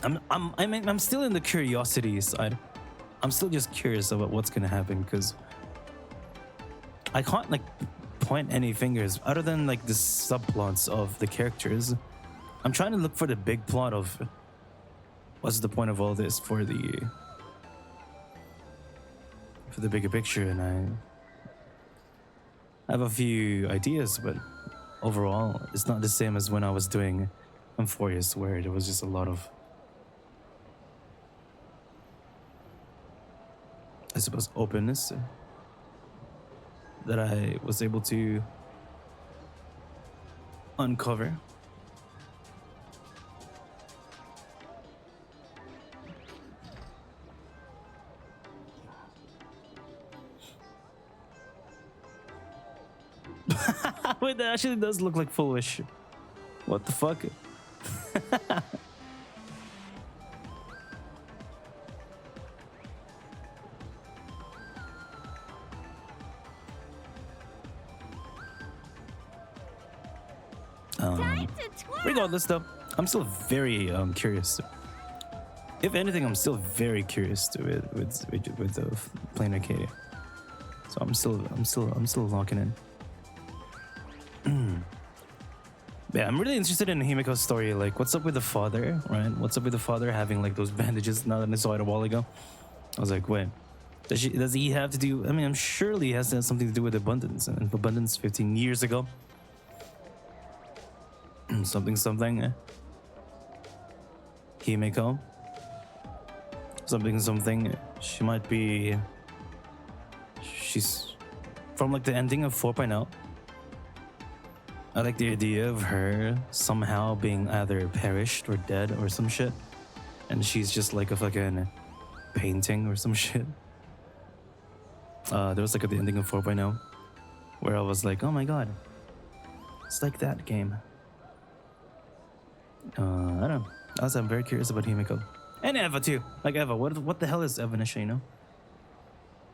I'm still in the curiosity side. I'm still just curious about what's gonna happen because I can't like point any fingers other than like the subplots of the characters. I'm trying to look for the big plot of what's the point of all this for the bigger picture, and I have a few ideas, but overall it's not the same as when I was doing Euphorious, where there was just a lot of, I suppose, openness that I was able to uncover. Wait, that actually does look like Full Wish. What the fuck? Regardless, though, I'm still very curious. If anything, I'm still very curious with the playing Arcadia. So I'm still locking in. Yeah, I'm really interested in Himiko's story. Like, what's up with the father, right? What's up with the father having like those bandages? Now that I saw it a while ago, I was like, wait, does he have to do? I mean, I'm surely he has to have something to do with abundance and abundance 15 years ago. something. Himiko. Something. She might be. She's from like the ending of 4.0. I like the idea of her somehow being either perished or dead or some shit. And she's just like a fucking painting or some shit. There was like at the ending of 4.0 where I was like, oh my god. It's like that game. I don't know. Also, I'm very curious about Himiko. And Eva too. Like Eva, what the hell is Eva Nisha, you know?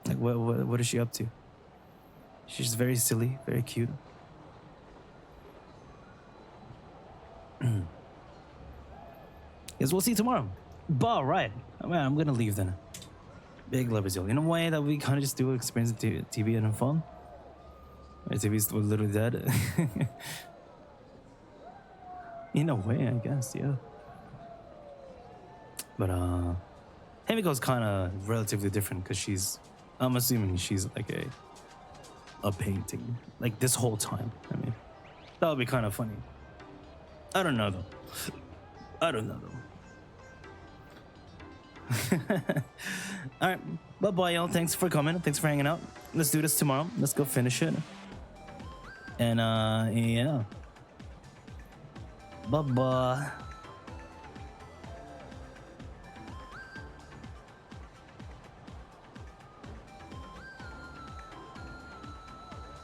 Like what is she up to? She's very silly, very cute. Yes, we'll see tomorrow. But right. I'm gonna leave then. Big love Brazil. In a way that we kind of just do experience TV and fun. My TV's literally dead. In a way, I guess, yeah. But Himiko's kind of relatively different because I'm assuming she's like a painting, like this whole time. I mean, that would be kind of funny. I don't know though. All right, bye y'all. Thanks for coming. Thanks for hanging out. Let's do this tomorrow. Let's go finish it. And yeah. Bye.